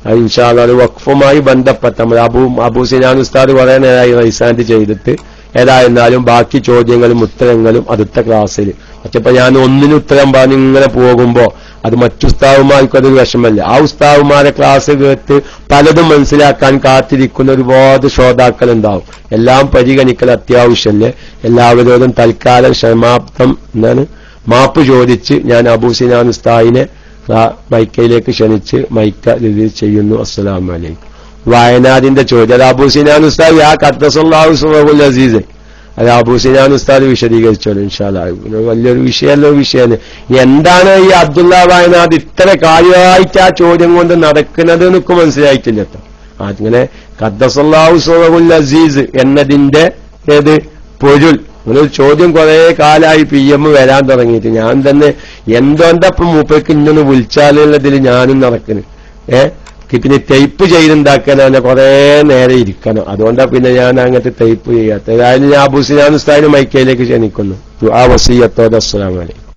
അത് ഇൻഷാ അല്ലാഹ് അത് വഖഫുമായി ബന്ധപ്പെട്ട അബൂ സിനാൻ ഉസ്താദ് കുറെ നേരമായി റൈസാൻഡ് ചെയ്തിട്ട് ഏതായിരുന്നാലും ബാക്കി ചോദ്യങ്ങളും ഉത്തരങ്ങളും അടുത്ത ക്ലാസ്സിൽ. പക്ഷെ ഞാൻ ഒന്നിന് ഉത്തരം പറഞ്ഞ് ഇങ്ങനെ പോകുമ്പോ അത് മറ്റുസ്താവുമാർക്കും അതൊരു വിഷമല്ല. ആ ഉസ്താവുമാരെ ക്ലാസ് കേട്ട് പലതും മനസ്സിലാക്കാൻ കാത്തിരിക്കുന്ന ഒരുപാട് ശ്രോതാക്കൾ ഉണ്ടാവും. എല്ലാം പരിഗണിക്കൽ അത്യാവശ്യമല്ലേ. എല്ലാവരോടും തൽക്കാലം മാപ്പ് ചോദിച്ച് ഞാൻ അബൂ സിനാൻ ഉസ്താദിനെ മൈക്കയിലേക്ക് ക്ഷണിച്ച് മൈക്ക റിലീസ് ചെയ്യുന്നു. അസ്സലാമു അലൈക്കും. വയനാടിന്റെ ചോദ്യം അത് അബൂ സിനാൻ ഉസ്താദ് ആ ഖദ്ദസല്ലാഹു സുബ്ഹാനഹു അസീസ് അത് അബൂ സിനാൻ ഉസ്താദ് വിശദീകരിച്ചോളൂ ഇൻഷാ അല്ലാഹ്. വലിയൊരു വിഷയമല്ലേ. എന്താണ് ഈ അബ്ദുള്ള വയനാട് ഇത്ര കാര്യമായിട്ട് ആ ചോദ്യം കൊണ്ട് നടക്കുന്നത് എന്നൊക്കെ മനസ്സിലായിട്ടില്ല കേട്ടോ. അങ്ങനെ ഖദ്ദസല്ലാഹു സുബ്ഹാനഹു അസീസ് എന്നതിന്റെ പൊരുൾ അങ്ങനൊരു ചോദ്യം കുറെ കാലമായി PM വരാൻ തുടങ്ങിയിട്ട് ഞാൻ തന്നെ എന്തോണ്ടപ്പം മൂപ്പയ്ക്ക് ഇന്നൊന്ന് വിളിച്ചാലുള്ളതിൽ ഞാനും നടക്കുന്നു. പിന്നെ ടൈപ്പ് ചെയ്തുണ്ടാക്കാൻ അവനെ കുറെ നേരെ ഇരിക്കണം. അതുകൊണ്ടാ പിന്നെ ഞാൻ അങ്ങനത്തെ ടൈപ്പ് ചെയ്യാത്ത. ഏതായാലും ഞാൻ അബൂസിനാൻ ഉസ്താദിനെ മൈക്കയിലേക്ക് ക്ഷണിക്കുന്നു. ആ വസിയത്തോടെ അസ്സലാമു അലൈക്കും.